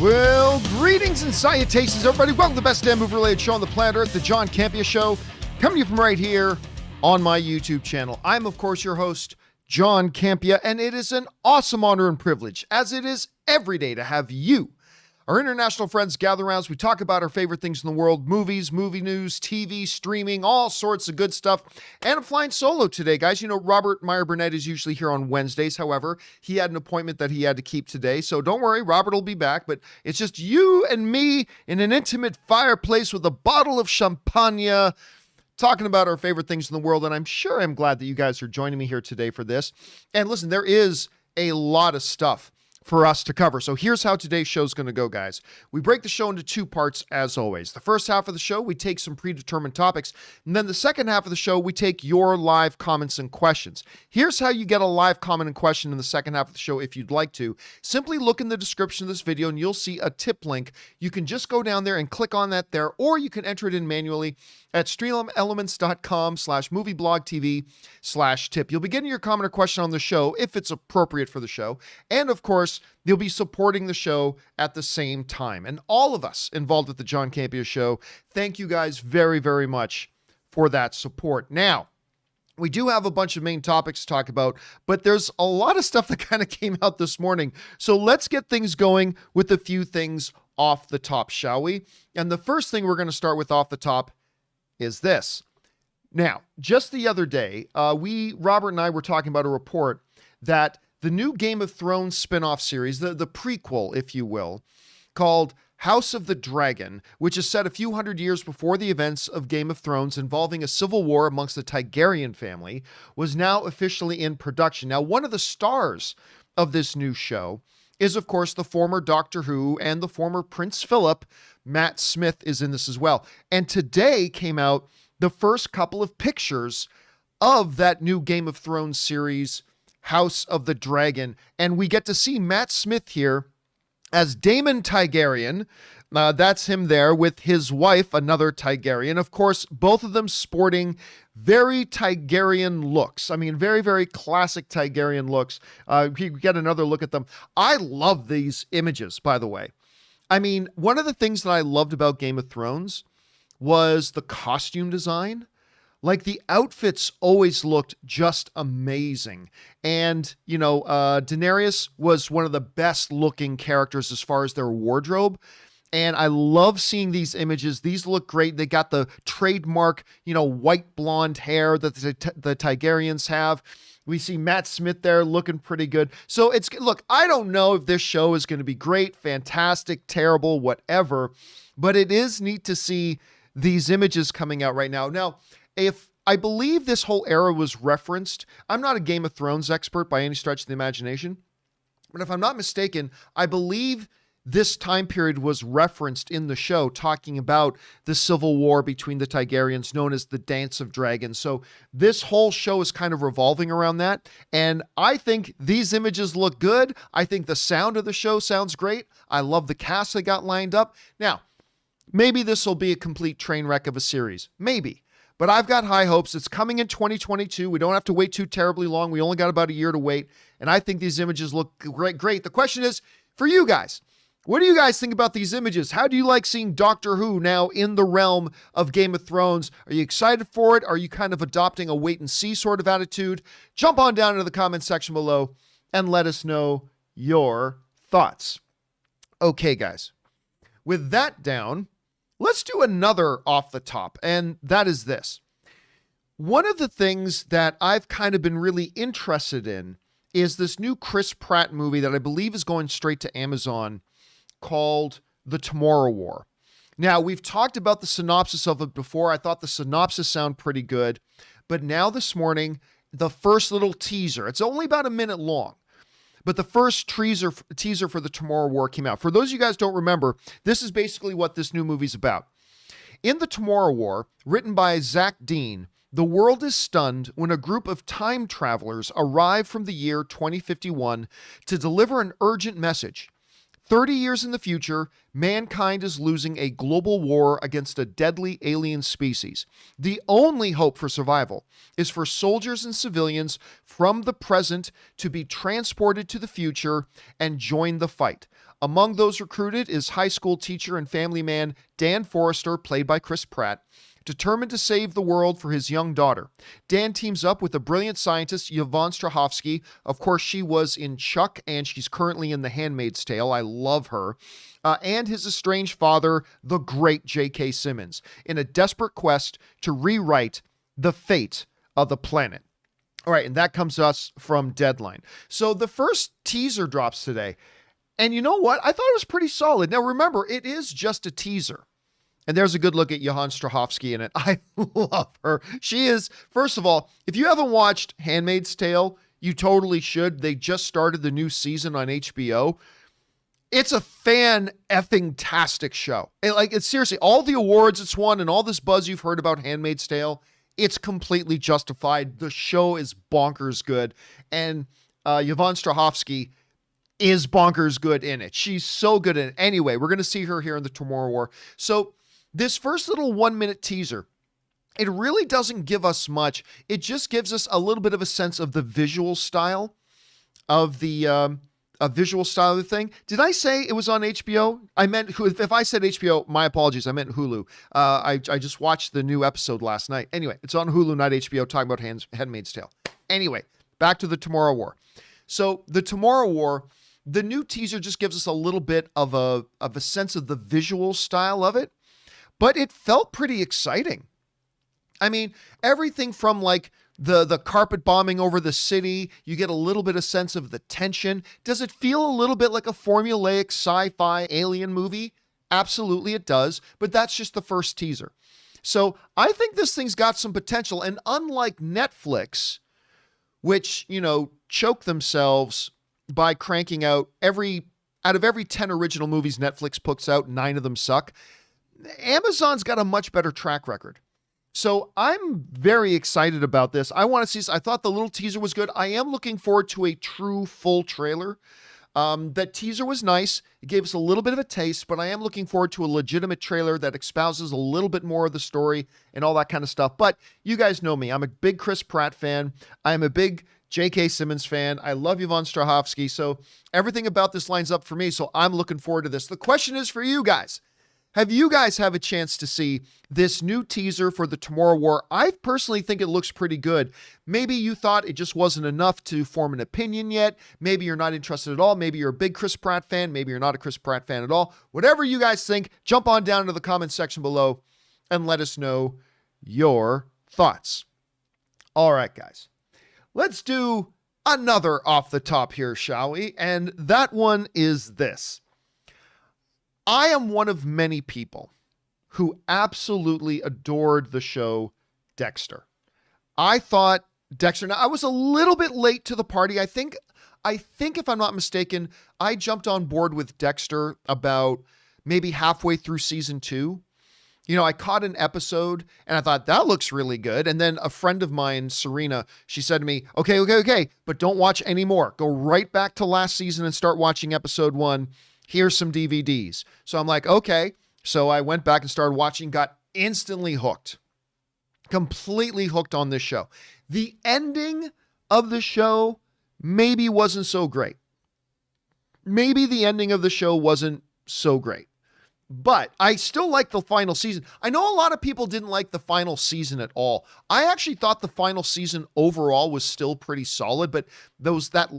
Well, greetings and salutations, everybody. Welcome to the best damn movie-related show on the planet Earth, the John Campea Show, coming to you from right here on my YouTube channel. I'm, of course, your host, John Campea, and it is an awesome honor and privilege, as it is every day, to have you, our international friends, gather around as we talk about our favorite things in the world: movies, movie news, TV, streaming, all sorts of good stuff. And I'm flying solo today, guys. You know, Robert Meyer Burnett is usually here on Wednesdays. However, he had an appointment that he had to keep today. So don't worry, Robert will be back. But it's just you and me in an intimate fireplace with a bottle of champagne, talking about our favorite things in the world. And I'm glad that you guys are joining me here today for this. And listen, there is a lot of stuff for us to cover. So here's how today's show is going to go, guys. We break the show into two parts, as always. The first half of the show, we take some predetermined topics. And then the second half of the show, we take your live comments and questions. Here's how you get a live comment and question in the second half of the show if you'd like to. Simply look in the description of this video and you'll see a tip link. You can just go down there and click on that there, or you can enter it in manually at streamelements.com/movieblogtv/tip. You'll be getting your comment or question on the show if it's appropriate for the show. And of course, you'll be supporting the show at the same time. And all of us involved with the John Campea Show, thank you guys very, very much for that support. Now, we do have a bunch of main topics to talk about, but there's a lot of stuff that kind of came out this morning. So let's get things going with a few things off the top, shall we? And the first thing we're going to start with off the top is this. Now, just the other day, Robert and I were talking about a report that the new Game of Thrones spin-off series, the prequel, if you will, called House of the Dragon, which is set a few hundred years before the events of Game of Thrones, involving a civil war amongst the Targaryen family, was now officially in production. Now, one of the stars of this new show is, of course, the former Doctor Who and the former Prince Philip. Matt Smith is in this as well. And today came out the first couple of pictures of that new Game of Thrones series, House of the Dragon. And we get to see Matt Smith here as Daemon Targaryen. That's him there with his wife, another Targaryen. Of course, both of them sporting very Targaryen looks. I mean, very, very classic Targaryen looks. You get another look at them. I love these images, by the way. I mean, one of the things that I loved about Game of Thrones was the costume design. Like, the outfits always looked just amazing. And, you know, Daenerys was one of the best looking characters as far as their wardrobe. And I love seeing these images. These look great. They got the trademark, you know, white blonde hair that the Targaryens have. We see Matt Smith there looking pretty good. So look, I don't know if this show is going to be great, fantastic, terrible, whatever, but it is neat to see these images coming out right now. Now, if I believe this whole era was referenced, I'm not a Game of Thrones expert by any stretch of the imagination, but if I'm not mistaken, I believe this time period was referenced in the show, talking about the civil war between the Targaryens, known as the Dance of Dragons. So this whole show is kind of revolving around that. And I think these images look good. I think the sound of the show sounds great. I love the cast they got lined up. Now, maybe this will be a complete train wreck of a series. Maybe. But I've got high hopes. It's coming in 2022. We don't have to wait too terribly long. We only got about a year to wait. And I think these images look great. The question is, for you guys, what do you guys think about these images? How do you like seeing Doctor Who now in the realm of Game of Thrones? Are you excited for it? Are you kind of adopting a wait and see sort of attitude? Jump on down into the comment section below and let us know your thoughts. Okay, guys. With that down, let's do another off the top, and that is this. One of the things that I've kind of been really interested in is this new Chris Pratt movie that I believe is going straight to Amazon, called The Tomorrow War. Now, we've talked about the synopsis of it before. I thought the synopsis sounded pretty good, but now this morning, the first little teaser, it's only about a minute long, but the first teaser for The Tomorrow War came out. For those of you guys who don't remember, this is basically what this new movie's about. In The Tomorrow War, written by Zach Dean, the world is stunned when a group of time travelers arrive from the year 2051 to deliver an urgent message. 30 years in the future, mankind is losing a global war against a deadly alien species. The only hope for survival is for soldiers and civilians from the present to be transported to the future and join the fight. Among those recruited is high school teacher and family man Dan Forrester, played by Chris Pratt, determined to save the world for his young daughter. Dan teams up with a brilliant scientist, Yvonne Strahovski. Of course, she was in Chuck, and she's currently in The Handmaid's Tale. I love her. And his estranged father, the great J.K. Simmons, in a desperate quest to rewrite the fate of the planet. All right, and that comes to us from Deadline. So the first teaser drops today. And you know what? I thought it was pretty solid. Now, remember, it is just a teaser. And there's a good look at Johann Strahovski in it. I love her. She is, first of all, if you haven't watched Handmaid's Tale, you totally should. They just started the new season on HBO. It's a fan-effing-tastic show. It's seriously, all the awards it's won and all this buzz you've heard about Handmaid's Tale, it's completely justified. The show is bonkers good. And Yvonne Strahovski is bonkers good in it. She's so good in it. Anyway, we're going to see her here in the Tomorrow War. So this first little 1-minute teaser, it really doesn't give us much. It just gives us a little bit of a sense of the visual style of the thing. Did I say it was on HBO? I meant, if I said HBO, my apologies. I meant Hulu. I just watched the new episode last night. Anyway, it's on Hulu, not HBO, talking about Handmaid's Tale. Anyway, back to the Tomorrow War. So the Tomorrow War, the new teaser just gives us a little bit of a sense of the visual style of it, but it felt pretty exciting. I mean, everything from like the carpet bombing over the city, you get a little bit of sense of the tension. Does it feel a little bit like a formulaic sci-fi alien movie? Absolutely it does, but that's just the first teaser. So I think this thing's got some potential, and unlike Netflix, which, choke themselves by cranking out out of every 10 original movies Netflix puts out, 9 of them suck, Amazon's got a much better track record. So I'm very excited about this. I want to see. I thought the little teaser was good. I am looking forward to a true full trailer. That teaser was nice. It gave us a little bit of a taste, but I am looking forward to a legitimate trailer that espouses a little bit more of the story and all that kind of stuff. But you guys know me. I'm a big Chris Pratt fan. I'm a big J.K. Simmons fan. I love Yvonne Strahovski. So everything about this lines up for me. So I'm looking forward to this. The question is for you guys. Have you guys have a chance to see this new teaser for the Tomorrow War? I personally think it looks pretty good. Maybe you thought it just wasn't enough to form an opinion yet. Maybe you're not interested at all. Maybe you're a big Chris Pratt fan. Maybe you're not a Chris Pratt fan at all. Whatever you guys think, jump on down to the comment section below and let us know your thoughts. All right, guys. Let's do another off the top here, shall we? And that one is this. I am one of many people who absolutely adored the show Dexter. I thought Dexter, now I was a little bit late to the party. I think if I'm not mistaken, I jumped on board with Dexter about maybe halfway through season 2. I caught an episode and I thought that looks really good. And then a friend of mine, Serena, she said to me, okay, but don't watch anymore. Go right back to last season and start watching episode 1. Here's some DVDs. So I'm like, okay. So I went back and started watching, got instantly hooked. Completely hooked on this show. The ending of the show maybe wasn't so great. Maybe the ending of the show wasn't so great. But I still like the final season. I know a lot of people didn't like the final season at all. I actually thought the final season overall was still pretty solid, but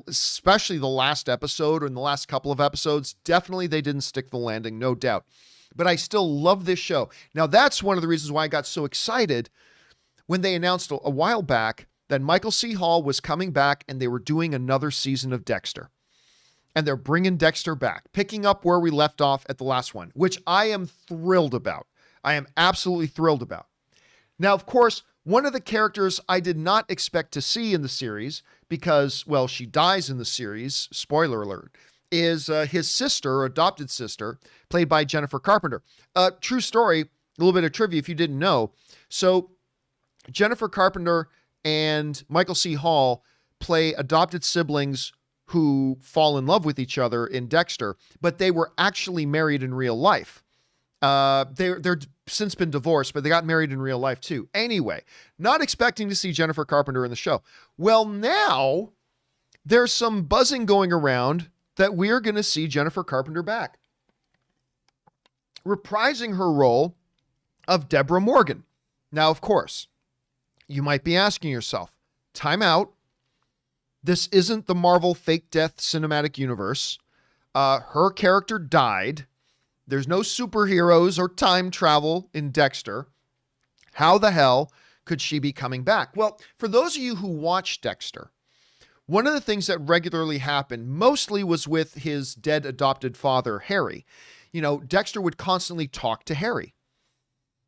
especially the last episode or in the last couple of episodes, definitely they didn't stick the landing, no doubt. But I still love this show. Now, that's one of the reasons why I got so excited when they announced a while back that Michael C. Hall was coming back and they were doing another season of Dexter. And they're bringing Dexter back, picking up where we left off at the last one, which I am thrilled about. I am absolutely thrilled about. Now, of course, one of the characters I did not expect to see in the series because, well, she dies in the series, spoiler alert, is his sister, adopted sister, played by Jennifer Carpenter. True story, a little bit of trivia if you didn't know. So Jennifer Carpenter and Michael C. Hall play adopted siblings who fall in love with each other in Dexter, but they were actually married in real life. They're since been divorced, but they got married in real life too. Anyway, not expecting to see Jennifer Carpenter in the show. Well, now there's some buzzing going around that we are going to see Jennifer Carpenter back, reprising her role of Deborah Morgan. Now, of course, you might be asking yourself, time out. This isn't the Marvel fake death cinematic universe. Her character died. There's no superheroes or time travel in Dexter. How the hell could she be coming back? Well, for those of you who watch Dexter, one of the things that regularly happened mostly was with his dead adopted father, Harry. You know, Dexter would constantly talk to Harry,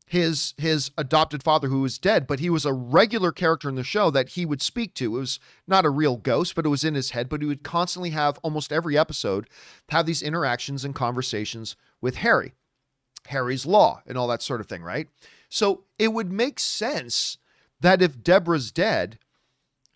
his adopted father who was dead, but he was a regular character in the show that he would speak to. It was not a real ghost, but it was in his head, but he would constantly have, almost every episode, have these interactions and conversations with Harry, Harry's Law and all that sort of thing, right? So it would make sense that if Deborah's dead,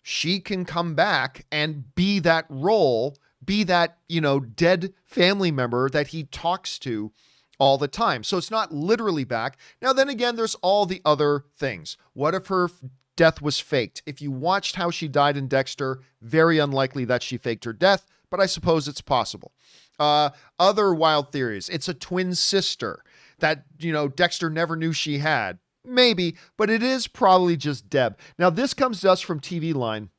she can come back and be that role, be that, you know, dead family member that he talks to all the time. So it's not literally back. Now, then again, there's all the other things. What if her death was faked? If you watched how she died in Dexter, very unlikely that she faked her death, but I suppose it's possible. Other wild theories. It's a twin sister that, you know, Dexter never knew she had. Maybe, but it is probably just Deb. Now, this comes to us from TV Line,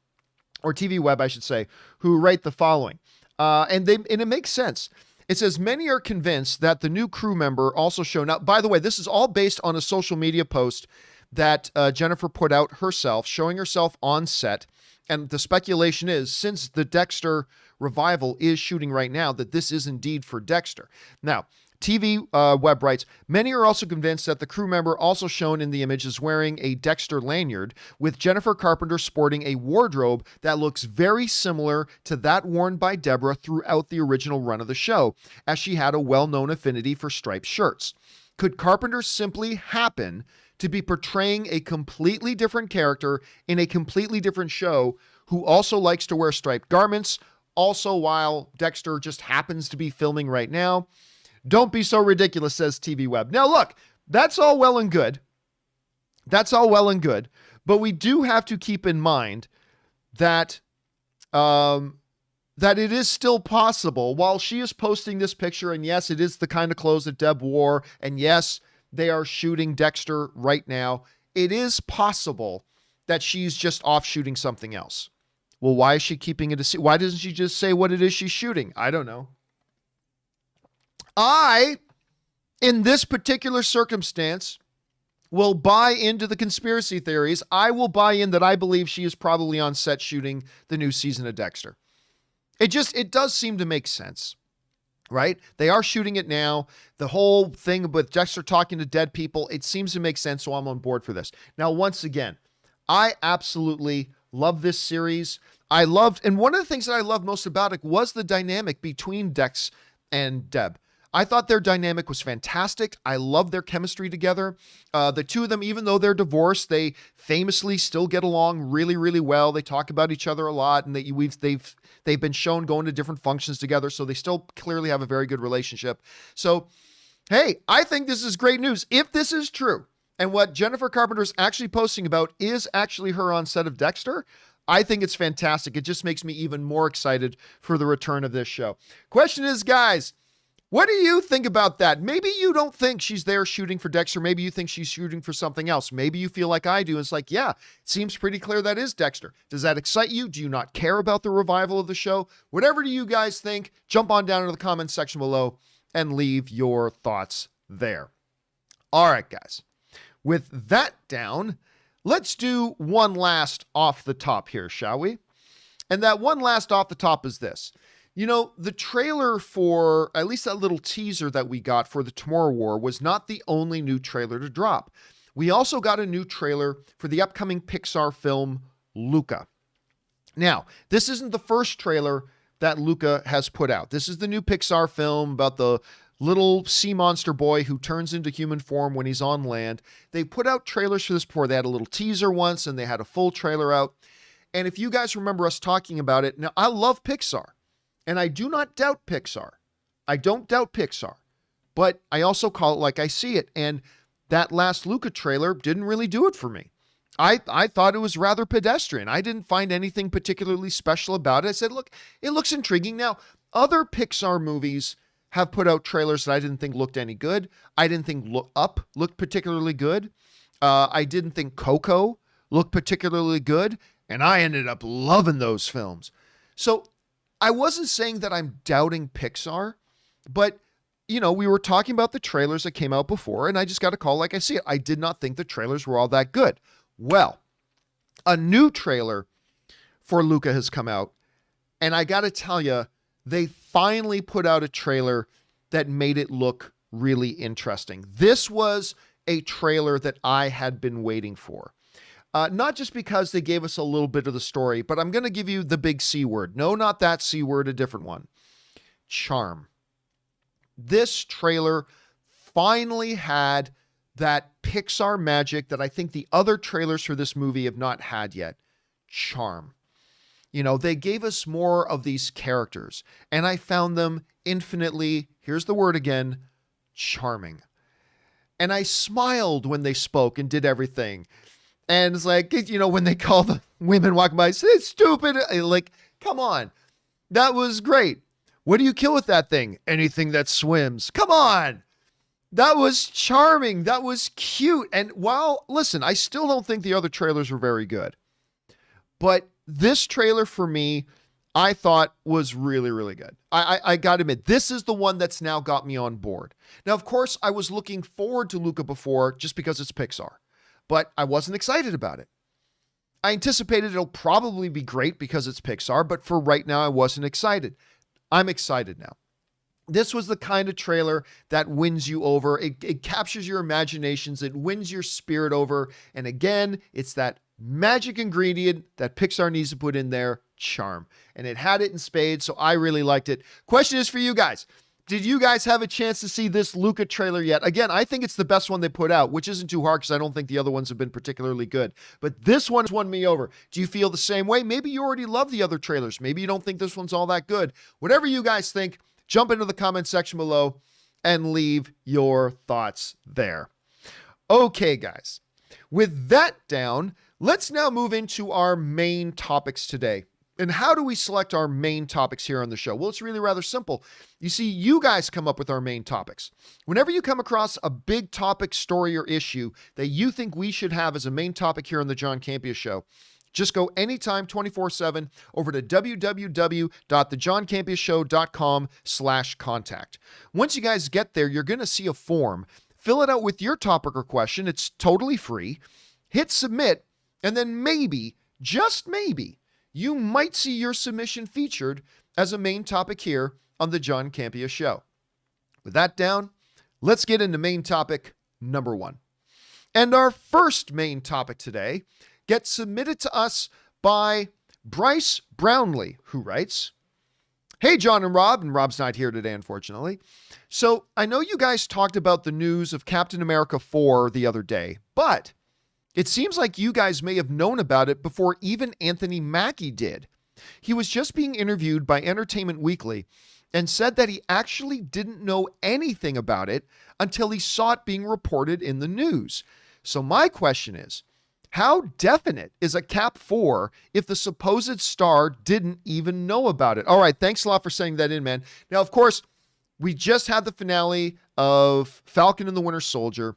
or TV Web, I should say, who write the following. And it makes sense. It says, many are convinced that the new crew member also shown up. By the way, this is all based on a social media post that Jennifer put out herself, showing herself on set. And the speculation is, since the Dexter revival is shooting right now, that this is indeed for Dexter. Now, TV Web writes, many are also convinced that the crew member also shown in the image is wearing a Dexter lanyard, with Jennifer Carpenter sporting a wardrobe that looks very similar to that worn by Deborah throughout the original run of the show, as she had a well-known affinity for striped shirts. Could Carpenter simply happen to be portraying a completely different character in a completely different show who also likes to wear striped garments, also while Dexter just happens to be filming right now? Don't be so ridiculous, says TV Web. Now, look, that's all well and good. That's all well and good. But we do have to keep in mind that, that it is still possible, while she is posting this picture, and yes, it is the kind of clothes that Deb wore, and yes, they are shooting Dexter right now, it is possible that she's just off shooting something else. Well, why is she keeping it a secret? Why doesn't she just say what it is she's shooting? I don't know. In this particular circumstance, will buy into the conspiracy theories. I will buy in that I believe she is probably on set shooting the new season of Dexter. It does seem to make sense, right? They are shooting it now. The whole thing with Dexter talking to dead people, it seems to make sense, so I'm on board for this. Now, once again, I absolutely love this series. And one of the things that I loved most about it was the dynamic between Dex and Deb. I thought their dynamic was fantastic. I love their chemistry together. The two of them, even though they're divorced, they famously still get along really, really well. They talk about each other a lot, and they've been shown going to different functions together, so they still clearly have a very good relationship. So, hey, I think this is great news. If this is true, and what Jennifer Carpenter is actually posting about is actually her on set of Dexter, I think it's fantastic. It just makes me even more excited for the return of this show. Question is, guys, what do you think about that? Maybe you don't think she's there shooting for Dexter. Maybe you think she's shooting for something else. Maybe you feel like I do. It's like, yeah, it seems pretty clear that is Dexter. Does that excite you? Do you not care about the revival of the show? Whatever do you guys think? Jump on down into the comments section below and leave your thoughts there. All right, guys. With that down, let's do one last off the top here, shall we? And that one last off the top is this. You know, the trailer for, at least that little teaser that we got for the Tomorrow War, was not the only new trailer to drop. We also got a new trailer for the upcoming Pixar film, Luca. Now, this isn't the first trailer that Luca has put out. This is the new Pixar film about the little sea monster boy who turns into human form when he's on land. They put out trailers for this before. They had a little teaser once, and they had a full trailer out. And if you guys remember us talking about it, now I love Pixar. And I do not doubt Pixar. I don't doubt Pixar. But I also call it like I see it. And that last Luca trailer didn't really do it for me. I thought it was rather pedestrian. I didn't find anything particularly special about it. I said, look, it looks intriguing. Now, Other Pixar movies have put out trailers that I didn't think looked any good. I didn't think Up looked particularly good. I didn't think Coco looked particularly good, and I ended up loving those films. So I wasn't saying that I'm doubting Pixar, but you know, we were talking about the trailers that came out before, and I just got to call like I see it. I did not think the trailers were all that good. Well, a new trailer for Luca has come out, and I got to tell you, they finally put out a trailer that made it look really interesting. This was a trailer that I had been waiting for. Not just because they gave us a little bit of the story, but I'm going to give you the big C word. No, not that C word, a different one. Charm. This trailer finally had that Pixar magic that I think the other trailers for this movie have not had yet. Charm. You know, they gave us more of these characters, and I found them infinitely, here's the word again, charming. And I smiled when they spoke and did everything. And it's like, you know, when they call the women walking by, say, it's stupid. Like, come on. That was great. What do you kill with that thing? Anything that swims. Come on. That was charming. That was cute. And while, listen, I still don't think the other trailers were very good. But this trailer for me, I thought was really, really good. I got to admit, this is the one that's now got me on board. Now, of course, I was looking forward to Luca before just because it's Pixar, but I wasn't excited about it. I anticipated it'll probably be great because it's Pixar, but for right now, I wasn't excited. I'm excited now. This was the kind of trailer that wins you over. It captures your imaginations. It wins your spirit over. And again, it's that magic ingredient that Pixar needs to put in there, charm. And it had it in spades, so I really liked it. Question is for you guys. Did you guys have a chance to see this Luca trailer yet? Again, I think it's the best one they put out, which isn't too hard because I don't think the other ones have been particularly good. But this one's won me over. Do you feel the same way? Maybe you already love the other trailers. Maybe you don't think this one's all that good. Whatever you guys think, jump into the comment section below and leave your thoughts there. Okay, guys. With that down, let's now move into our main topics today. And how do we select our main topics here on the show? Well, it's really rather simple. You see, you guys come up with our main topics. Whenever you come across a big topic, story, or issue that you think we should have as a main topic here on the John Campea Show, just go anytime, 24/7, over to www.thejohncampeashow.com/contact. Once you guys get there, you're going to see a form. Fill it out with your topic or question. It's totally free. Hit submit, and then maybe, just maybe, you might see your submission featured as a main topic here on the John Campea Show. With that down, let's get into main topic number 1. And our first main topic today gets submitted to us by Bryce Brownlee, who writes, "Hey, John and Rob's not here today, unfortunately. So I know you guys talked about the news of Captain America 4 the other day, but it seems like you guys may have known about it before even Anthony Mackie did. He was just being interviewed by Entertainment Weekly and said that he actually didn't know anything about it until he saw it being reported in the news. So my question is, how definite is a Cap 4 if the supposed star didn't even know about it?" All right, thanks a lot for saying that in, man. Now, of course, we just had the finale of Falcon and the Winter Soldier,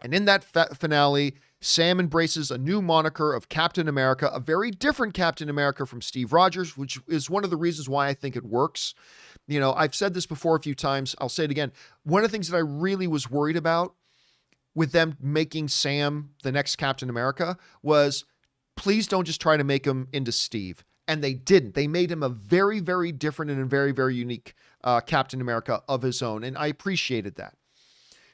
and in that finale, Sam embraces a new moniker of Captain America, a very different Captain America from Steve Rogers, which is one of the reasons why I think it works. You know, I've said this before a few times. I'll say it again. One of the things that I really was worried about with them making Sam the next Captain America was, please don't just try to make him into Steve. And they didn't. They made him a very, very different and a very, very unique Captain America of his own. And I appreciated that.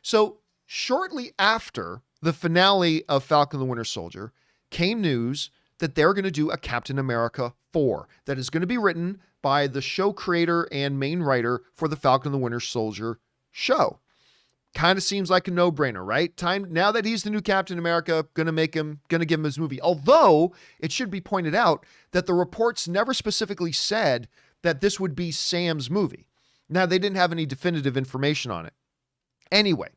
So shortly after the finale of Falcon and the Winter Soldier came news that they're going to do a Captain America 4 that is going to be written by the show creator and main writer for the Falcon and the Winter Soldier show. Kind of seems like a no-brainer, right? Time now that he's the new Captain America, going to give him his movie. Although it should be pointed out that the reports never specifically said that this would be Sam's movie. Now, they didn't have any definitive information on it. Anyway,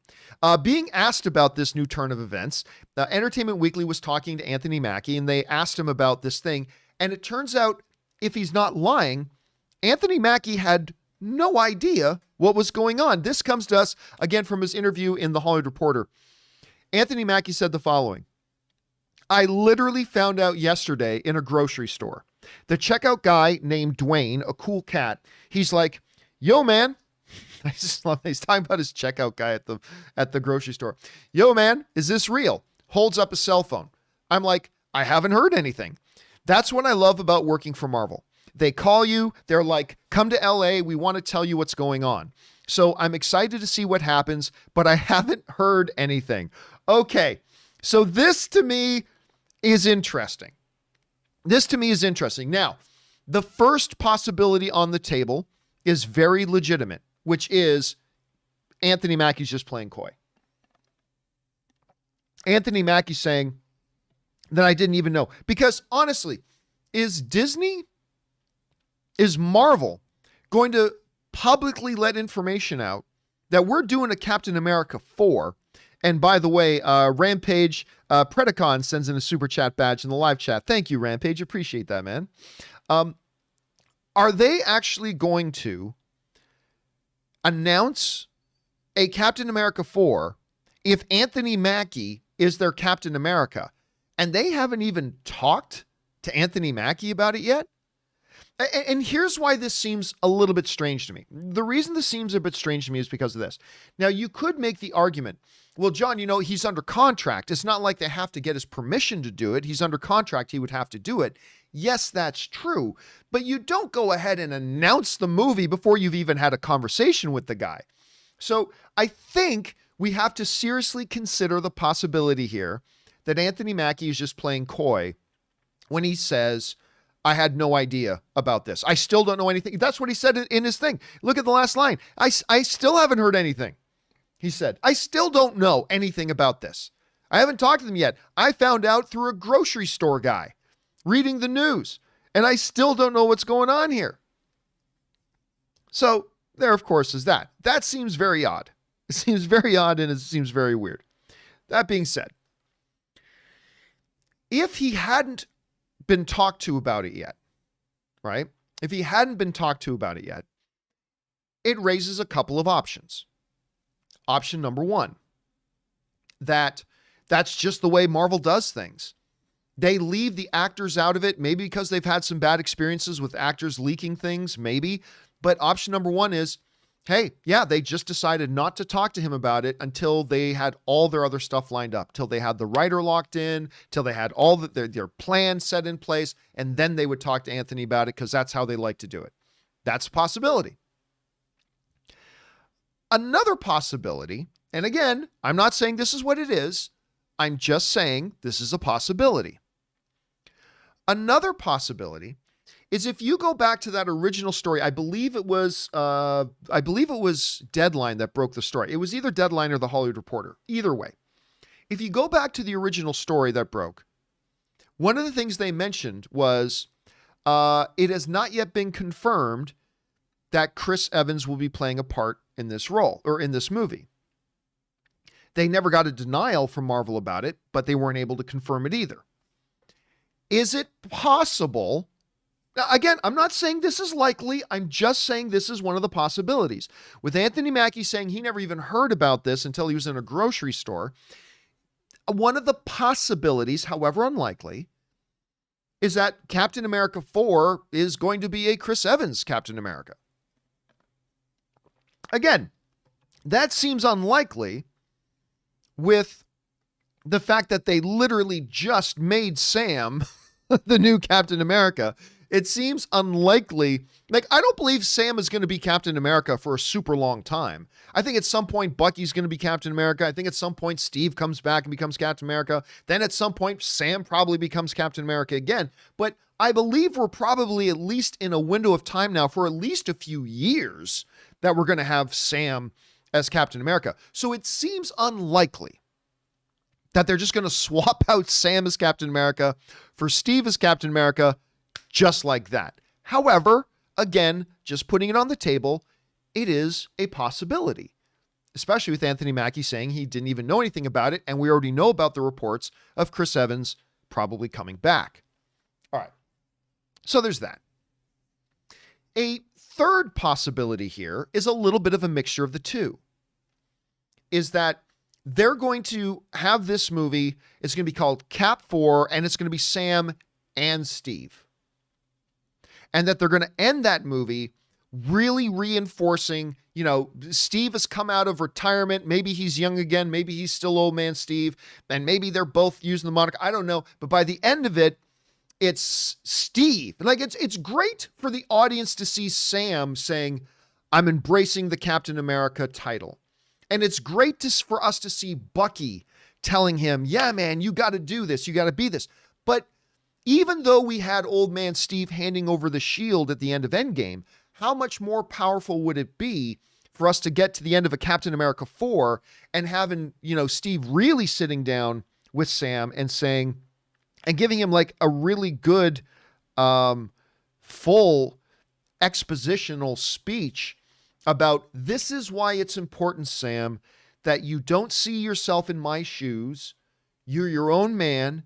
being asked about this new turn of events, Entertainment Weekly was talking to Anthony Mackie, and they asked him about this thing. And it turns out, if he's not lying, Anthony Mackie had no idea what was going on. This comes to us, again, from his interview in The Hollywood Reporter. Anthony Mackie said the following: I literally found out yesterday in a grocery store. The checkout guy named Dwayne, a cool cat, he's like, yo, man. I just love that. He's talking about his checkout guy at the grocery store. Yo, man, is this real? Holds up a cell phone. I'm like, I haven't heard anything. That's what I love about working for Marvel. They call you. They're like, come to LA. We want to tell you what's going on. So I'm excited to see what happens, but I haven't heard anything. Okay. So this to me is interesting. Now, the first possibility on the table is very legitimate, which is Anthony Mackie's just playing coy. Anthony Mackie saying that I didn't even know. Because honestly, is Marvel going to publicly let information out that we're doing a Captain America 4? And by the way, Rampage Predacon sends in a super chat badge in the live chat. Thank you, Rampage. Appreciate that, man. Are they actually going to announce a Captain America 4 if Anthony Mackie is their Captain America? And they haven't even talked to Anthony Mackie about it yet? And here's why this seems a little bit strange to me. The reason this seems a bit strange to me is because of this. Now, you could make the argument, well, John, he's under contract. It's not like they have to get his permission to do it. He's under contract. He would have to do it. Yes, that's true. But you don't go ahead and announce the movie before you've even had a conversation with the guy. So I think we have to seriously consider the possibility here that Anthony Mackie is just playing coy when he says, I had no idea about this. I still don't know anything. That's what he said in his thing. Look at the last line. I still haven't heard anything. He said, I still don't know anything about this. I haven't talked to them yet. I found out through a grocery store guy reading the news, and I still don't know what's going on here. So there, of course, is that. That seems very odd. It seems very odd, and it seems very weird. That being said, if he hadn't been talked to about it yet, right? If he hadn't been talked to about it yet, it raises a couple of options. Option number one, that's just the way Marvel does things. They leave the actors out of it, maybe because they've had some bad experiences with actors leaking things, maybe. But option number one is, hey, yeah, they just decided not to talk to him about it until they had all their other stuff lined up, till they had the writer locked in, till they had all their plans set in place, and then they would talk to Anthony about it because that's how they like to do it. That's a possibility. Another possibility, and again, I'm not saying this is what it is, I'm just saying this is a possibility. Another possibility is if you go back to that original story, I believe it was Deadline that broke the story. It was either Deadline or The Hollywood Reporter. Either way, if you go back to the original story that broke, one of the things they mentioned was it has not yet been confirmed that Chris Evans will be playing a part in this role or in this movie. They never got a denial from Marvel about it, but they weren't able to confirm it either. Is it possible? Now, again, I'm not saying this is likely. I'm just saying this is one of the possibilities. With Anthony Mackie saying he never even heard about this until he was in a grocery store, one of the possibilities, however unlikely, is that Captain America 4 is going to be a Chris Evans Captain America. Again, that seems unlikely with the fact that they literally just made Sam the new Captain America. It seems unlikely. Like, I don't believe Sam is going to be Captain America for a super long time. I think at some point Bucky's going to be Captain America. I think at some point Steve comes back and becomes Captain America. Then at some point Sam probably becomes Captain America again. But I believe we're probably at least in a window of time now for at least a few years that we're going to have Sam as Captain America. So it seems unlikely that they're just going to swap out Sam as Captain America for Steve as Captain America just like that. However, again, just putting it on the table, it is a possibility, especially with Anthony Mackie saying he didn't even know anything about it, and we already know about the reports of Chris Evans probably coming back. All right, so there's that. A third possibility here is a little bit of a mixture of the two. Is that they're going to have this movie, it's going to be called Cap 4, and it's going to be Sam and Steve. And that they're going to end that movie really reinforcing, Steve has come out of retirement. Maybe he's young again. Maybe he's still old man Steve. And maybe they're both using the moniker. I don't know. But by the end of it, it's Steve. Like, it's great for the audience to see Sam saying, I'm embracing the Captain America title. And it's great for us to see Bucky telling him, yeah, man, you got to do this. You got to be this. But even though we had old man Steve handing over the shield at the end of Endgame, how much more powerful would it be for us to get to the end of a Captain America 4 and having, Steve really sitting down with Sam and saying, and giving him like a really good, full expositional speech about, this is why it's important, Sam, that you don't see yourself in my shoes. You're your own man.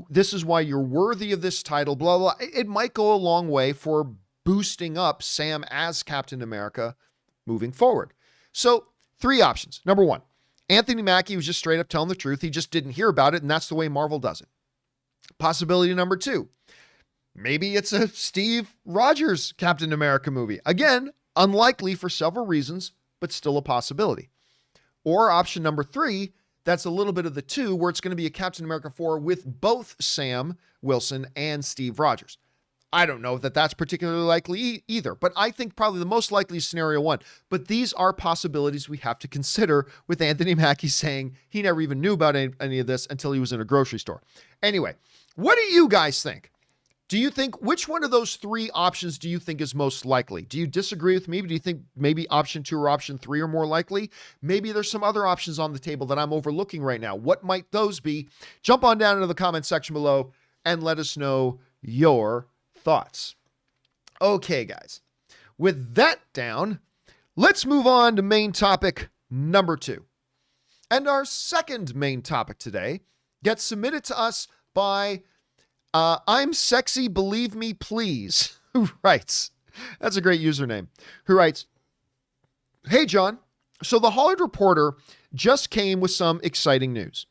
This is why you're worthy of this title, blah, blah. It might go a long way for boosting up Sam as Captain America moving forward. So 3 options. Number 1, Anthony Mackie was just straight up telling the truth. He just didn't hear about it, and that's the way Marvel does it. Possibility number 2, maybe it's a Steve Rogers Captain America movie. Again, unlikely for several reasons, but still a possibility. Or option number 3, that's a little bit of the 2, where it's going to be a Captain America 4 with both Sam Wilson and Steve Rogers. I don't know that that's particularly likely either, but I think probably the most likely is scenario 1. But these are possibilities we have to consider, with Anthony Mackie saying he never even knew about any of this until he was in a grocery store. Anyway, what do you guys think? Do you think, which one of those 3 options do you think is most likely? Do you disagree with me? Do you think maybe option 2 or option 3 are more likely? Maybe there's some other options on the table that I'm overlooking right now. What might those be? Jump on down into the comment section below and let us know your thoughts. Okay, guys. With that down, let's move on to main topic number 2. And our second main topic today gets submitted to us by I'm Sexy, Believe Me, Please, who writes, that's a great username, who writes, hey, John, so the Hollywood Reporter just came with some exciting news.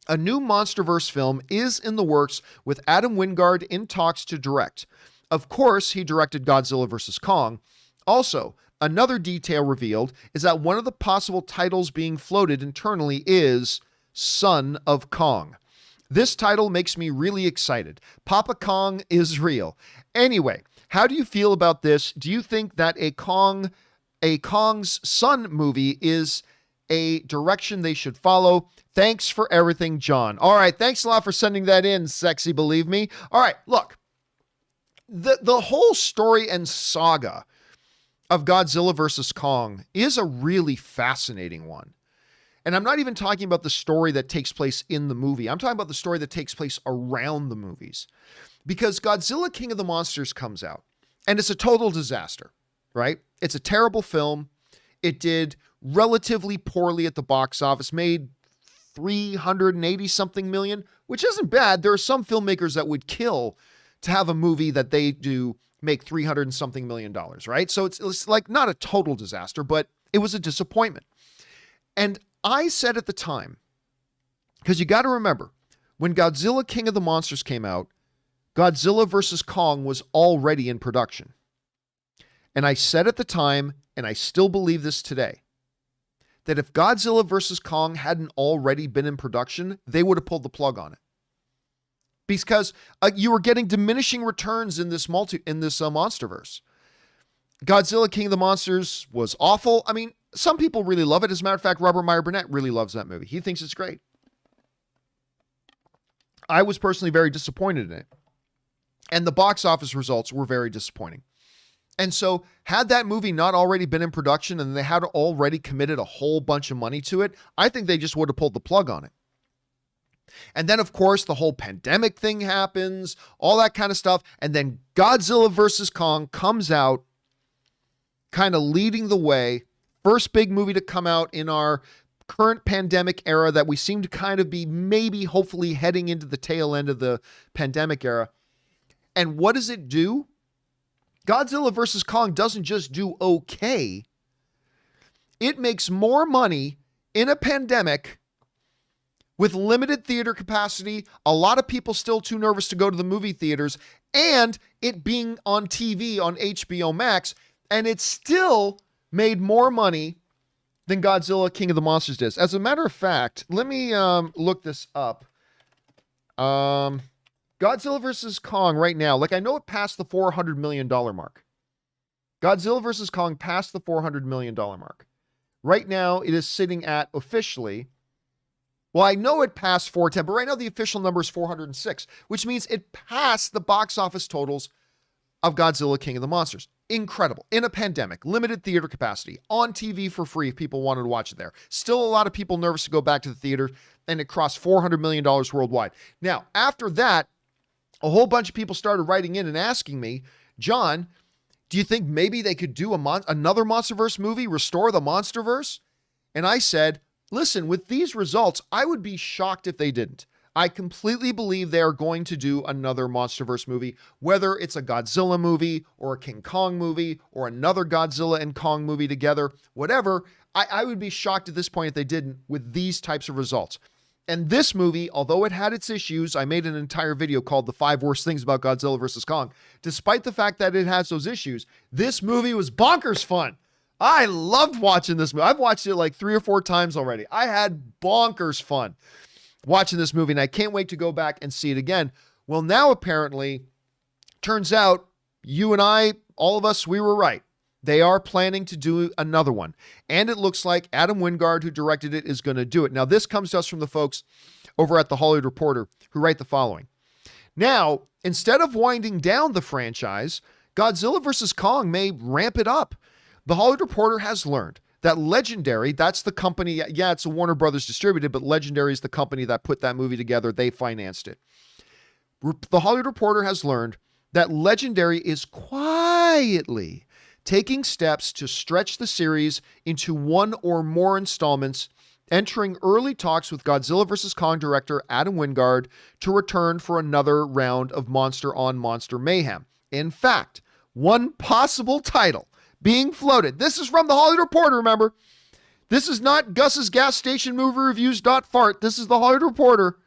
A new Monsterverse film is in the works with Adam Wingard in talks to direct. Of course, he directed Godzilla vs. Kong. Also, another detail revealed is that one of the possible titles being floated internally is Son of Kong. This title makes me really excited. Papa Kong is real. Anyway, how do you feel about this? Do you think that a Kong's son movie is a direction they should follow? Thanks for everything, John. All right, thanks a lot for sending that in, Sexy Believe Me. All right, look, the whole story and saga of Godzilla vs. Kong is a really fascinating one. And I'm not even talking about the story that takes place in the movie. I'm talking about the story that takes place around the movies. Because Godzilla King of the Monsters comes out, and it's a total disaster, right? It's a terrible film. It did relatively poorly at the box office, made 380 something million, which isn't bad. There are some filmmakers that would kill to have a movie that they do make 300 and something million dollars, right? So it's like not a total disaster, but it was a disappointment. And I said at the time, because you got to remember, when Godzilla King of the Monsters came out, Godzilla vs. Kong was already in production. And I said at the time, and I still believe this today, that if Godzilla vs. Kong hadn't already been in production, they would have pulled the plug on it. Because you were getting diminishing returns in this Monsterverse. Godzilla King of the Monsters was awful. I mean, some people really love it. As a matter of fact, Robert Meyer Burnett really loves that movie. He thinks it's great. I was personally very disappointed in it. And the box office results were very disappointing. And so had that movie not already been in production and they had already committed a whole bunch of money to it, I think they just would have pulled the plug on it. And then, of course, the whole pandemic thing happens, all that kind of stuff. And then Godzilla vs. Kong comes out, kind of leading the way. First big movie to come out in our current pandemic era that we seem to kind of be maybe hopefully heading into the tail end of the pandemic era. And what does it do? Godzilla vs. Kong doesn't just do okay. It makes more money in a pandemic with limited theater capacity, a lot of people still too nervous to go to the movie theaters, and it being on TV on HBO Max, and it still made more money than Godzilla King of the Monsters did. As a matter of fact, let me look this up. Godzilla vs. Kong right now, like I know it passed the $400 million mark. Godzilla vs. Kong passed the $400 million mark. Right now, it is sitting at officially, well, I know it passed 410, but right now the official number is 406, which means it passed the box office totals of Godzilla King of the Monsters. Incredible. In a pandemic, limited theater capacity, on TV for free if people wanted to watch it there. Still a lot of people nervous to go back to the theater, and it crossed $400 million worldwide. Now, after that, a whole bunch of people started writing in and asking me, John, do you think maybe they could do another Monsterverse movie, restore the Monsterverse? And I said, listen, with these results, I would be shocked if they didn't. I completely believe they are going to do another Monsterverse movie, whether it's a Godzilla movie or a King Kong movie or another Godzilla and Kong movie together, whatever. I would be shocked at this point if they didn't with these types of results. And this movie, although it had its issues, I made an entire video called The 5 Worst Things About Godzilla vs. Kong. Despite the fact that it has those issues, this movie was bonkers fun. I loved watching this movie. I've watched it like 3 or 4 times already. I had bonkers fun watching this movie, and I can't wait to go back and see it again. Well, now apparently, turns out you and I, all of us, we were right. They are planning to do another one. And it looks like Adam Wingard, who directed it, is going to do it. Now, this comes to us from the folks over at The Hollywood Reporter, who write the following. Now, instead of winding down the franchise, Godzilla vs. Kong may ramp it up. The Hollywood Reporter has learned that Legendary, that's the company, yeah, it's a Warner Brothers distributed, but Legendary is the company that put that movie together. They financed it. The Hollywood Reporter has learned that Legendary is quietly taking steps to stretch the series into 1 or more installments, entering early talks with Godzilla vs. Kong director Adam Wingard to return for another round of monster on monster mayhem. In fact, one possible title being floated. This is from the Hollywood Reporter, remember. This is not Gus's gas station movie reviews.fart. This is the Hollywood Reporter.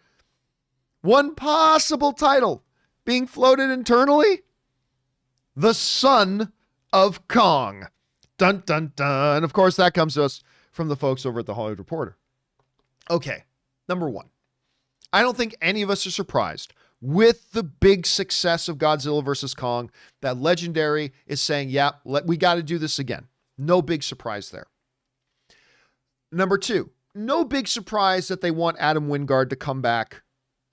One possible title being floated internally. The Son of Kong. Dun, dun, dun. Of course, that comes to us from the folks over at the Hollywood Reporter. Okay, number 1. I don't think any of us are surprised with the big success of Godzilla vs. Kong that Legendary is saying, yeah, we got to do this again. No big surprise there. Number 2, no big surprise that they want Adam Wingard to come back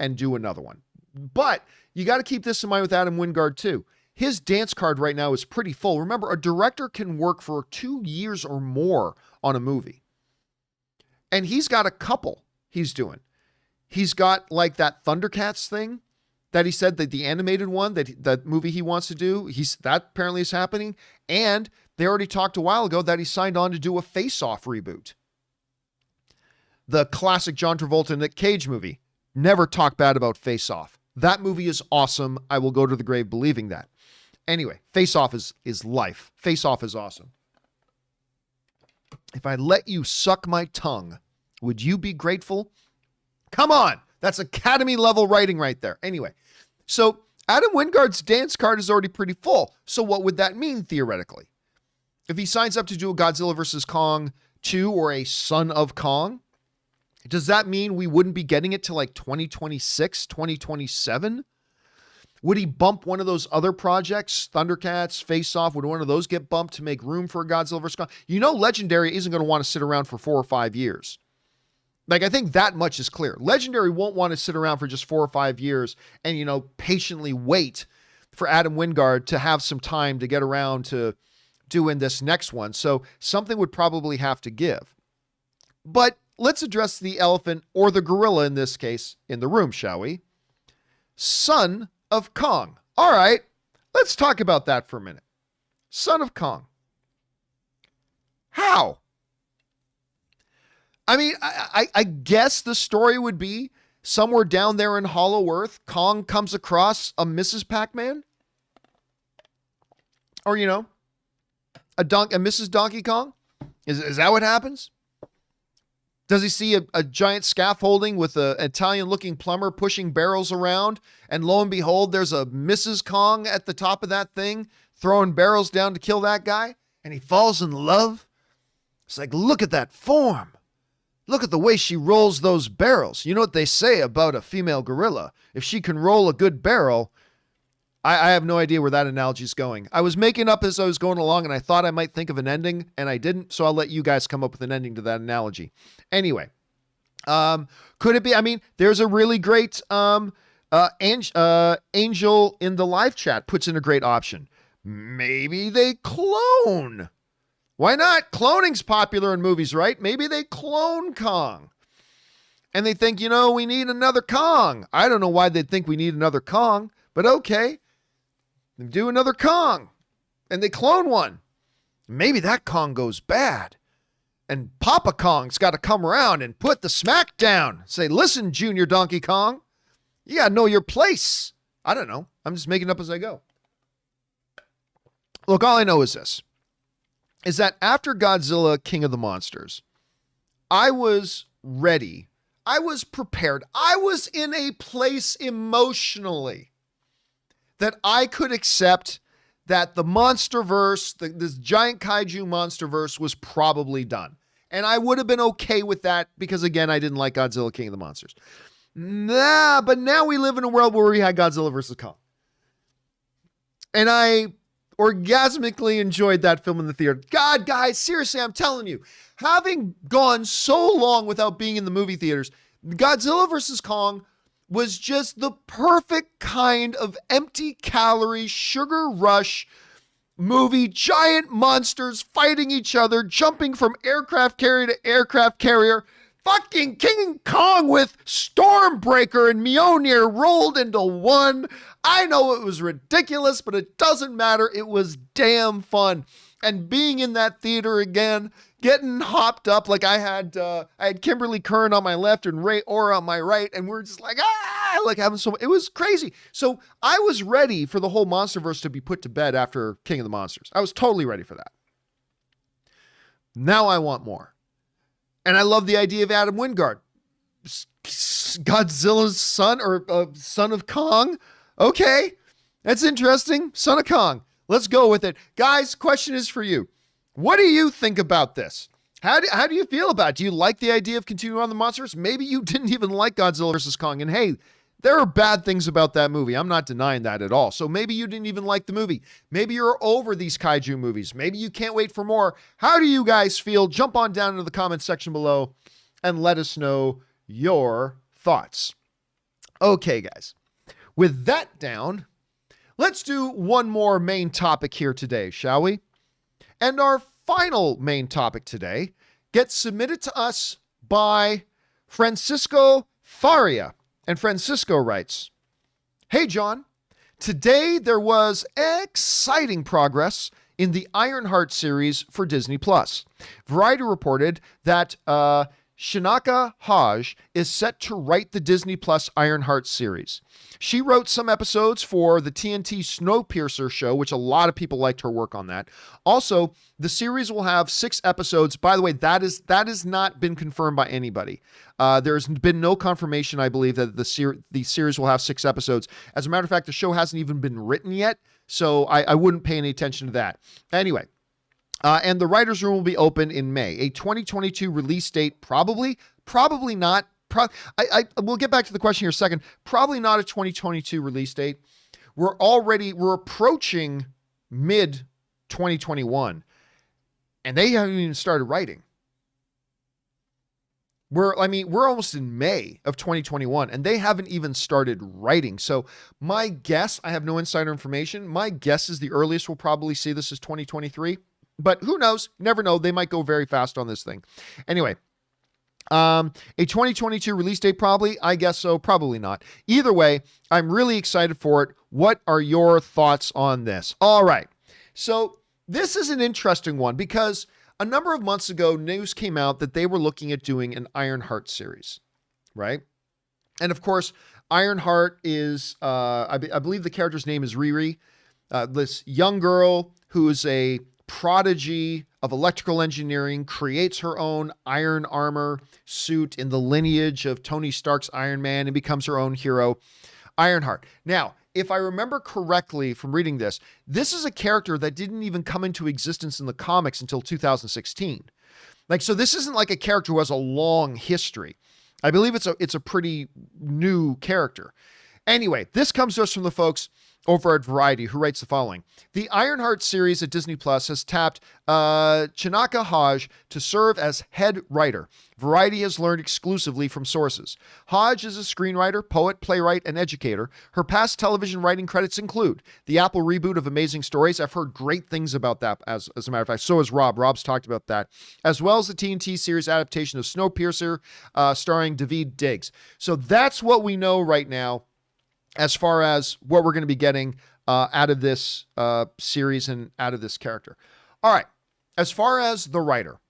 and do another one. But you got to keep this in mind with Adam Wingard too. His dance card right now is pretty full. Remember, a director can work for 2 years or more on a movie. And he's got a couple he's doing. He's got like that Thundercats thing that he said, that the animated one, that movie he wants to do, that apparently is happening. And they already talked a while ago that he signed on to do a Face Off reboot. The classic John Travolta and Nick Cage movie. Never talk bad about Face Off. That movie is awesome. I will go to the grave believing that. Anyway, Face Off is life. Face Off is awesome. If I let you suck my tongue, would you be grateful? Come on. That's Academy level writing right there. Anyway, so Adam Wingard's dance card is already pretty full. So what would that mean theoretically? If he signs up to do a Godzilla vs. Kong 2 or a Son of Kong, does that mean we wouldn't be getting it to like 2026, 2027? Would he bump one of those other projects, Thundercats, Face Off? Would one of those get bumped to make room for a Godzilla vs. Kong? You know Legendary isn't going to want to sit around for 4 or 5 years. Like, I think that much is clear. Legendary won't want to sit around for just 4 or 5 years and, you know, patiently wait for Adam Wingard to have some time to get around to doing this next one. So something would probably have to give. But let's address the elephant, or the gorilla in this case, in the room, shall we? Son of Kong. All right, let's talk about that for a minute. Son of Kong. How? I mean, I guess the story would be somewhere down there in Hollow Earth, Kong comes across a Mrs. Pac-Man. Or, a Mrs. Donkey Kong? Is that what happens? Does he see a giant scaffolding with an Italian-looking plumber pushing barrels around, and lo and behold, there's a Mrs. Kong at the top of that thing throwing barrels down to kill that guy, and he falls in love? It's like, look at that form. Look at the way she rolls those barrels. You know what they say about a female gorilla? If she can roll a good barrel, I have no idea where that analogy is going. I was making up as I was going along, and I thought I might think of an ending, and I didn't, so I'll let you guys come up with an ending to that analogy. Anyway, could it be? I mean, there's a really great Angel in the live chat puts in a great option. Maybe they clone. Why not? Cloning's popular in movies, right? Maybe they clone Kong. And they think, we need another Kong. I don't know why they'd think we need another Kong, but okay. Do another Kong. And they clone one. Maybe that Kong goes bad. And Papa Kong's got to come around and put the smack down. Say, listen, Junior Donkey Kong. You got to know your place. I don't know. I'm just making up as I go. Look, all I know is this. Is that after Godzilla, King of the Monsters, I was ready. I was prepared. I was in a place emotionally that I could accept that the Monsterverse, this giant kaiju Monsterverse, was probably done. And I would have been okay with that because, again, I didn't like Godzilla, King of the Monsters. But now we live in a world where we had Godzilla versus Kong. And I orgasmically enjoyed that film in the theater. God, guys, seriously, I'm telling you, having gone so long without being in the movie theaters, Godzilla versus Kong was just the perfect kind of empty calorie, sugar rush movie. Giant monsters fighting each other, jumping from aircraft carrier to aircraft carrier. Fucking King Kong with Stormbreaker and Mjolnir rolled into one. I know it was ridiculous, but it doesn't matter. It was damn fun. And being in that theater again, getting hopped up like I had Kimberly Kern on my left and Ray Orr on my right, and we're just like, like having so much. It was crazy. So I was ready for the whole Monsterverse to be put to bed after King of the Monsters. I was totally ready for that. Now I want more. And I love the idea of Adam Wingard. Godzilla's son, or son of Kong. Okay, that's interesting. Son of Kong. Let's go with it. Guys, question is for you. What do you think about this? How do you feel about it? Do you like the idea of continuing on the Monsterverse? Maybe you didn't even like Godzilla vs. Kong. And hey, there are bad things about that movie. I'm not denying that at all. So maybe you didn't even like the movie. Maybe you're over these kaiju movies. Maybe you can't wait for more. How do you guys feel? Jump on down into the comments section below and let us know your thoughts. Okay, guys. With that down, let's do one more main topic here today, shall we? And our final main topic today gets submitted to us by Francisco Faria. And Francisco writes, "Hey, John, today there was exciting progress in the Ironheart series for Disney+. Variety reported that Shinaka Haj is set to write the Disney Plus Ironheart series. She wrote some episodes for the TNT Snowpiercer show, which a lot of people liked her work on that. Also, the series will have 6 episodes. By the way, that has not been confirmed by anybody. There's been no confirmation, I believe, that the series will have 6 episodes. As a matter of fact, the show hasn't even been written yet, so I wouldn't pay any attention to that. Anyway. And the writer's room will be open in May. A 2022 release date, probably not. We'll get back to the question here in a second. Probably not a 2022 release date. We're approaching mid 2021, and they haven't even started writing. We're almost in May of 2021, and they haven't even started writing. So my guess, I have no insider information. My guess is the earliest we'll probably see this is 2023. But who knows? Never know. They might go very fast on this thing. Anyway, a 2022 release date, probably. I guess so. Probably not. Either way, I'm really excited for it. What are your thoughts on this? All right. So this is an interesting one because a number of months ago, news came out that they were looking at doing an Ironheart series, right? And of course, Ironheart is, I believe the character's name is Riri. This young girl who's a prodigy of electrical engineering creates her own iron armor suit in the lineage of Tony Stark's Iron Man and becomes her own hero, Ironheart. Now, if I remember correctly from reading this, this is a character that didn't even come into existence in the comics until 2016. Like, so this isn't like a character who has a long history. I believe it's a pretty new character. Anyway, this comes to us from the folks over at Variety, who writes the following. The Ironheart series at Disney Plus has tapped Chinaka Hodge to serve as head writer. Variety has learned exclusively from sources. Hodge is a screenwriter, poet, playwright, and educator. Her past television writing credits include the Apple reboot of Amazing Stories. I've heard great things about that, as a matter of fact. So has Rob. Rob's talked about that. As well as the TNT series adaptation of Snowpiercer, starring Daveed Diggs. So that's what we know right now as far as what we're going to be getting out of this series and out of this character. All right. As far as the writer,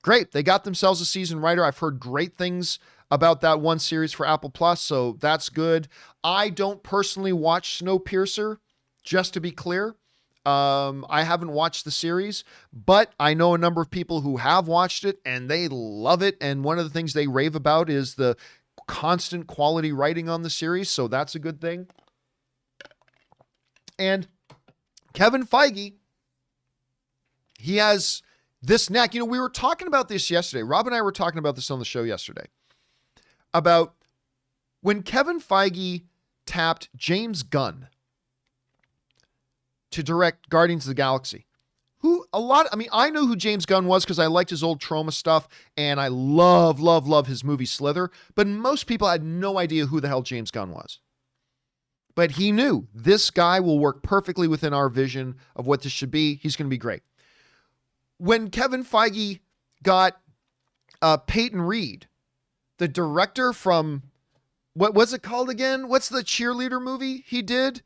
great. They got themselves a seasoned writer. I've heard great things about that one series for Apple Plus, so that's good. I don't personally watch Snowpiercer, just to be clear. I haven't watched the series, but I know a number of people who have watched it, and they love it. And one of the things they rave about is the constant quality writing on the series, so that's a good thing. And Kevin Feige, he has this knack. You know, we were talking about this yesterday. Rob and I were talking about this on the show yesterday, about when Kevin Feige tapped James Gunn to direct Guardians of the Galaxy. I know who James Gunn was because I liked his old Troma stuff, and I love his movie Slither, but most people had no idea who the hell James Gunn was. But he knew this guy will work perfectly within our vision of what this should be. He's going to be great. When Kevin Feige got Peyton Reed, the director from, what was it called again? What's the cheerleader movie he did?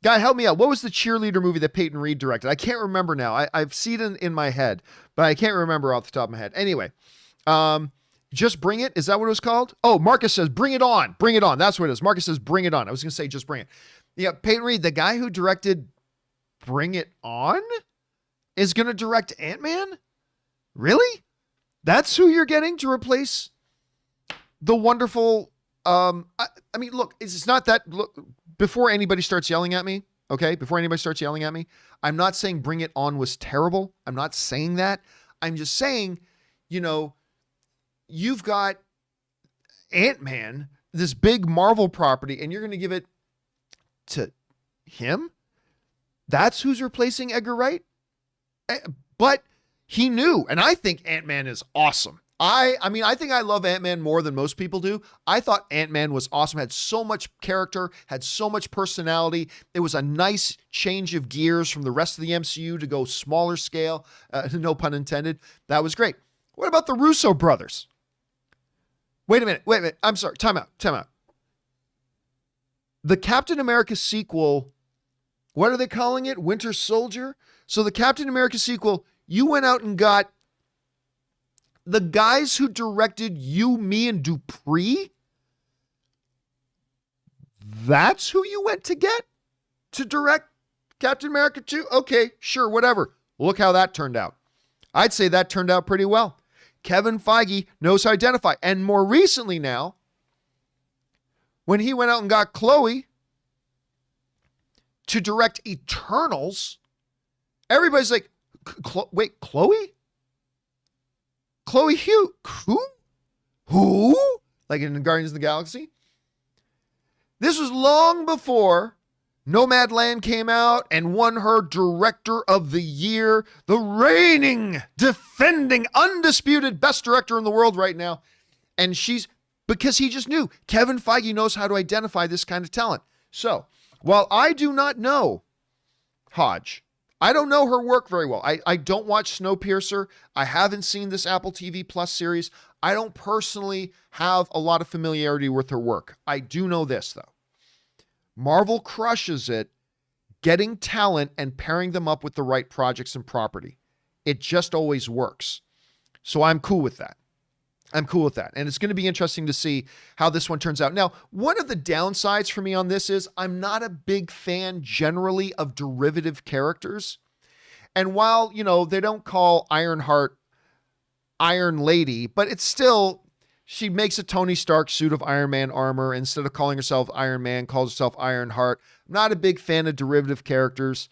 Guy, help me out. What was the cheerleader movie that Peyton Reed directed? I can't remember now. I've seen it in my head, but I can't remember off the top of my head. Anyway, Just Bring It. Is that what it was called? Oh, Marcus says, bring it on. Bring it on. That's what it is. Marcus says, bring it on. I was going to say, just bring it. Yeah, Peyton Reed, the guy who directed Bring It On, is going to direct Ant-Man? Really? That's who you're getting to replace the wonderful... I mean, look, it's not that... Look, before anybody starts yelling at me, okay? Before anybody starts yelling at me, I'm not saying Bring It On was terrible. I'm not saying that. I'm just saying, you know, you've got Ant-Man, this big Marvel property, and you're going to give it to him? That's who's replacing Edgar Wright? But he knew, and I think Ant-Man is awesome. I mean, I think I love Ant-Man more than most people do. I thought Ant-Man was awesome, had so much character, had so much personality. It was a nice change of gears from the rest of the MCU to go smaller scale, no pun intended. That was great. What about the Russo brothers? Wait a minute. I'm sorry. Time out. The Captain America sequel, what are they calling it? Winter Soldier? So the Captain America sequel, you went out and got the guys who directed You, Me, and Dupree? That's who you went to get to direct Captain America 2? Okay, sure, whatever. Look how that turned out. I'd say that turned out pretty well. Kevin Feige knows how to identify. And more recently now, when he went out and got Chloe to direct Eternals, everybody's like, wait, Chloe? Chloe Hughes? Who? Like in Guardians of the Galaxy? This was long before Nomadland came out and won her Director of the Year, the reigning, defending, undisputed best director in the world right now. And because he just knew Kevin Feige knows how to identify this kind of talent. So, while I do not know Hodge, I don't know her work very well. I don't watch Snowpiercer. I haven't seen this Apple TV Plus series. I don't personally have a lot of familiarity with her work. I do know this, though. Marvel crushes it getting talent and pairing them up with the right projects and property. It just always works. So I'm cool with that. I'm cool with that. And it's going to be interesting to see how this one turns out. Now, one of the downsides for me on this is I'm not a big fan generally of derivative characters. And while, they don't call Ironheart Iron Lady, but it's still, she makes a Tony Stark suit of Iron Man armor. Instead of calling herself Iron Man, calls herself Ironheart. I'm not a big fan of derivative characters,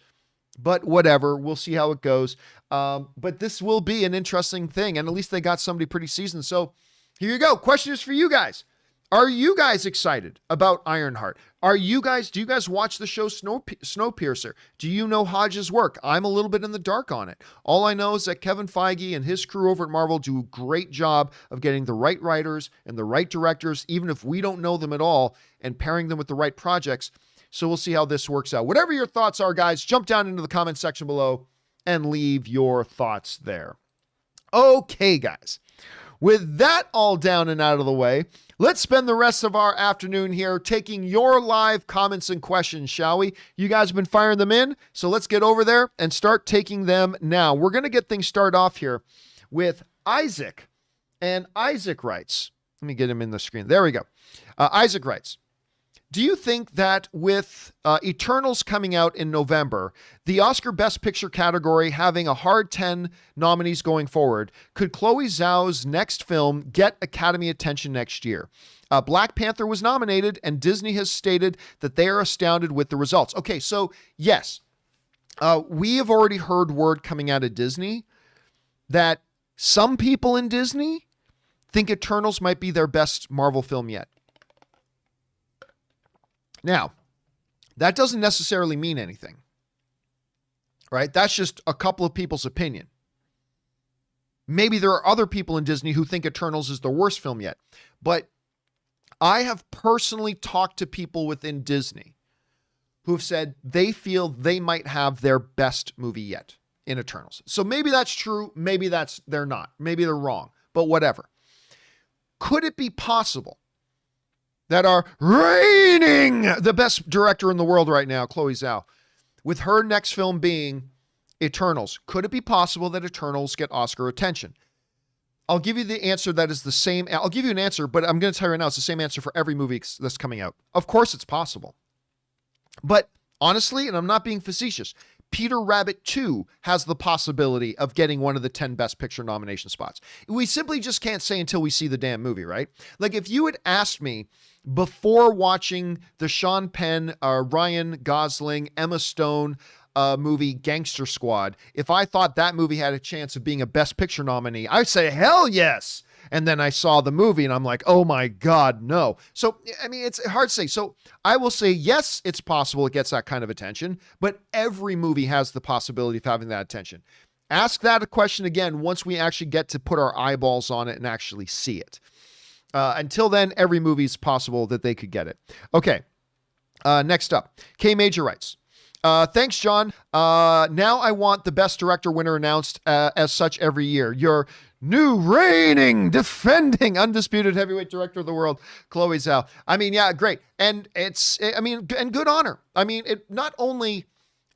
but whatever. We'll see how it goes. But this will be an interesting thing. And at least they got somebody pretty seasoned. So here you go. Question is for you guys. Are you guys excited about Ironheart? Do you guys watch the show Snowpiercer? Do you know Hodge's work? I'm a little bit in the dark on it. All I know is that Kevin Feige and his crew over at Marvel do a great job of getting the right writers and the right directors, even if we don't know them at all, and pairing them with the right projects. So we'll see how this works out. Whatever your thoughts are, guys, jump down into the comment section below and leave your thoughts there. Okay, guys. With that all down and out of the way, let's spend the rest of our afternoon here taking your live comments and questions, shall we? You guys have been firing them in, so let's get over there and start taking them now. We're going to get things started off here with Isaac. And Isaac writes, let me get him in the screen. There we go. Isaac writes, do you think that with Eternals coming out in November, the Oscar Best Picture category having a hard 10 nominees going forward, could Chloe Zhao's next film get Academy attention next year? Black Panther was nominated, and Disney has stated that they are astounded with the results. Okay, so yes, we have already heard word coming out of Disney that some people in Disney think Eternals might be their best Marvel film yet. Now, that doesn't necessarily mean anything, right? That's just a couple of people's opinion. Maybe there are other people in Disney who think Eternals is the worst film yet, but I have personally talked to people within Disney who have said they feel they might have their best movie yet in Eternals. So maybe that's true. Maybe they're not. Maybe they're wrong, but whatever. Could it be possible that are reigning the best director in the world right now, Chloe Zhao, with her next film being Eternals? Could it be possible that Eternals get Oscar attention? I'll give you the answer that is the same. I'll give you an answer, but I'm going to tell you right now, it's the same answer for every movie that's coming out. Of course it's possible. But honestly, and I'm not being facetious, Peter Rabbit 2 has the possibility of getting one of the 10 Best Picture nomination spots. We simply just can't say until we see the damn movie, right? Like if you had asked me before watching the Sean Penn, Ryan Gosling, Emma Stone movie Gangster Squad, if I thought that movie had a chance of being a Best Picture nominee, I'd say, hell yes. And then I saw the movie and I'm like, oh my God, no. So, I mean, it's hard to say. So I will say, yes, it's possible it gets that kind of attention, but every movie has the possibility of having that attention. Ask that a question again once we actually get to put our eyeballs on it and actually see it. Until then, every movie is possible that they could get it. Okay. Next up, K Major writes, thanks, John. Now I want the Best Director winner announced as such every year. Your new reigning, defending, undisputed heavyweight director of the world, Chloe Zhao. I mean, yeah, great. And and good honor. I mean, not only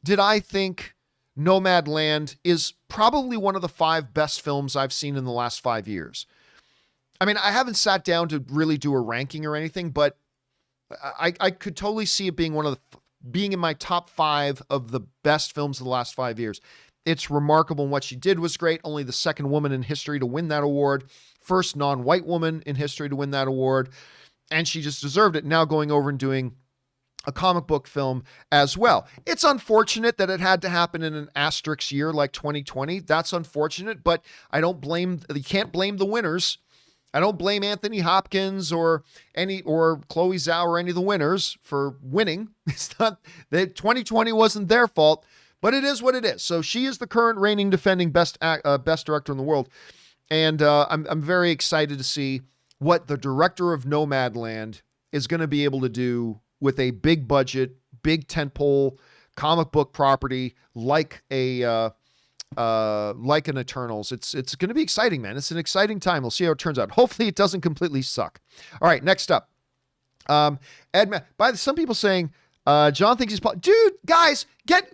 did I think Nomadland is probably one of the 5 best films I've seen in the last 5 years. I mean, I haven't sat down to really do a ranking or anything, but I could totally see it being being in my top 5 of the best films of the last 5 years. It's remarkable, and what she did was great. Only the second woman in history to win that award. First non-white woman in history to win that award. And she just deserved it. Now going over and doing a comic book film as well. It's unfortunate that it had to happen in an asterisk year like 2020. That's unfortunate, but you can't blame the winners. I don't blame Anthony Hopkins or Chloe Zhao or any of the winners for winning. It's not that 2020 wasn't their fault. But it is what it is. So she is the current reigning defending best director in the world. And I'm very excited to see what the director of Nomadland is going to be able to do with a big budget, big tentpole comic book property like an Eternals. It's going to be exciting, man. It's an exciting time. We'll see how it turns out. Hopefully it doesn't completely suck. All right, next up. Some people saying, John thinks he's Paul. Dude, guys,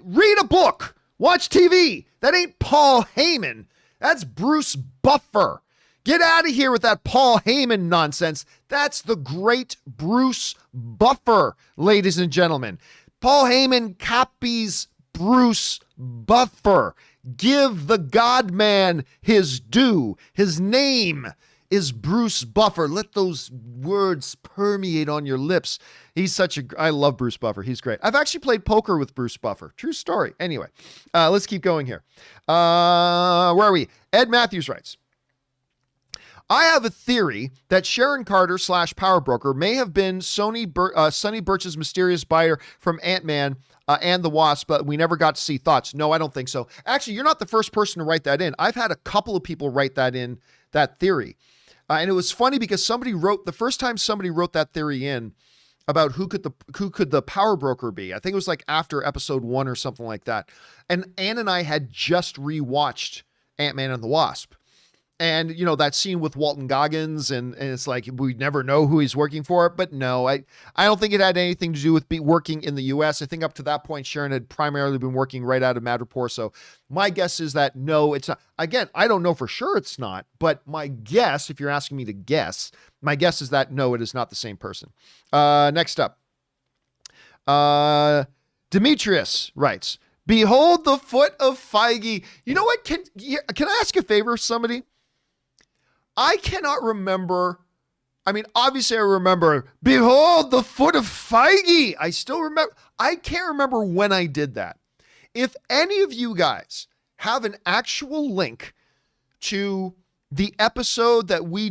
read a book. Watch TV. That ain't Paul Heyman. That's Bruce Buffer. Get out of here with that Paul Heyman nonsense. That's the great Bruce Buffer, ladies and gentlemen. Paul Heyman copies Bruce Buffer. Give the God man his due. His name is Bruce Buffer. Let those words permeate on your lips. I love Bruce Buffer. He's great. I've actually played poker with Bruce Buffer. True story. Anyway, let's keep going here. Where are we? Ed Matthews writes, I have a theory that Sharon Carter / Power Broker may have been Sonny Birch's mysterious buyer from Ant-Man and the Wasp, but we never got to see thoughts. No, I don't think so. Actually, you're not the first person to write that in. I've had a couple of people write that in, that theory. And it was funny because the first time somebody wrote that theory in about who could the Power Broker be, I think it was like after episode 1 or something like that. And Ann and I had just rewatched Ant-Man and the Wasp. And, that scene with Walton Goggins, and it's like, we never know who he's working for. But no, I don't think it had anything to do with working in the U.S. I think up to that point, Sharon had primarily been working right out of Madripoor. So my guess is that no, it's not. Again, I don't know for sure it's not. But my guess, if you're asking me to guess, my guess is that no, it is not the same person. Next up. Demetrius writes, behold the foot of Feige. You know what? Can I ask a favor, somebody? I cannot remember. I mean, obviously I remember, behold the foot of Feige. I still remember. I can't remember when I did that. If any of you guys have an actual link to the episode that we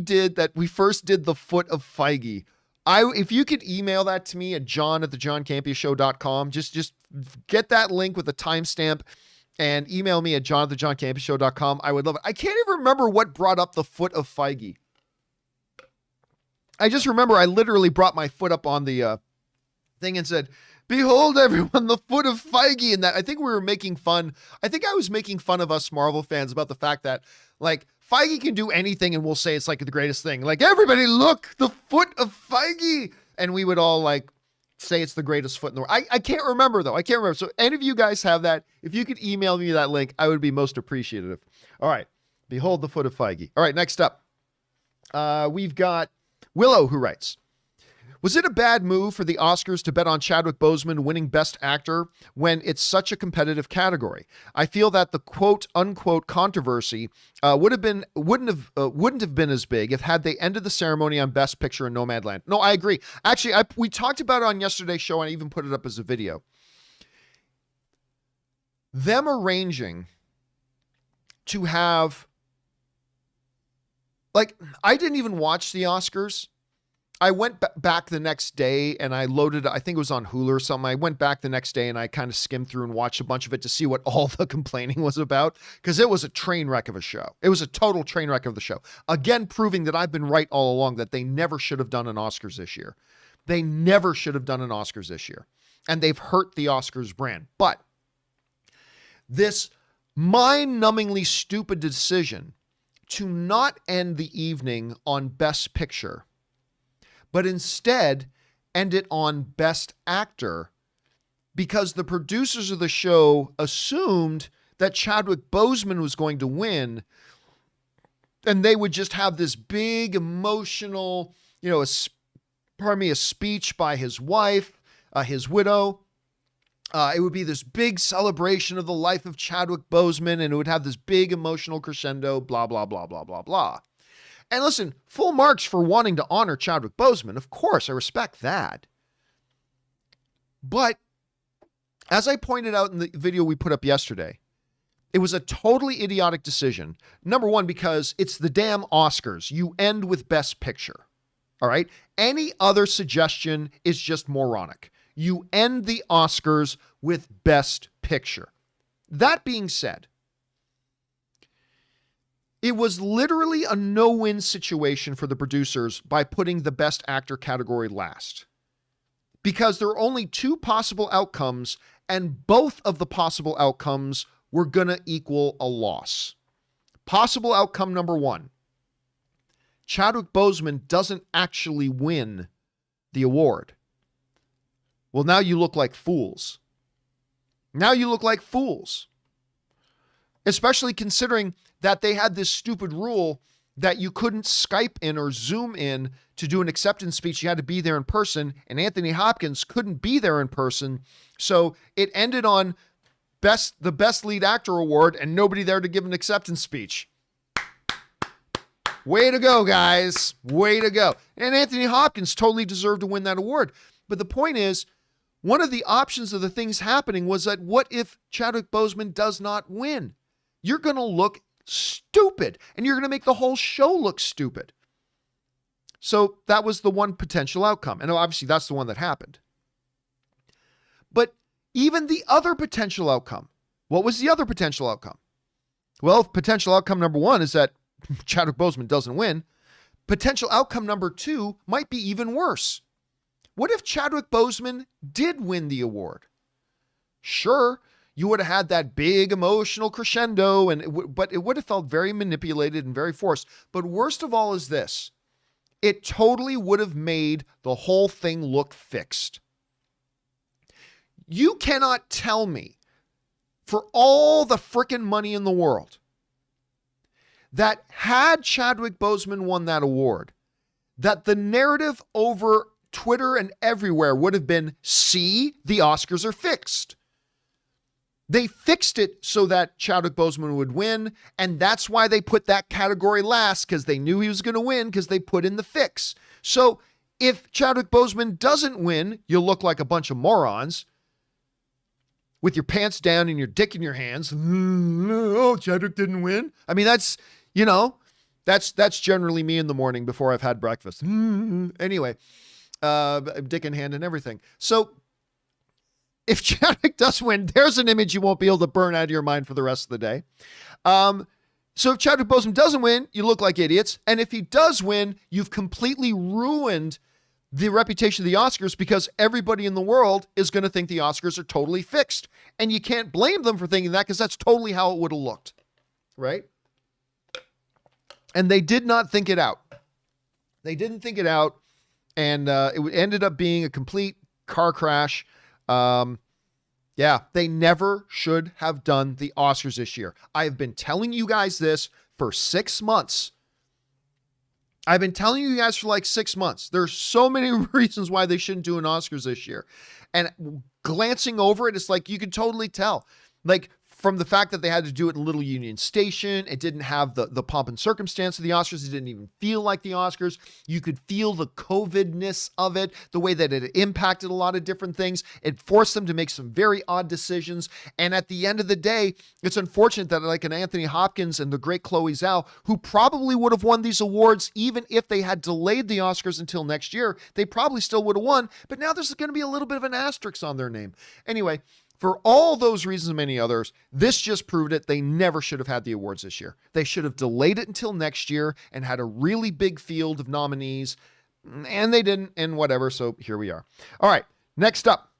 first did the foot of Feige, if you could email that to me at john@thejohncampeashow.com, just get that link with a timestamp and email me at john@thejohncampeashow.com. I would love it. I can't even remember what brought up the foot of Feige. I just remember I literally brought my foot up on the thing and said, behold everyone, the foot of Feige. And that, I think we were making fun. I think I was making fun of us Marvel fans about the fact that, like, Feige can do anything and we'll say it's like the greatest thing. Like, everybody look, the foot of Feige. And we would all like say it's the greatest foot in the world. I can't remember though. I can't remember. So any of you guys have that, if you could email me that link, I would be most appreciative. All right. Behold the foot of Feige. All right. Next up, we've got Willow, who writes, was it a bad move for the Oscars to bet on Chadwick Boseman winning Best Actor when it's such a competitive category? I feel that the quote unquote controversy wouldn't have been as big if had they ended the ceremony on Best Picture in Nomadland. No, I agree. Actually, we talked about it on yesterday's show, and I even put it up as a video. Them arranging to have, like, I didn't even watch the Oscars. I went back the next day and I loaded, I think it was on Hulu or something. I went back the next day and I kind of skimmed through and watched a bunch of it to see what all the complaining was about, because it was a train wreck of a show. It was a total train wreck of the show. Again, proving that I've been right all along, that they never should have done an Oscars this year. They never should have done an Oscars this year. And they've hurt the Oscars brand. But this mind-numbingly stupid decision to not end the evening on Best Picture, but instead end it on Best Actor, because the producers of the show assumed that Chadwick Boseman was going to win, and they would just have this big emotional, a speech by his wife, his widow. It would be this big celebration of the life of Chadwick Boseman, and it would have this big emotional crescendo, blah, blah, blah, blah, blah, blah. And listen, full marks for wanting to honor Chadwick Boseman. Of course, I respect that. But as I pointed out in the video we put up yesterday, it was a totally idiotic decision. Number one, because it's the damn Oscars. You end with Best Picture. All right? Any other suggestion is just moronic. You end the Oscars with Best Picture. That being said, it was literally a no-win situation for the producers by putting the Best Actor category last, because there are only two possible outcomes, and both of the possible outcomes were going to equal a loss. Possible outcome number one, Chadwick Boseman doesn't actually win the award. Well, now you look like fools. Now you look like fools. Especially considering that they had this stupid rule that you couldn't Skype in or Zoom in to do an acceptance speech. You had to be there in person, and Anthony Hopkins couldn't be there in person. So it ended on the best lead actor award and nobody there to give an acceptance speech. Way to go, guys. Way to go. And Anthony Hopkins totally deserved to win that award. But the point is, one of the options of the things happening was that what if Chadwick Boseman does not win? You're going to look stupid, and you're going to make the whole show look stupid. So that was the one potential outcome. And obviously that's the one that happened. But even the other potential outcome, what was the other potential outcome? Well, potential outcome number one is that Chadwick Boseman doesn't win. Potential outcome number two might be even worse. What if Chadwick Boseman did win the award? Sure, you would have had that big emotional crescendo, but it would have felt very manipulated and very forced. But worst of all is this. It totally would have made the whole thing look fixed. You cannot tell me, for all the frickin' money in the world, that had Chadwick Boseman won that award, that the narrative over Twitter and everywhere would have been, see, the Oscars are fixed. They fixed it so that Chadwick Boseman would win, and that's why they put that category last, because they knew he was going to win, because they put in the fix. So if Chadwick Boseman doesn't win, you'll look like a bunch of morons with your pants down and your dick in your hands. Oh, Chadwick didn't win. I mean, that's generally me in the morning before I've had breakfast. Anyway, dick in hand and everything. So if Chadwick does win, there's an image you won't be able to burn out of your mind for the rest of the day. So if Chadwick Boseman doesn't win, you look like idiots. And if he does win, you've completely ruined the reputation of the Oscars, because everybody in the world is going to think the Oscars are totally fixed. And you can't blame them for thinking that, because that's totally how it would have looked. Right? And they did not think it out. They didn't think it out. And it ended up being a complete car crash. Yeah, they never should have done the Oscars this year. I have been telling you guys this for 6 months. I've been telling you guys for like 6 months. There's so many reasons why they shouldn't do an Oscars this year. And glancing over it, it's like you can totally tell. Like, from the fact that they had to do it in Little Union Station, it didn't have the pomp and circumstance of the Oscars. It didn't even feel like the Oscars. You could feel the COVID-ness of it, the way that it impacted a lot of different things. It forced them to make some very odd decisions. And at the end of the day, it's unfortunate that like an Anthony Hopkins and the great Chloe Zhao, who probably would have won these awards even if they had delayed the Oscars until next year, they probably still would have won. But now there's going to be a little bit of an asterisk on their name. Anyway, for all those reasons and many others, this just proved it. They never should have had the awards this year. They should have delayed it until next year and had a really big field of nominees, and they didn't, and whatever. So here we are. All right, next up,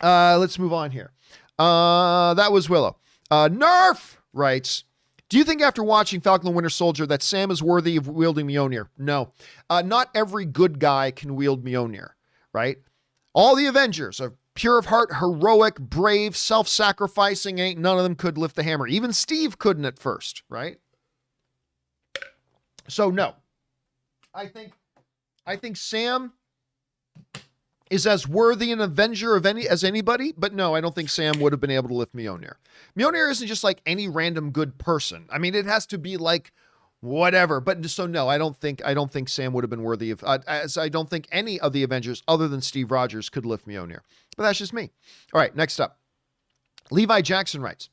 let's move on here. That was Willow. Nerf writes, do you think after watching Falcon and the Winter Soldier that Sam is worthy of wielding Mjolnir? No. Not every good guy can wield Mjolnir, right? All the Avengers are pure of heart, heroic, brave, self-sacrificing. Ain't none of them could lift the hammer. Even Steve couldn't at first, right? So no. I think Sam is as worthy an Avenger as anybody, but no, I don't think Sam would have been able to lift Mjolnir. Mjolnir isn't just like any random good person. I mean, it has to be like whatever. But so no, I don't think Sam would have been worthy of, as I don't think any of the Avengers other than Steve Rogers could lift Mjolnir. But that's just me. All right, next up. Levi Jackson writes,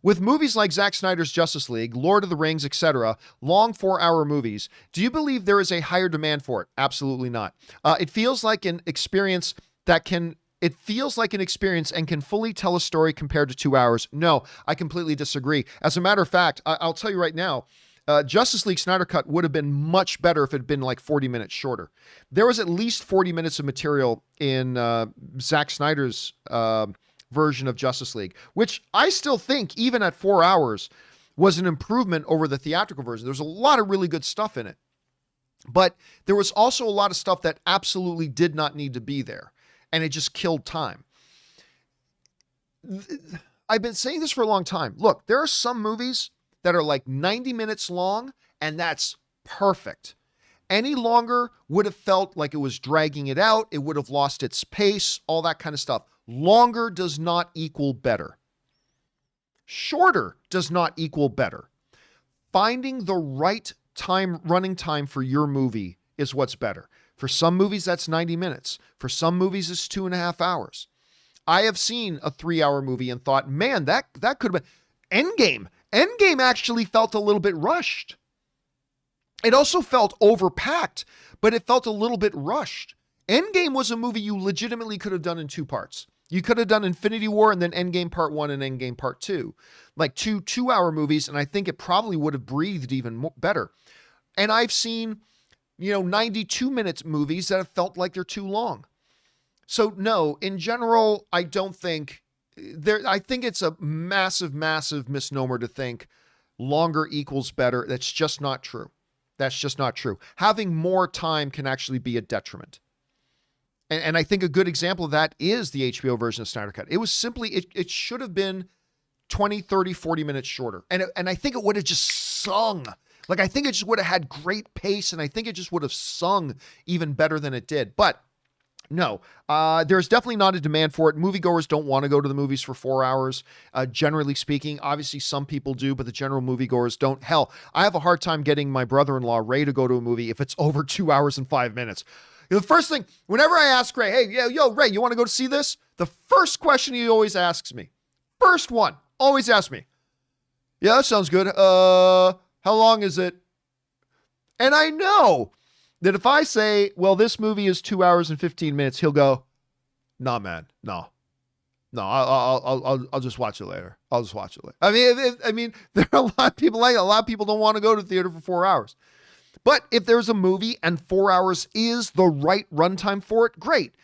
with movies like Zack Snyder's Justice League, Lord of the Rings, etc., long 4-hour movies, do you believe there is a higher demand for it? Absolutely not. It feels like an experience and can fully tell a story compared to 2 hours. No, I completely disagree. As a matter of fact, I'll tell you right now, Justice League Snyder Cut would have been much better if it had been like 40 minutes shorter. There was at least 40 minutes of material in Zack Snyder's version of Justice League, which I still think, even at 4 hours, was an improvement over the theatrical version. There's a lot of really good stuff in it. But there was also a lot of stuff that absolutely did not need to be there, and it just killed time. I've been saying this for a long time. Look, there are some movies that are like 90 minutes long, and that's perfect. Any longer would have felt like it was dragging it out. It would have lost its pace, all that kind of stuff. Longer does not equal better. Shorter does not equal better. Finding the right running time for your movie is what's better. For some movies, that's 90 minutes. For some movies, it's 2.5 hours. I have seen a 3-hour movie and thought, man, that could have been Endgame. Endgame actually felt a little bit rushed. It also felt overpacked, but it felt a little bit rushed. Endgame was a movie you legitimately could have done in 2 parts. You could have done Infinity War and then Endgame Part 1 and Endgame Part 2. Like 2-hour movies, and I think it probably would have breathed even better. And I've seen, 92-minute movies that have felt like they're too long. So no, in general, I don't think I think it's a massive, massive misnomer to think longer equals better. That's just not true. That's just not true. Having more time can actually be a detriment. And I think a good example of that is the HBO version of Snyder Cut. It was simply, it should have been 20, 30, 40 minutes shorter. And I think it would have just sung. Like, I think it just would have had great pace, and I think it just would have sung even better than it did. But no, there's definitely not a demand for it. Moviegoers don't want to go to the movies for 4 hours, generally speaking. Obviously, some people do, but the general moviegoers don't. Hell, I have a hard time getting my brother-in-law, Ray, to go to a movie if it's over 2 hours and 5 minutes. The first thing, whenever I ask Ray, hey, Ray, you want to go to see this? The first question he always asks me, first one, always asks me, yeah, that sounds good. How long is it? And I know that if I say, well, this movie is 2 hours and 15 minutes, he'll go, nah, man, no, I'll just watch it later. I'll just watch it later. I mean, there are a lot of people like it. A lot of people don't want to go to the theater for 4 hours. But if there's a movie and 4 hours is the right runtime for it, great.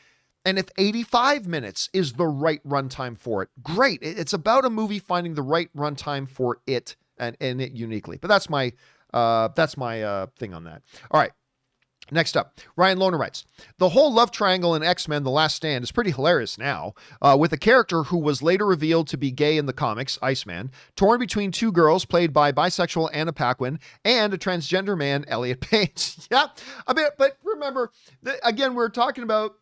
And if 85 minutes is the right runtime for it, great. It's about a movie finding the right runtime for it and it uniquely. But that's my thing on that. All right. Next up, Ryan Lohner writes, the whole love triangle in X-Men The Last Stand is pretty hilarious now, with a character who was later revealed to be gay in the comics, Iceman, torn between 2 girls played by bisexual Anna Paquin and a transgender man, Elliot Page. Yeah, I mean, but remember, again, we're talking about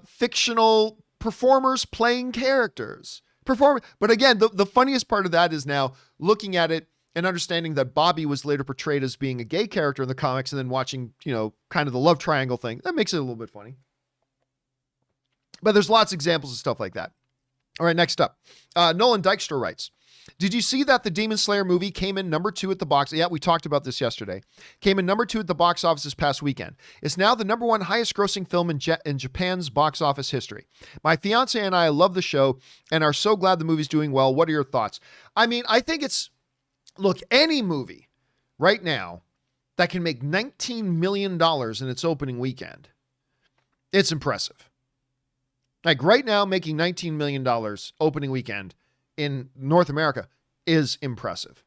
fictional performers playing characters. But again, the funniest part of that is now looking at it and understanding that Bobby was later portrayed as being a gay character in the comics, and then watching, kind of the love triangle thing. That makes it a little bit funny. But there's lots of examples of stuff like that. All right, next up. Nolan Dykster writes, did you see that the Demon Slayer movie came in number 2 at the box? Yeah, we talked about this yesterday. Came in number 2 at the box office this past weekend. It's now the number 1 highest grossing film in Japan's box office history. My fiance and I love the show and are so glad the movie's doing well. What are your thoughts? I mean, I think look, any movie right now that can make $19 million in its opening weekend, it's impressive. Like right now, making $19 million opening weekend in North America is impressive.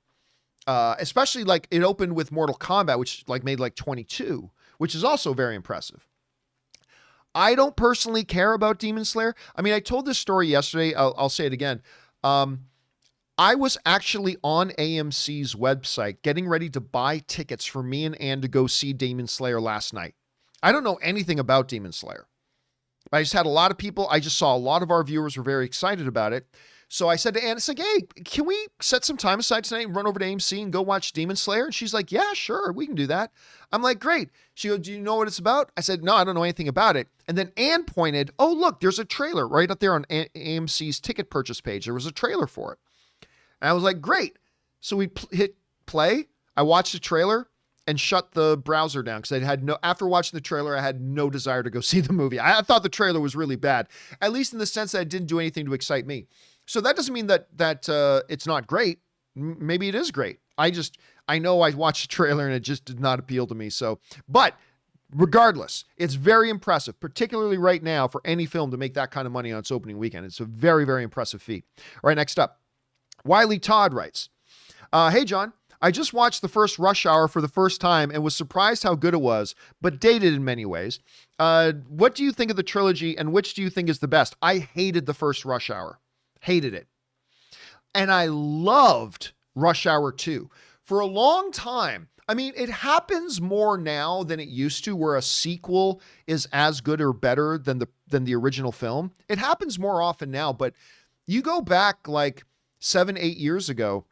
Especially like it opened with Mortal Kombat, which made 22, which is also very impressive. I don't personally care about Demon Slayer. I mean, I told this story yesterday. I'll say it again. I was actually on AMC's website getting ready to buy tickets for me and Ann to go see Demon Slayer last night. I don't know anything about Demon Slayer. I just had a lot of people. I just saw a lot of our viewers were very excited about it. So I said to Ann, it's like, hey, can we set some time aside tonight and run over to AMC and go watch Demon Slayer? And she's like, yeah, sure, we can do that. I'm like, great. She goes, do you know what it's about? I said, no, I don't know anything about it. And then Ann pointed, oh, look, there's a trailer right up there on AMC's ticket purchase page. There was a trailer for it. And I was like, great. So we hit play. I watched the trailer and shut the browser down because after watching the trailer, I had no desire to go see the movie. I thought the trailer was really bad, at least in the sense that it didn't do anything to excite me. So that doesn't mean that it's not great. Maybe it is great. I know I watched the trailer and it just did not appeal to me. But regardless, it's very impressive, particularly right now for any film to make that kind of money on its opening weekend. It's a very, very impressive feat. All right, next up. Wiley Todd writes, hey, John, I just watched the first Rush Hour for the first time and was surprised how good it was, but dated in many ways. What do you think of the trilogy and which do you think is the best? I hated the first Rush Hour. Hated it. And I loved Rush Hour 2. For a long time, I mean, it happens more now than it used to, where a sequel is as good or better than the original film. It happens more often now, but you go back like 7-8 years ago,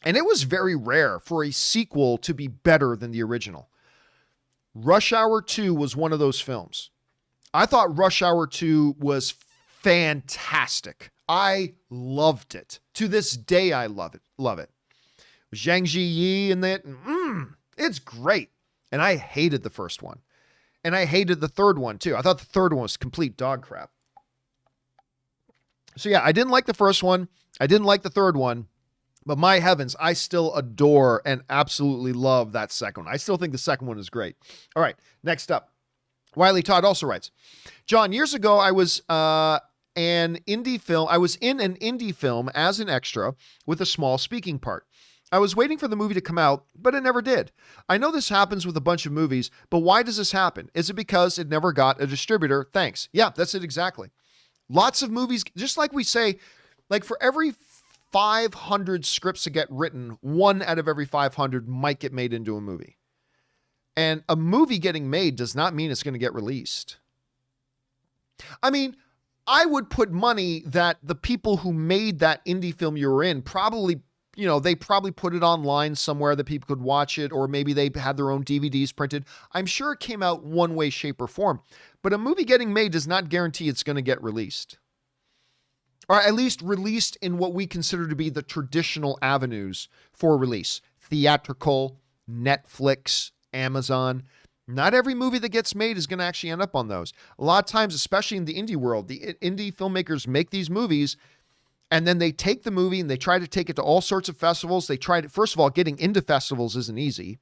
and it was very rare for a sequel to be better than the original. Rush Hour 2 was one of those films. I thought Rush Hour 2 was fantastic. I loved it. To this day, I love it. Love it. Zhang Ziyi in that. It's great. And I hated the first one. And I hated the third one too. I thought the third one was complete dog crap. So yeah, I didn't like the first one. I didn't like the third one. But my heavens, I still adore and absolutely love that second one. I still think the second one is great. All right, next up. Wiley Todd also writes, John, years ago, I was in an indie film as an extra with a small speaking part. I was waiting for the movie to come out, but it never did. I know this happens with a bunch of movies, but why does this happen? Is it because it never got a distributor? Thanks. Yeah, that's it exactly. Lots of movies, just like we say, like for every 500 scripts that get written, 1 out of every 500 might get made into a movie. And a movie getting made does not mean it's going to get released. I mean, I would put money that the people who made that indie film you were in probably, they probably put it online somewhere that people could watch it, or maybe they had their own DVDs printed. I'm sure it came out one way, shape, or form. But a movie getting made does not guarantee it's going to get released. Or at least released in what we consider to be the traditional avenues for release. Theatrical, Netflix, Amazon. Not every movie that gets made is going to actually end up on those. A lot of times, especially in the indie world, the indie filmmakers make these movies, and then they take the movie and they try to take it to all sorts of festivals. First of all, getting into festivals isn't easy.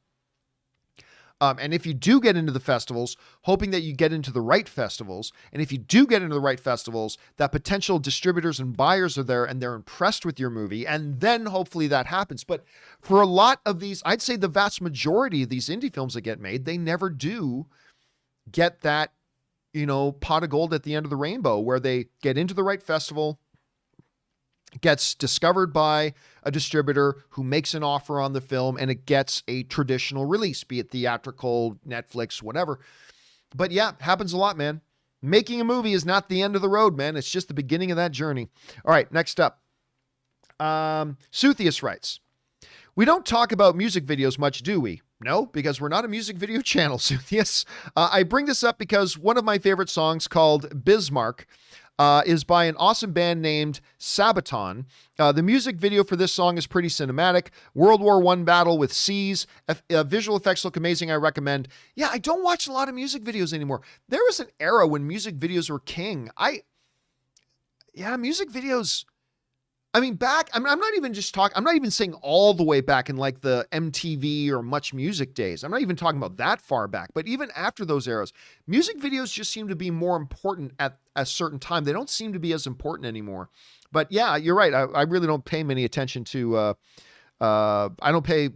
And if you do get into the festivals, hoping that you get into the right festivals, and if you do get into the right festivals, that potential distributors and buyers are there and they're impressed with your movie, and then hopefully that happens. But for a lot of these, I'd say the vast majority of these indie films that get made, they never do get that, pot of gold at the end of the rainbow, where they get into the right festival, gets discovered by a distributor who makes an offer on the film, and it gets a traditional release, be it theatrical, Netflix, whatever. But yeah, happens a lot, man. Making a movie is not the end of the road, man. It's just the beginning of that journey. All right, next up. Suthius writes, we don't talk about music videos much, do we? No, because we're not a music video channel, Suthius. I bring this up because one of my favorite songs, called Bismarck, is by an awesome band named Sabaton. The music video for this song is pretty cinematic. World War I battle with C's. Visual effects look amazing. I recommend. Yeah, I don't watch a lot of music videos anymore. There was an era when music videos were king. Music videos. I mean, I'm not even saying all the way back in like the MTV or Much Music days. I'm not even talking about that far back, but even after those eras, music videos just seem to be more important at a certain time. They don't seem to be as important anymore. But yeah, you're right. I really don't pay many attention to, I don't pay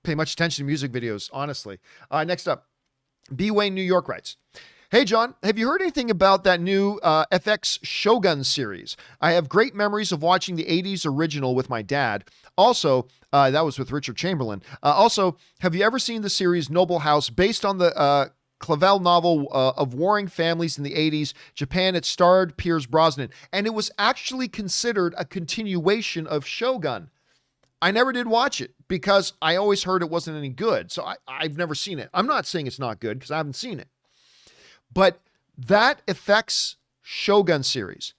much attention to music videos, honestly. Next up, B. Wayne, New York writes, hey, John, have you heard anything about that new FX Shogun series? I have great memories of watching the 80s original with my dad. Also, that was with Richard Chamberlain. Also, have you ever seen the series Noble House, based on the Clavel novel of warring families in the 80s, Japan? It starred Pierce Brosnan, and it was actually considered a continuation of Shogun. I never did watch it because I always heard it wasn't any good, so I've never seen it. I'm not saying it's not good because I haven't seen it. But that FX Shogun series,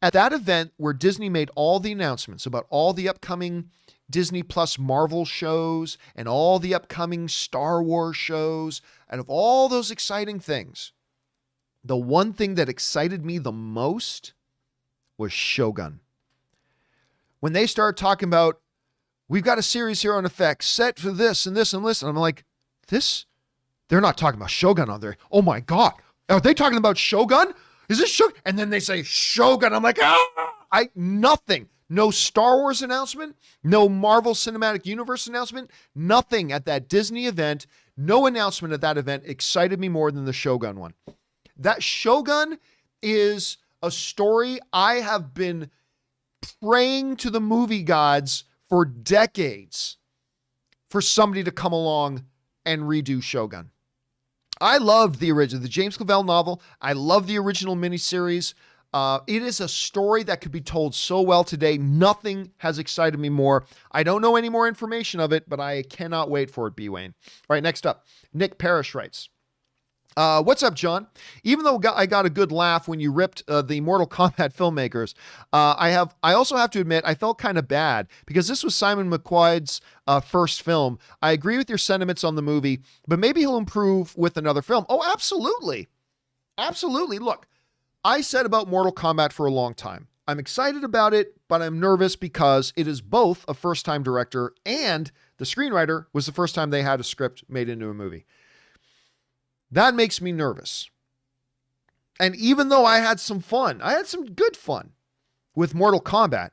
at that event where Disney made all the announcements about all the upcoming Disney Plus Marvel shows and all the upcoming Star Wars shows, and of all those exciting things, the one thing that excited me the most was Shogun. When they started talking about, we've got a series here on FX set for this and this and this, and I'm like, they're not talking about Shogun on there. Oh my God. Are they talking about Shogun? Is this Shogun? And then they say Shogun. I'm like, nothing. No Star Wars announcement. No Marvel Cinematic Universe announcement. Nothing at that Disney event. No announcement at that event excited me more than the Shogun one. That Shogun is a story I have been praying to the movie gods for decades for somebody to come along and redo Shogun. I loved the original, the James Clavell novel. I love the original miniseries. It is a story that could be told so well today. Nothing has excited me more. I don't know any more information of it, but I cannot wait for it, B. Wayne. All right, next up, Nick Parrish writes, what's up, John? Even though I got a good laugh when you ripped the Mortal Kombat filmmakers, I also have to admit I felt kind of bad because this was Simon McQuoid's first film. I agree with your sentiments on the movie, but maybe he'll improve with another film. Oh, absolutely. Absolutely. Look, I said about Mortal Kombat for a long time. I'm excited about it, but I'm nervous because it is both a first-time director and the screenwriter was the first time they had a script made into a movie. That makes me nervous. And even though I had some fun, I had some good fun with Mortal Kombat,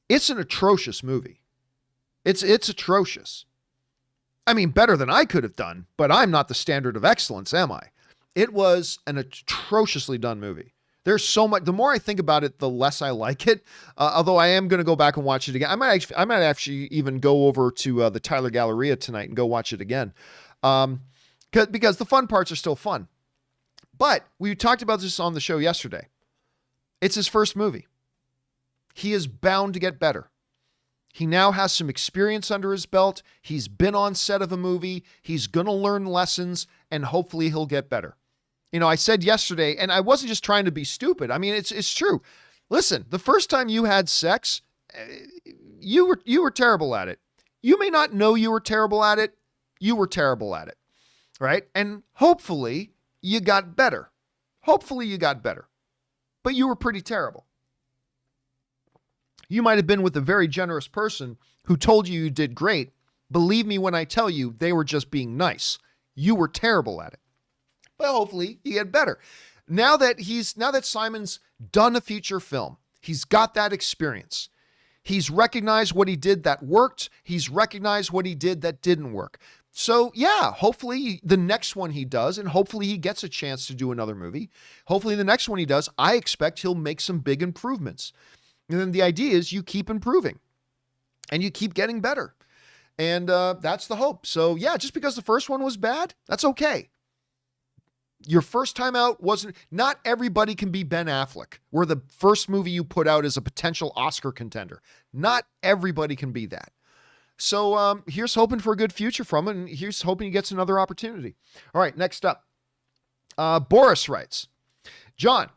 it's an atrocious movie. It's atrocious. I mean, better than I could have done, but I'm not the standard of excellence, am I? It was an atrociously done movie. There's so much, the more I think about it, the less I like it. Although I am going to go back and watch it again. I might actually even go over to the Tyler Galleria tonight and go watch it again. Because the fun parts are still fun. But we talked about this on the show yesterday. It's his first movie. He is bound to get better. He now has some experience under his belt. He's been on set of a movie. He's going to learn lessons, and hopefully he'll get better. You know, I said yesterday, and I wasn't just trying to be stupid. I mean, it's true. Listen, the first time you had sex, you were terrible at it. You may not know you were terrible at it. You were terrible at it. Right? And hopefully you got better. Hopefully you got better. But you were pretty terrible. You might have been with a very generous person who told you did great. Believe me when I tell you, they were just being nice. You were terrible at it. But hopefully you get better. Now that Simon's done a feature film, he's got that experience. He's recognized what he did that worked. He's recognized what he did that didn't work. So yeah, hopefully the next one he does, and hopefully he gets a chance to do another movie. Hopefully the next one he does, I expect he'll make some big improvements. And then the idea is you keep improving and you keep getting better. And that's the hope. So yeah, just because the first one was bad, that's okay. Your first time out not everybody can be Ben Affleck, where the first movie you put out is a potential Oscar contender. Not everybody can be that. So here's hoping for a good future from it, and here's hoping he gets another opportunity. All right, next up. Boris writes, John,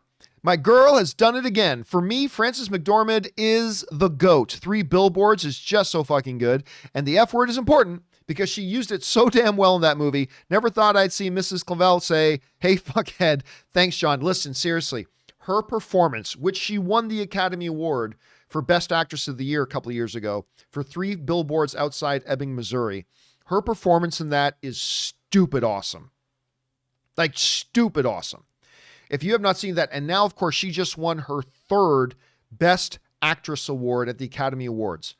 my girl has done it again. For me, Frances McDormand is the GOAT. 3 Billboards is just so fucking good, and the F word is important because she used it so damn well in that movie. Never thought I'd see Mrs. Clavell say, hey, fuckhead. Thanks, John. Listen, seriously, her performance, which she won the Academy Award for Best Actress of the Year a couple of years ago for 3 Billboards Outside Ebbing, Missouri. Her performance in that is stupid awesome. Like stupid awesome. If you have not seen that, and now of course she just won her 3rd Best Actress Award at the Academy Awards.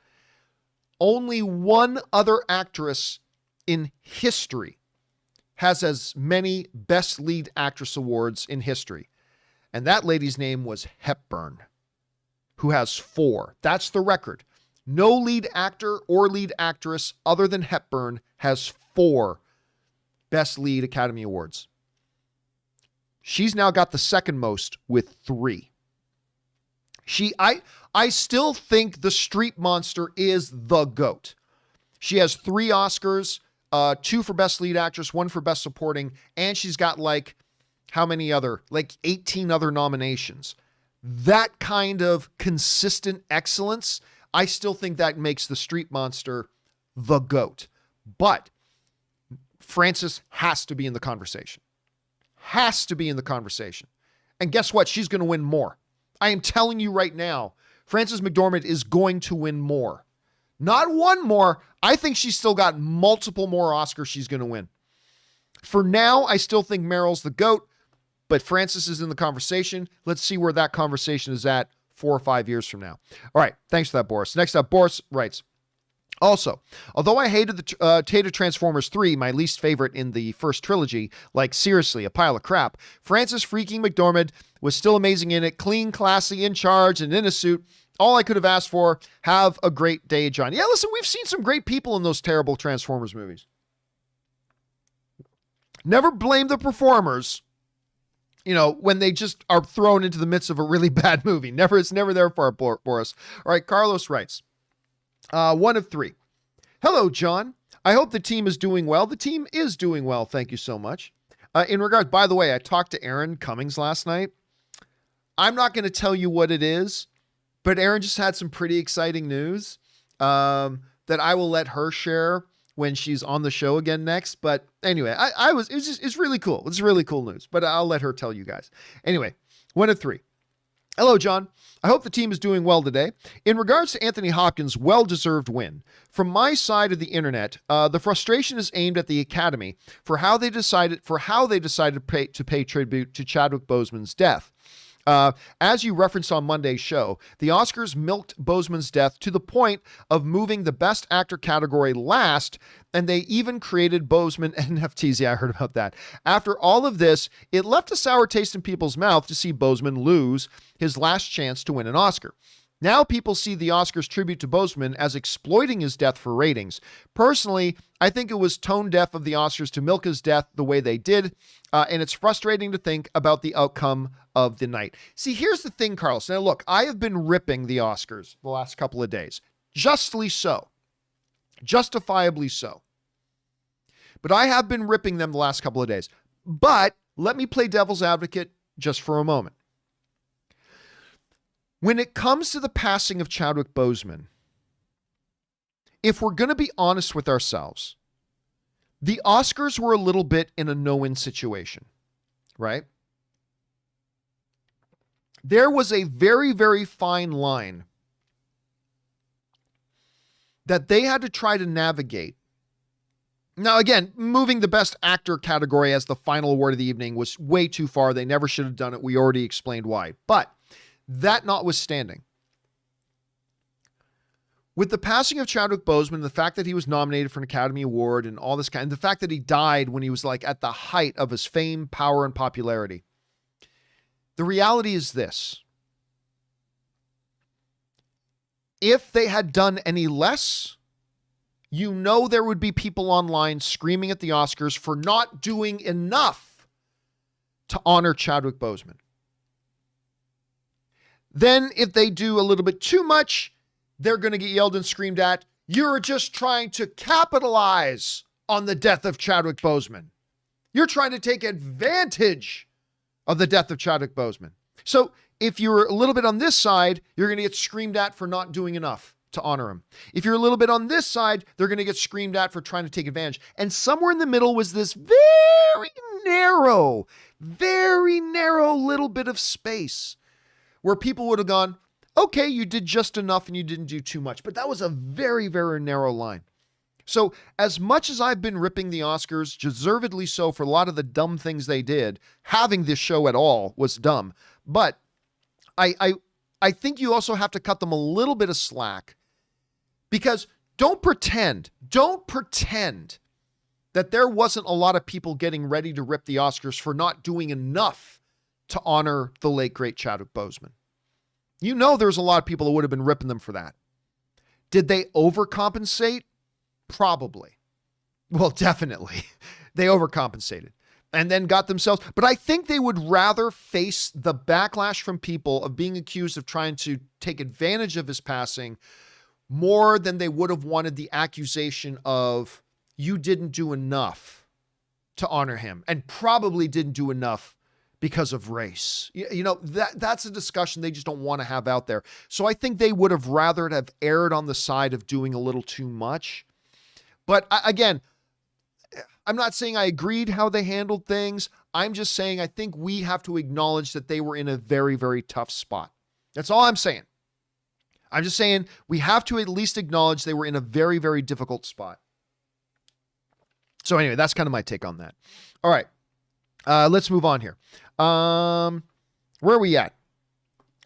Only one other actress in history has as many Best Lead Actress Awards in history. And that lady's name was Hepburn, who has 4. That's the record. No lead actor or lead actress other than Hepburn has 4 Best Lead Academy Awards. She's now got the second most with 3. I still think the Street Monster is the GOAT. She has 3 Oscars, 2 for Best Lead Actress, 1 for Best Supporting, and she's got how many other, 18 other nominations. That kind of consistent excellence, I still think that makes the Street Monster the GOAT. But Frances has to be in the conversation. Has to be in the conversation. And guess what? She's going to win more. I am telling you right now, Frances McDormand is going to win more. Not one more. I think she's still got multiple more Oscars she's going to win. For now, I still think Meryl's the GOAT, but Frances is in the conversation. Let's see where that conversation is at 4 or 5 years from now. All right. Thanks for that, Boris. Next up, Boris writes, also, although I hated Transformers 3, my least favorite in the first trilogy, seriously, a pile of crap, Frances freaking McDormand was still amazing in it, clean, classy, in charge, and in a suit. All I could have asked for. Have a great day, John. Yeah, listen, we've seen some great people in those terrible Transformers movies. Never blame the performers, when they just are thrown into the midst of a really bad movie. It's never their fault for us. All right, Carlos writes, 1 of 3. Hello, John. I hope the team is doing well. The team is doing well. Thank you so much. In regard, by the way, I talked to Aaron Cummings last night. I'm not going to tell you what it is, but Aaron just had some pretty exciting news that I will let her share when she's on the show again next. But anyway, it's really cool. It's really cool news, but I'll let her tell you guys. Anyway, 1 of 3. Hello, John. I hope the team is doing well today. In regards to Anthony Hopkins' well-deserved win, from my side of the internet, the frustration is aimed at the Academy for how they decided to pay tribute to Chadwick Boseman's death. As you referenced on Monday's show, the Oscars milked Boseman's death to the point of moving the Best Actor category last, and they even created Boseman NFTs. Yeah, I heard about that. After all of this, it left a sour taste in people's mouth to see Boseman lose his last chance to win an Oscar. Now people see the Oscars tribute to Boseman as exploiting his death for ratings. Personally, I think it was tone deaf of the Oscars to milk his death the way they did, and it's frustrating to think about the outcome of the night. See, here's the thing, Carlos. Now, look, I have been ripping the Oscars the last couple of days. Justly so. Justifiably so. But I have been ripping them the last couple of days. But let me play devil's advocate just for a moment. When it comes to the passing of Chadwick Boseman, if we're going to be honest with ourselves, the Oscars were a little bit in a no-win situation, right? There was a very, very fine line that they had to try to navigate. Now, again, moving the Best Actor category as the final award of the evening was way too far. They never should have done it. We already explained why. But that notwithstanding, with the passing of Chadwick Boseman, the fact that he was nominated for an Academy Award and all this and the fact that he died when he was like at the height of his fame, power, and popularity, the reality is this. If they had done any less, there would be people online screaming at the Oscars for not doing enough to honor Chadwick Boseman. Then if they do a little bit too much, they're going to get yelled and screamed at. You're just trying to capitalize on the death of Chadwick Boseman. You're trying to take advantage of the death of Chadwick Boseman. So if you're a little bit on this side, you're going to get screamed at for not doing enough to honor him. If you're a little bit on this side, they're going to get screamed at for trying to take advantage. And somewhere in the middle was this very narrow little bit of space where people would have gone, okay, you did just enough and you didn't do too much. But that was a very, very narrow line. So as much as I've been ripping the Oscars, deservedly so, for a lot of the dumb things they did, having this show at all was dumb. But I think you also have to cut them a little bit of slack, because don't pretend that there wasn't a lot of people getting ready to rip the Oscars for not doing enough to honor the late, great Chadwick Boseman. There's a lot of people that would have been ripping them for that. Did they overcompensate? Probably. Well, definitely. They overcompensated and then got themselves. But I think they would rather face the backlash from people of being accused of trying to take advantage of his passing more than they would have wanted the accusation of you didn't do enough to honor him, and probably didn't do enough because of race. That's a discussion they just don't want to have out there. So I think they would have rather have erred on the side of doing a little too much. But again, I'm not saying I agreed how they handled things. I'm just saying I think we have to acknowledge that they were in a very, very tough spot. That's all I'm saying. I'm just saying we have to at least acknowledge they were in a very, very difficult spot. So anyway, that's kind of my take on that. All right. Let's move on here. Where are we at?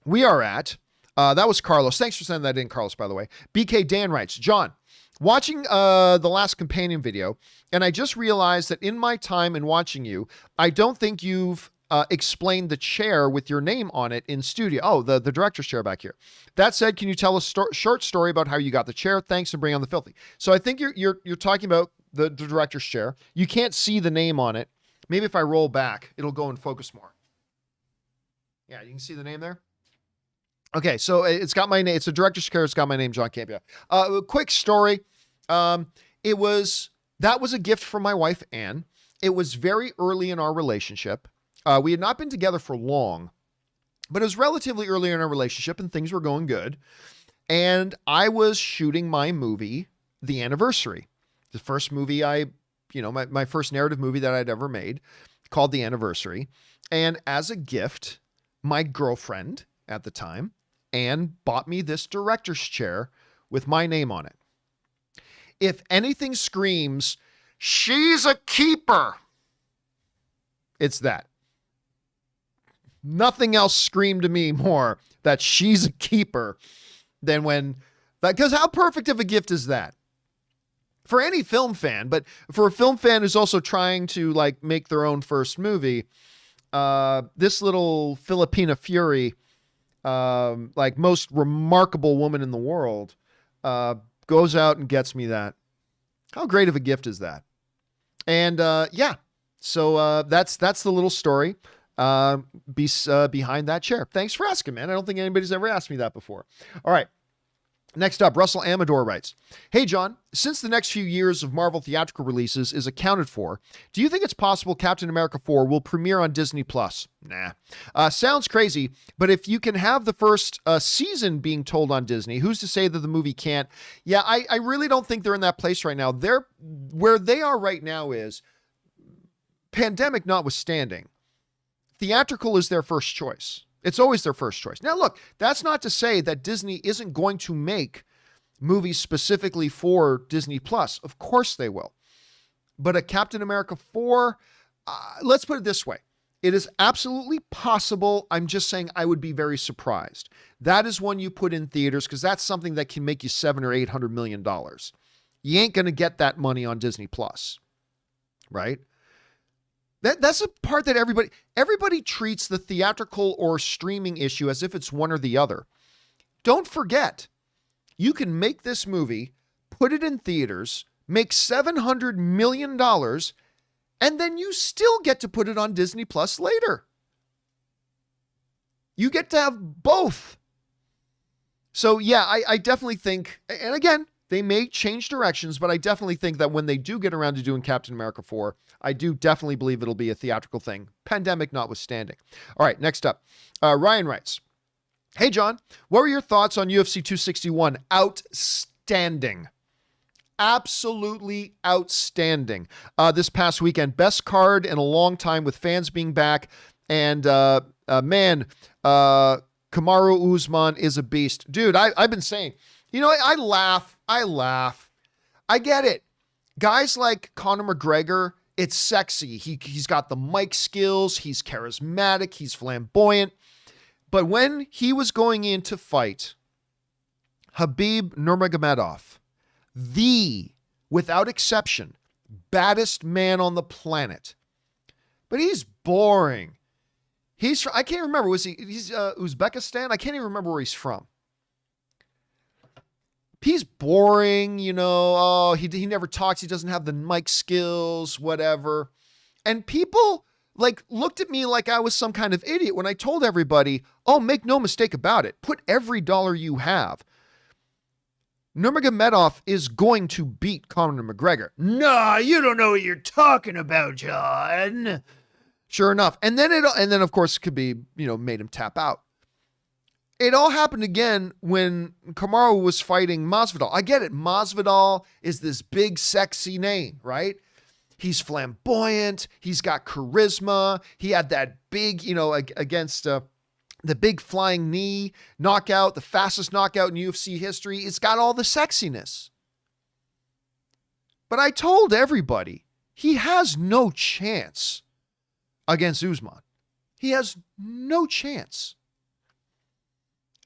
We are at, that was Carlos. Thanks for sending that in, Carlos, by the way. BK Dan writes, John, watching the last companion video, and I just realized that in my time in watching you, I don't think you've explained the chair with your name on it in studio. Oh, the director's chair back here. That said, can you tell a short story about how you got the chair? Thanks, and bring on the filthy. So I think you're talking about the director's chair. You can't see the name on it. Maybe if I roll back, it'll go and focus more. Yeah, you can see the name there. Okay, so it's got my name. It's a director's chair. It's got my name, John Campea. Quick story. That was a gift from my wife, Anne. It was very early in our relationship. We had not been together for long, but it was relatively early in our relationship and things were going good. And I was shooting my movie, The Anniversary. The first movie my first narrative movie that I'd ever made, called The Anniversary. And as a gift, my girlfriend at the time, Anne, bought me this director's chair with my name on it. If anything screams, she's a keeper, it's that. Nothing else screamed to me more that she's a keeper than because how perfect of a gift is that? For any film fan, but for a film fan who's also trying to like make their own first movie, this little Filipina Fury, like most remarkable woman in the world, goes out and gets me that. How great of a gift is that? And so that's the little story behind that chair. Thanks for asking, man. I don't think anybody's ever asked me that before. All right. Next up, Russell Amador writes, "Hey, John, since the next few years of Marvel theatrical releases is accounted for, do you think it's possible Captain America 4 will premiere on Disney+? Nah. Sounds crazy, but if you can have the first season being told on Disney, who's to say that the movie can't? Yeah, I really don't think they're in that place right now. Where they are right now is, pandemic notwithstanding, theatrical is their first choice. It's always their first choice. Now, look, that's not to say that Disney isn't going to make movies specifically for Disney+. Of course they will. But a Captain America 4, let's put it this way. It is absolutely possible. I'm just saying I would be very surprised. That is one you put in theaters because that's something that can make you $700 or $800 million. You ain't going to get that money on Disney+, right? That's a part that everybody treats the theatrical or streaming issue as if it's one or the other. Don't forget, you can make this movie, put it in theaters, make $700 million, and then you still get to put it on Disney Plus later. You get to have both. So yeah, I definitely think, and again, they may change directions, but I definitely think that when they do get around to doing Captain America 4, I do definitely believe it'll be a theatrical thing, pandemic notwithstanding. All right, next up, Ryan writes, "Hey, John, what were your thoughts on UFC 261? Outstanding. Absolutely outstanding. This past weekend, best card in a long time with fans being back. And Kamaru Usman is a beast." Dude, I've been saying, you know, I laugh. I get it. Guys like Conor McGregor, it's sexy. He's got the mic skills. He's charismatic. He's flamboyant. But when he was going in to fight Khabib Nurmagomedov, without exception, baddest man on the planet, but he's boring. I can't remember. He's Uzbekistan? I can't even remember where he's from. He's boring, you know. Oh, he never talks. He doesn't have the mic skills, whatever. And people looked at me like I was some kind of idiot when I told everybody, oh, make no mistake about it. Put every dollar you have. Nurmagomedov is going to beat Conor McGregor. Nah, you don't know what you're talking about, John. Sure enough. And then of course could be, made him tap out. It all happened again when Kamaru was fighting Masvidal. I get it. Masvidal is this big, sexy name, right? He's flamboyant. He's got charisma. He had that big, against the big flying knee knockout, the fastest knockout in UFC history. It's got all the sexiness. But I told everybody, he has no chance against Usman. He has no chance.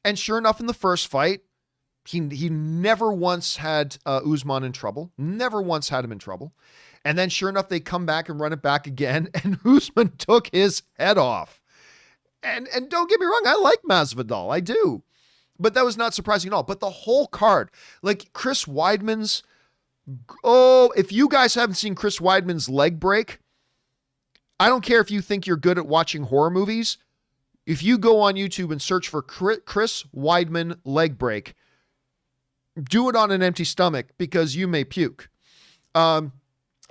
And sure enough, in the first fight, he never once had Usman in trouble. Never once had him in trouble. And then sure enough, they come back and run it back again, and Usman took his head off. And don't get me wrong, I like Masvidal, I do. But that was not surprising at all. But the whole card, like Chris Weidman's, if you guys haven't seen Chris Weidman's leg break, I don't care if you think you're good at watching horror movies. If you go on YouTube and search for Chris Weidman leg break, do it on an empty stomach because you may puke.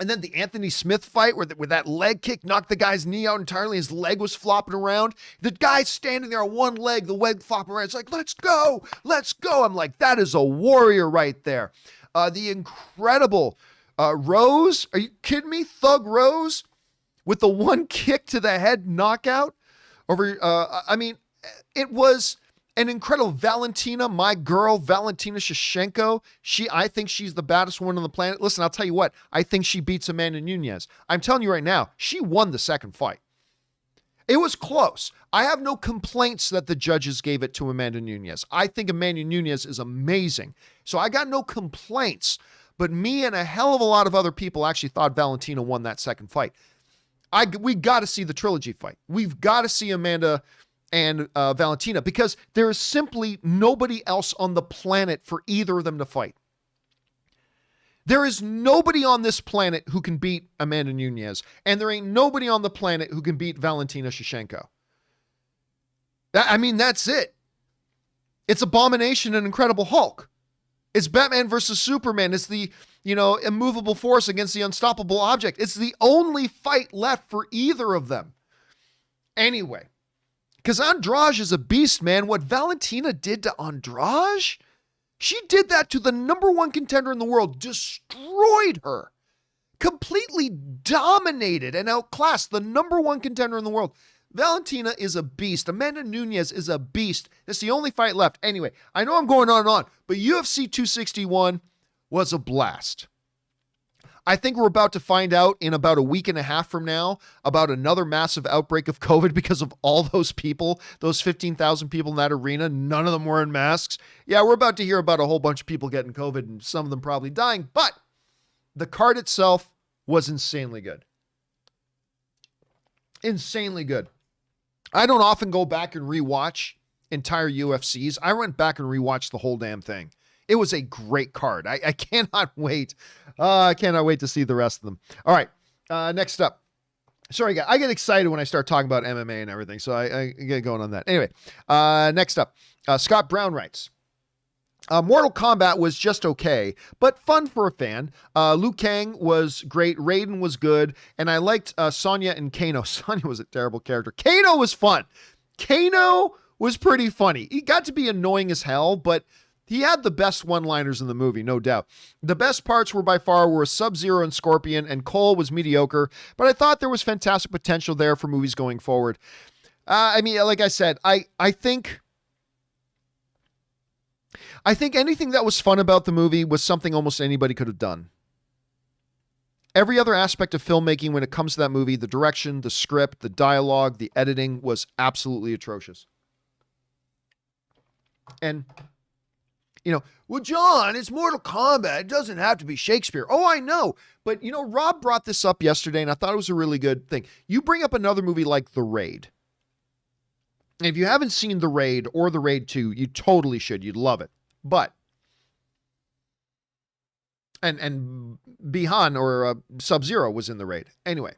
And then the Anthony Smith fight where that leg kick knocked the guy's knee out entirely. His leg was flopping around. The guy's standing there on one leg, the leg flopping around. It's like, let's go, let's go. I'm like, that is a warrior right there. The incredible Rose. Are you kidding me? Thug Rose with the one kick to the head knockout over. It was an incredible Valentina, my girl, Valentina Shevchenko. I think she's the baddest woman on the planet. Listen, I'll tell you what, I think she beats Amanda Nunes. I'm telling you right now, she won the second fight. It was close. I have no complaints that the judges gave it to Amanda Nunes. I think Amanda Nunes is amazing. So I got no complaints. But me and a hell of a lot of other people actually thought Valentina won that second fight. We got to see the trilogy fight. We've got to see Amanda and Valentina, because there is simply nobody else on the planet for either of them to fight. There is nobody on this planet who can beat Amanda Nunes, and there ain't nobody on the planet who can beat Valentina Shevchenko. That's it. It's Abomination and Incredible Hulk. It's Batman versus Superman. It's the, immovable force against the unstoppable object. It's the only fight left for either of them. Anyway. Because Andrade is a beast, man. What Valentina did to Andrade, she did that to the number one contender in the world, destroyed her, completely dominated and outclassed the number one contender in the world. Valentina is a beast. Amanda Nunes is a beast. That's the only fight left. Anyway, I know I'm going on and on, but UFC 261 was a blast. I think we're about to find out in about a week and a half from now about another massive outbreak of COVID because of all those people, those 15,000 people in that arena. None of them wearing masks. Yeah, we're about to hear about a whole bunch of people getting COVID and some of them probably dying, but the card itself was insanely good. Insanely good. I don't often go back and rewatch entire UFCs. I went back and rewatched the whole damn thing. It was a great card. I cannot wait. I cannot wait to see the rest of them. All right. Next up. Sorry, guys. I get excited when I start talking about MMA and everything, so I get going on that. Anyway, next up. Scott Brown writes, Mortal Kombat was just okay, but fun for a fan. Liu Kang was great. Raiden was good. And I liked Sonya and Kano. Sonya was a terrible character. Kano was fun. Kano was pretty funny. He got to be annoying as hell, but he had the best one-liners in the movie, no doubt. The best parts were by far Sub-Zero and Scorpion, and Cole was mediocre, but I thought there was fantastic potential there for movies going forward. Like I said, I think anything that was fun about the movie was something almost anybody could have done. Every other aspect of filmmaking when it comes to that movie, the direction, the script, the dialogue, the editing was absolutely atrocious. And well, John, it's Mortal Kombat. It doesn't have to be Shakespeare. Oh, I know. But, Rob brought this up yesterday, and I thought it was a really good thing. You bring up another movie like The Raid. And if you haven't seen The Raid or The Raid 2, you totally should. You'd love it. But, and Bihan or Sub-Zero was in The Raid. Anyway,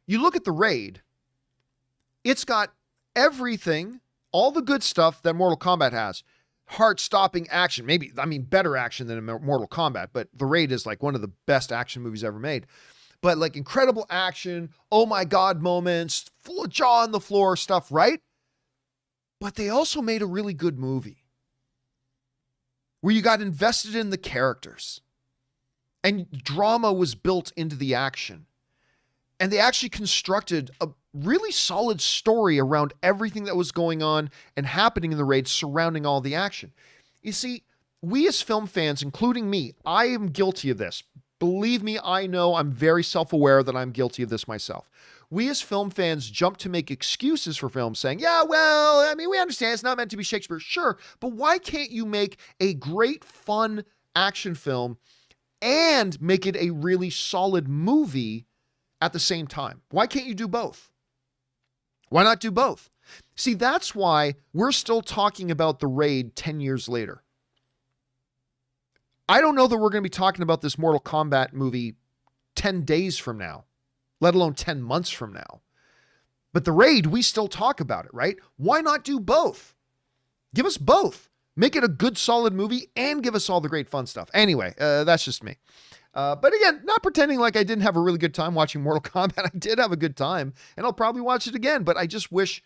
you look at The Raid, it's got everything, all the good stuff that Mortal Kombat has. Heart-stopping action, better action than Mortal Kombat, but The Raid is like one of the best action movies ever made. But like incredible action, oh my God moments, full of jaw on the floor stuff, right? But they also made a really good movie where you got invested in the characters and drama was built into the action. And they actually constructed a really solid story around everything that was going on and happening in the raid surrounding all the action. You see, we as film fans, including me, I am guilty of this. Believe me, I know I'm very self-aware that I'm guilty of this myself. We as film fans jump to make excuses for films saying, yeah, well, we understand it's not meant to be Shakespeare. Sure, but why can't you make a great, fun action film and make it a really solid movie at the same time? Why can't you do both? Why not do both? See, that's why we're still talking about The Raid 10 years later. I don't know that we're going to be talking about this Mortal Kombat movie 10 days from now, let alone 10 months from now. But The Raid, we still talk about it, right? Why not do both? Give us both. Make it a good, solid movie and give us all the great fun stuff. Anyway, that's just me. But again, not pretending like I didn't have a really good time watching Mortal Kombat. I did have a good time, and I'll probably watch it again. But I just wish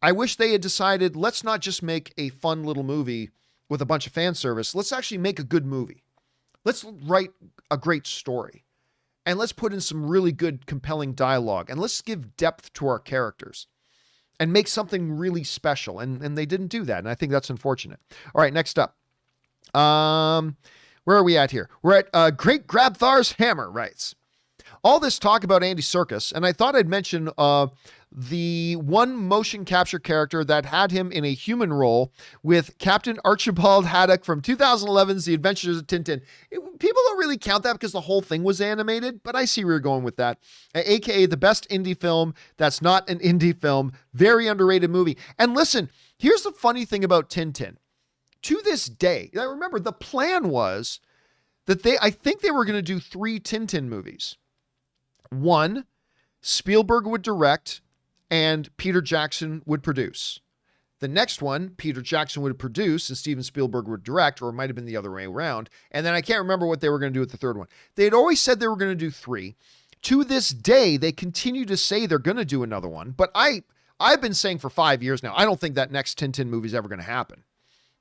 they had decided, let's not just make a fun little movie with a bunch of fan service. Let's actually make a good movie. Let's write a great story. And let's put in some really good, compelling dialogue. And let's give depth to our characters. And make something really special. And they didn't do that. And I think that's unfortunate. All right, next up. Where are we at here? We're at Great Grabthar's Hammer writes. All this talk about Andy Serkis, and I thought I'd mention the one motion capture character that had him in a human role with Captain Archibald Haddock from 2011's The Adventures of Tintin. People don't really count that because the whole thing was animated, but I see where you're going with that. AKA the best indie film that's not an indie film. Very underrated movie. And listen, here's the funny thing about Tintin. To this day, I remember the plan was that I think they were going to do 3 Tintin movies. One, Spielberg would direct and Peter Jackson would produce. The next one, Peter Jackson would produce and Steven Spielberg would direct, or it might have been the other way around. And then I can't remember what they were going to do with the third one. They had always said they were going to do 3. To this day, they continue to say they're going to do another one. But I've been saying for 5 years now, I don't think that next Tintin movie is ever going to happen.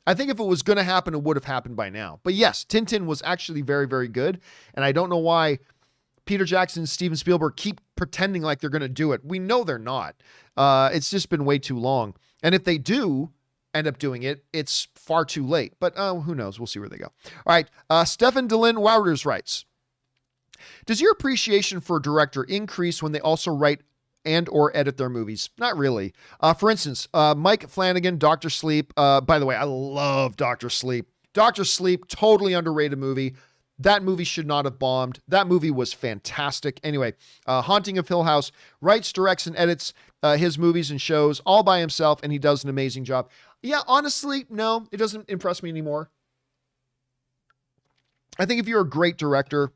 I think if it was going to happen, it would have happened by now. But yes, Tintin was actually very, very good. And I don't know why Peter Jackson and Steven Spielberg keep pretending like they're going to do it. We know they're not. It's just been way too long. And if they do end up doing it, it's far too late. But who knows? We'll see where they go. All right. Stefan Delin Wouters writes, does your appreciation for a director increase when they also write and or edit their movies? Not really. For instance, Mike Flanagan, Dr. Sleep. By the way, I love Dr. Sleep. Dr. Sleep, totally underrated movie. That movie should not have bombed. That movie was fantastic. Anyway, Haunting of Hill House writes, directs, and edits his movies and shows all by himself, and he does an amazing job. Yeah, honestly, no, it doesn't impress me anymore. I think if you're a great director,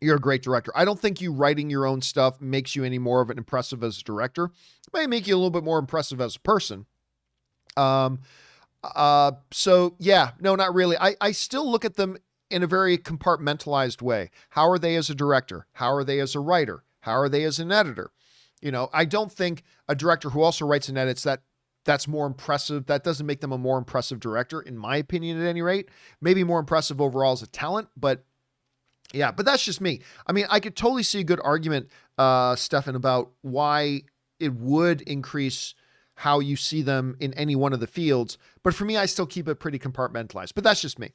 you're a great director. I don't think you writing your own stuff makes you any more of an impressive as a director. It may make you a little bit more impressive as a person. So yeah, no, not really. I still look at them in a very compartmentalized way. How are they as a director? How are they as a writer? How are they as an editor? You know, I don't think a director who also writes and edits that's more impressive. That doesn't make them a more impressive director, in my opinion, at any rate. Maybe more impressive overall as a talent, but yeah, but that's just me. I mean, I could totally see a good argument, Stefan, about why it would increase how you see them in any one of the fields. But for me, I still keep it pretty compartmentalized, but that's just me.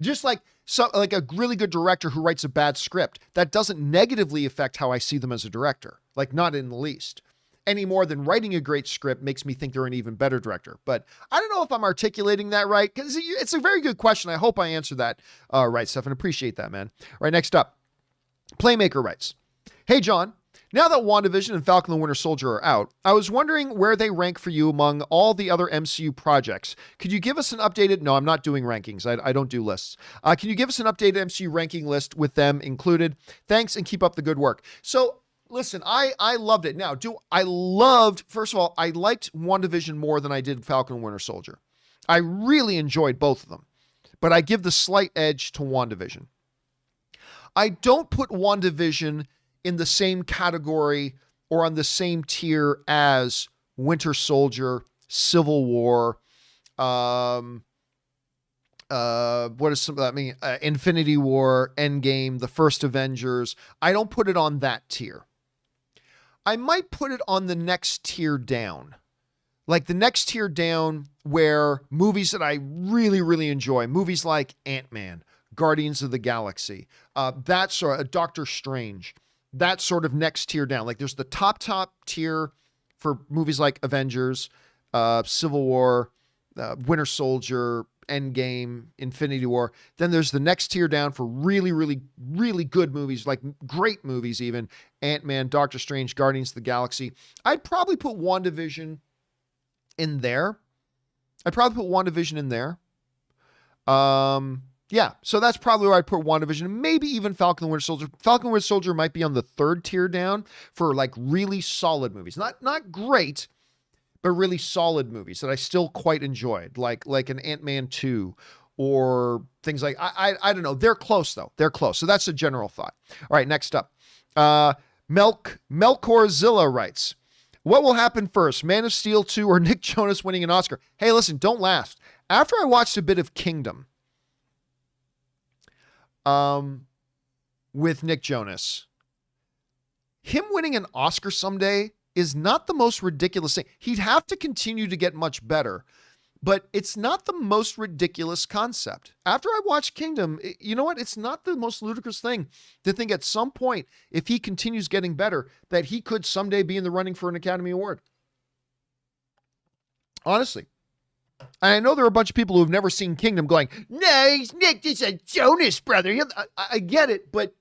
Just like a really good director who writes a bad script, that doesn't negatively affect how I see them as a director. Like, not in the least. Any more than writing a great script makes me think they're an even better director. But I don't know if I'm articulating that right, because it's a very good question. I hope I answered that right, Stefan. Appreciate that, man. All right, next up. Playmaker writes, hey, John. Now that WandaVision and Falcon and the Winter Soldier are out, I was wondering where they rank for you among all the other MCU projects. Could you give us an updated... No, I'm not doing rankings. I don't do lists. Can you give us an updated MCU ranking list with them included? Thanks, and keep up the good work. So, listen, I loved it. Now, first of all, I liked WandaVision more than I did Falcon and Winter Soldier. I really enjoyed both of them, but I give the slight edge to WandaVision. I don't put WandaVision in the same category or on the same tier as Winter Soldier, Civil War, Infinity War, Endgame, the first Avengers. I don't put it on that tier. I might put it on the next tier down. Like the next tier down where movies that I really, really enjoy, movies like Ant-Man, Guardians of the Galaxy, that sort of Doctor Strange, that sort of next tier down. Like there's the top tier for movies like Avengers, Civil War, Winter Soldier, Endgame, Infinity War. Then there's the next tier down for really, really, really good movies, like great movies even. Ant-Man, Doctor Strange, Guardians of the Galaxy. I'd probably put WandaVision in there. Yeah, so that's probably where I'd put WandaVision. Maybe even Falcon and Winter Soldier. Falcon and Winter Soldier might be on the third tier down for like really solid movies. Not great, but really solid movies that I still quite enjoyed, like an Ant-Man 2 or things like, I don't know. They're close though. They're close. So that's a general thought. All right, next up. Melchorzilla writes, what will happen first, Man of Steel 2 or Nick Jonas winning an Oscar? Hey, listen, don't laugh. After I watched a bit of Kingdom with Nick Jonas, him winning an Oscar someday is not the most ridiculous thing. He'd have to continue to get much better, but it's not the most ridiculous concept. After I watched Kingdom, you know what? It's not the most ludicrous thing to think at some point, if he continues getting better, that he could someday be in the running for an Academy Award. Honestly. And I know there are a bunch of people who have never seen Kingdom going, no, Nick, it's a Jonas brother. I get it, but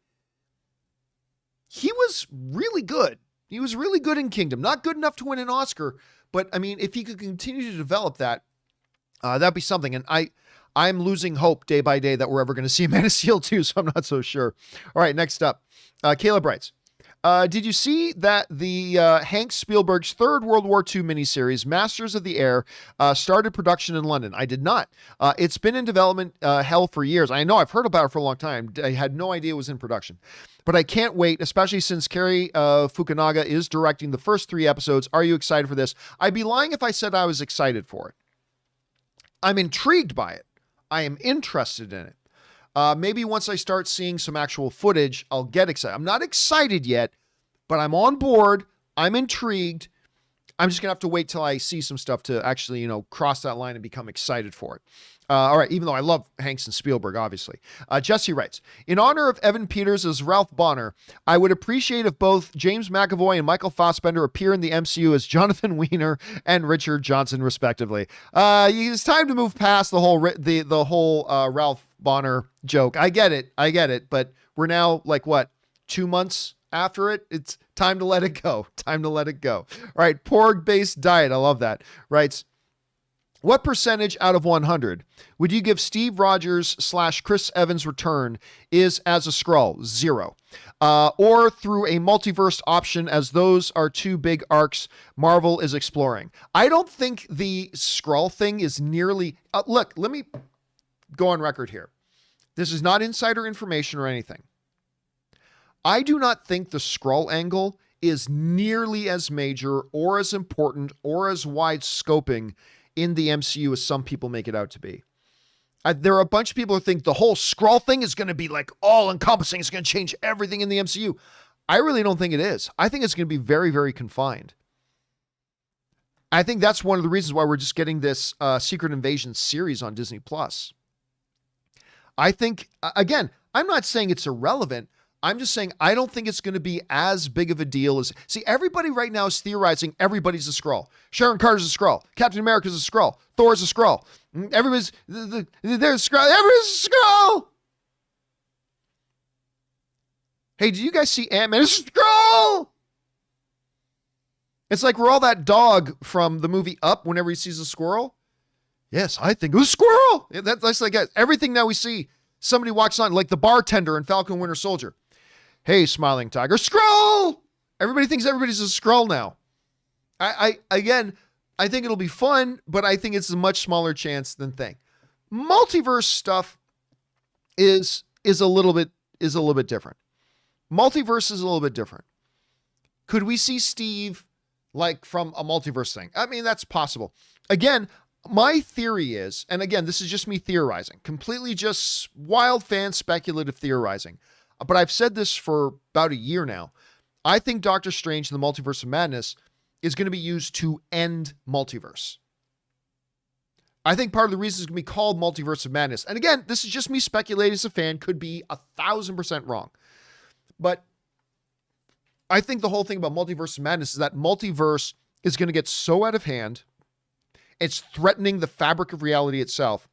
he was really good. He was really good in Kingdom. Not good enough to win an Oscar, but I mean, if he could continue to develop that, that'd be something. And I'm losing hope day by day that we're ever going to see Man of Steel 2, so I'm not so sure. All right, next up. Caleb writes, did you see that the Hank Spielberg's third World War II miniseries, Masters of the Air, started production in London? I did not. It's been in development hell for years. I know, I've heard about it for a long time. I had no idea it was in production. But I can't wait, especially since Cary Fukunaga is directing the first 3 episodes. Are you excited for this? I'd be lying if I said I was excited for it. I'm intrigued by it. I am interested in it. Maybe once I start seeing some actual footage, I'll get excited. I'm not excited yet, but I'm on board. I'm intrigued. I'm just going to have to wait till I see some stuff to actually, cross that line and become excited for it. All right, even though I love Hanks and Spielberg, obviously. Jesse writes, in honor of Evan Peters as Ralph Bonner, I would appreciate if both James McAvoy and Michael Fassbender appear in the MCU as Jonathan Weiner and Richard Johnson, respectively. It's time to move past the whole Ralph Bonner joke. I get it, but we're now 2 months after it? It's time to let it go. All right, porg-based diet. I love that. Writes, what percentage out of 100 would you give Steve Rogers / Chris Evans' return is as a Skrull? 0. Or through a multiverse option, as those are 2 big arcs Marvel is exploring. I don't think the Skrull thing is nearly... look, let me go on record here. This is not insider information or anything. I do not think the Skrull angle is nearly as major or as important or as wide scoping in the MCU as some people make it out to be. There are a bunch of people who think the whole Skrull thing is going to be all encompassing. It's going to change everything in the MCU. I really don't think it is. I think it's going to be very, very confined. I think that's one of the reasons why we're just getting this Secret Invasion series on Disney+. I think, again, I'm not saying it's irrelevant. I'm just saying I don't think it's going to be as big of a deal as... See, everybody right now is theorizing everybody's a Skrull. Sharon Carter's a Skrull. Captain America's a Skrull. Thor's a Skrull. Everybody's... There's Skrull. Everybody's a Skrull! Hey, did you guys see Ant-Man? It's a Skrull! It's like we're all that dog from the movie Up whenever he sees a squirrel. Yes, I think it was a squirrel. That's like everything now we see. Somebody walks on, like the bartender in Falcon Winter Soldier. Hey, smiling tiger, Skrull! Everybody thinks everybody's a Skrull now. I think it'll be fun, but I think it's a much smaller chance than think. Multiverse stuff is a little bit different. Multiverse is a little bit different. Could we see Steve from a multiverse thing? I mean, that's possible. Again, my theory is, and again, this is just me theorizing, completely just wild fan speculative theorizing. But I've said this for about a year now. I think Doctor Strange in the Multiverse of Madness is going to be used to end multiverse. I think part of the reason it's going to be called Multiverse of Madness, and again, this is just me speculating as a fan, could be 1,000% wrong. But I think the whole thing about Multiverse of Madness is that multiverse is going to get so out of hand, it's threatening the fabric of reality itself,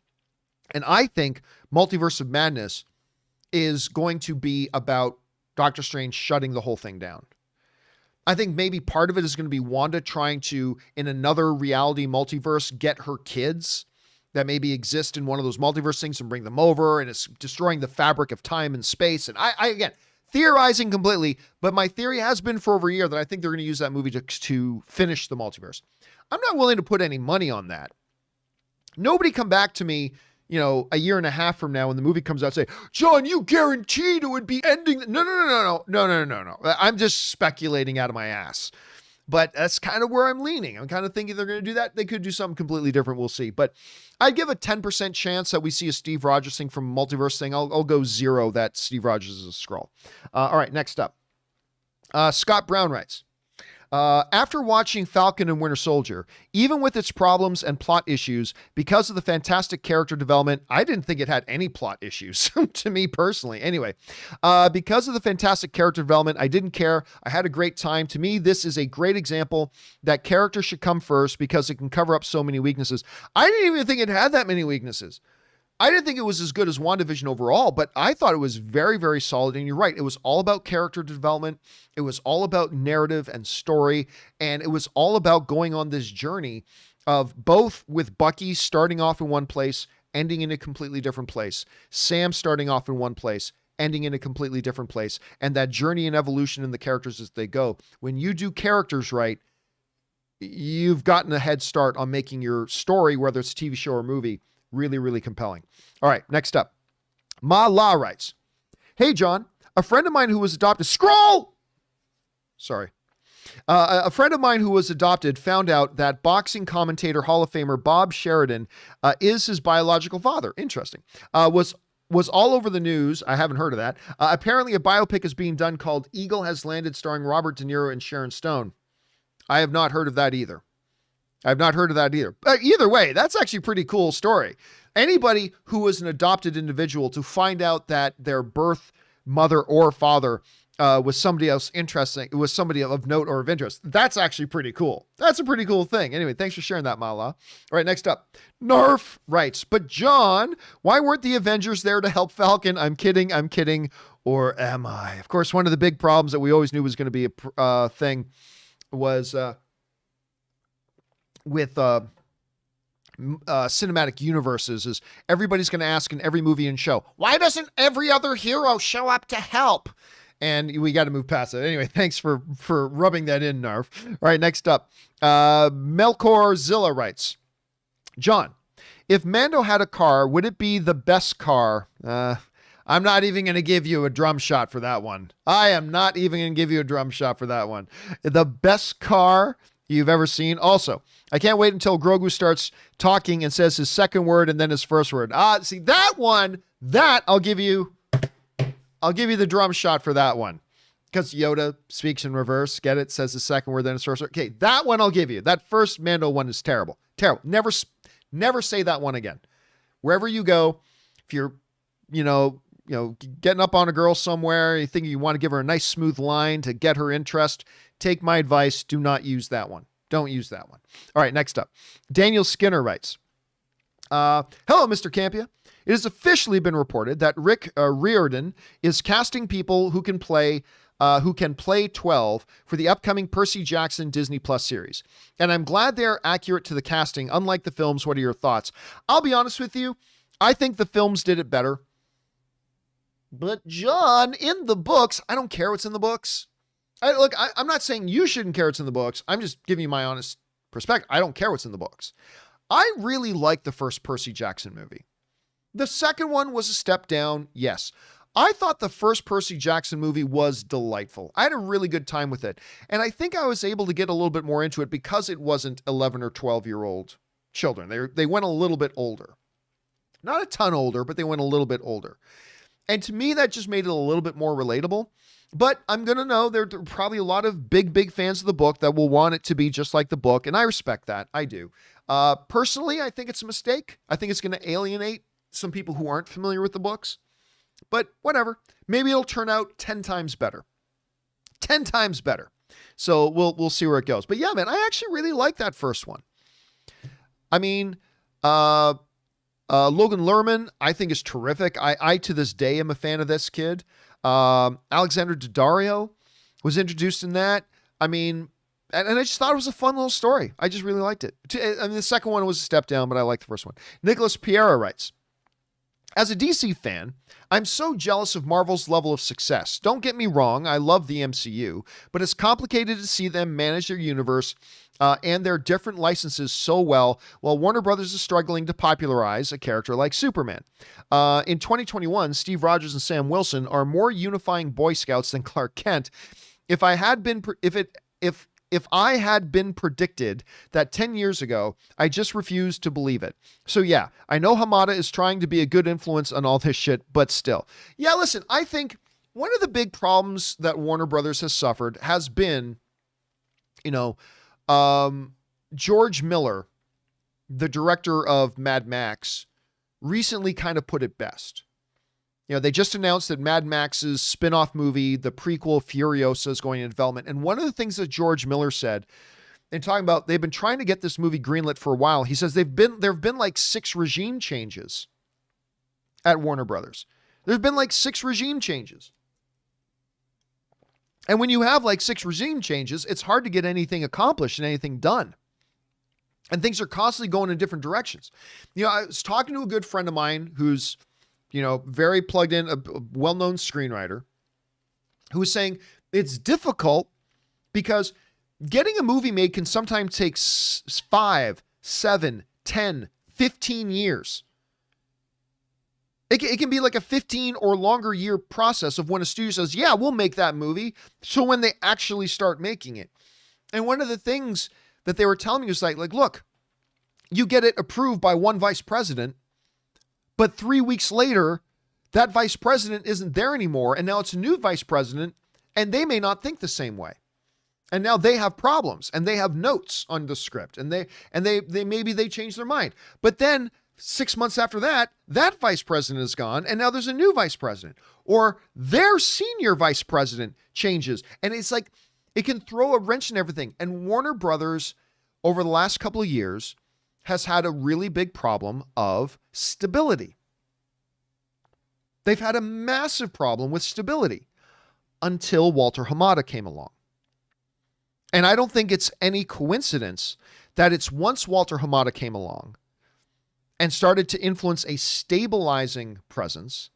And I think Multiverse of Madness is going to be about Doctor Strange shutting the whole thing down. I think maybe part of it is going to be Wanda trying to, in another reality multiverse, get her kids that maybe exist in one of those multiverse things and bring them over, and it's destroying the fabric of time and space. And I again, theorizing completely, but my theory has been for over a year that I think they're going to use that movie to finish the multiverse. I'm not willing to put any money on that. Nobody come back to me, a year and a half from now when the movie comes out, say, John, you guaranteed it would be ending. No. I'm just speculating out of my ass. But that's kind of where I'm leaning. I'm kind of thinking they're going to do that. They could do something completely different. We'll see. But I'd give a 10% chance that we see a Steve Rogers thing from a multiverse thing. I'll go 0 that Steve Rogers is a Skrull. All right, next up. Scott Brown writes, after watching Falcon and Winter Soldier, even with its problems and plot issues, because of the fantastic character development, I didn't think it had any plot issues to me personally. Anyway, because of the fantastic character development, I didn't care. I had a great time. To me, this is a great example that character should come first because it can cover up so many weaknesses. I didn't even think it had that many weaknesses. I didn't think it was as good as WandaVision overall, but I thought it was very, very solid. And you're right. It was all about character development. It was all about narrative and story. And it was all about going on this journey of both with Bucky starting off in one place, ending in a completely different place. Sam starting off in one place, ending in a completely different place. And that journey and evolution in the characters as they go. When you do characters right, you've gotten a head start on making your story, whether it's a TV show or movie, really, really compelling. All right, next up. Ma La writes, hey, John, a friend of mine who was adopted, scroll! Sorry. A friend of mine who was adopted found out that boxing commentator Hall of Famer Bob Sheridan is his biological father. Interesting. Was all over the news. I haven't heard of that. Apparently a biopic is being done called Eagle Has Landed starring Robert De Niro and Sharon Stone. I have not heard of that either. Either way, that's actually a pretty cool story. Anybody who was an adopted individual to find out that their birth mother or father was somebody else interesting, it was somebody of note or of interest. That's actually pretty cool. That's a pretty cool thing. Anyway, thanks for sharing that, Mala. All right, next up. Narf writes, but John, why weren't the Avengers there to help Falcon? I'm kidding. Or am I? Of course, one of the big problems that we always knew was going to be a thing was with cinematic universes is everybody's going to ask in every movie and show, why doesn't every other hero show up to help? And we got to move past it. Anyway, thanks for rubbing that in, Narf. All right, next up. Melkor Zilla writes, John, if Mando had a car, would it be the best car? I'm not even going to give you a drum shot for that one. I am not even going to give you a drum shot for that one. The best car you've ever seen. Also, I can't wait until Grogu starts talking and says his second word and then his first word. See that one, that I'll give you the drum shot for that one. Because Yoda speaks in reverse, get it? Says the second word, then his first word. Okay, that one I'll give you. That first Mando one is terrible. Terrible. Never say that one again. Wherever you go, if you're, getting up on a girl somewhere, you think you want to give her a nice smooth line to get her interest, take my advice. Do not use that one. Don't use that one. All right, next up. Daniel Skinner writes, hello, Mr. Campea. It has officially been reported that Rick Riordan is casting people who can play 12 for the upcoming Percy Jackson Disney Plus series. And I'm glad they're accurate to the casting, unlike the films. What are your thoughts? I'll be honest with you. I think the films did it better. But John, in the books, I don't care what's in the books. I'm not saying you shouldn't care what's in the books. I'm just giving you my honest perspective. I don't care what's in the books. I really liked the first Percy Jackson movie. The second one was a step down, yes. I thought the first Percy Jackson movie was delightful. I had a really good time with it. And I think I was able to get a little bit more into it because it wasn't 11 or 12-year-old children. They went a little bit older. Not a ton older, but they went a little bit older. And to me, that just made it a little bit more relatable. But I'm going to know there are probably a lot of big fans of the book that will want it to be just like the book. And I respect that. I do. Personally, I think it's a mistake. I think it's going to alienate some people who aren't familiar with the books. But whatever. Maybe it'll turn out 10 times better. 10 times better. So we'll see where it goes. But yeah, man, I actually really like that first one. I mean, Logan Lerman, I think, is terrific. I to this day am a fan of this kid. Alexander Daddario was introduced in that. I mean, and I just thought it was a fun little story. I just really liked it. I mean, the second one was a step down, but I liked the first one. Nicholas Piera writes, as a DC fan, I'm so jealous of Marvel's level of success. Don't get me wrong, I love the MCU, but it's complicated to see them manage their universe and their different licenses so well, while Warner Brothers is struggling to popularize a character like Superman. In 2021, Steve Rogers and Sam Wilson are more unifying Boy Scouts than Clark Kent. If I had been predicted that 10 years ago, I just refused to believe it. So yeah, I know Hamada is trying to be a good influence on all this shit, but still. Yeah, listen, I think one of the big problems that Warner Brothers has suffered has been, George Miller, the director of Mad Max, recently kind of put it best. They just announced that Mad Max's spin-off movie, the prequel Furiosa, is going into development. And one of the things that George Miller said, in talking about they've been trying to get this movie greenlit for a while, he says there have been like 6 regime changes at Warner Brothers. There's been like 6 regime changes. And when you have like 6 regime changes, it's hard to get anything accomplished and anything done. And things are constantly going in different directions. I was talking to a good friend of mine who's very plugged in, a well-known screenwriter, who was saying it's difficult because getting a movie made can sometimes take 5, 7, 10, 15 years. It can be like a 15 or longer year process of when a studio says, yeah, we'll make that movie, so when they actually start making it. And one of the things that they were telling me was like, look, you get it approved by one vice president, but 3 weeks later, that vice president isn't there anymore. And now it's a new vice president, and they may not think the same way. And now they have problems, and they have notes on the script, and they maybe they change their mind. But then 6 months after that, that vice president is gone, and now there's a new vice president, or their senior vice president changes. And it's like, it can throw a wrench in everything. And Warner Brothers, over the last couple of years, has had a really big problem of stability. They've had a massive problem with stability until Walter Hamada came along. And I don't think it's any coincidence that it's once Walter Hamada came along and started to influence a stabilizing presence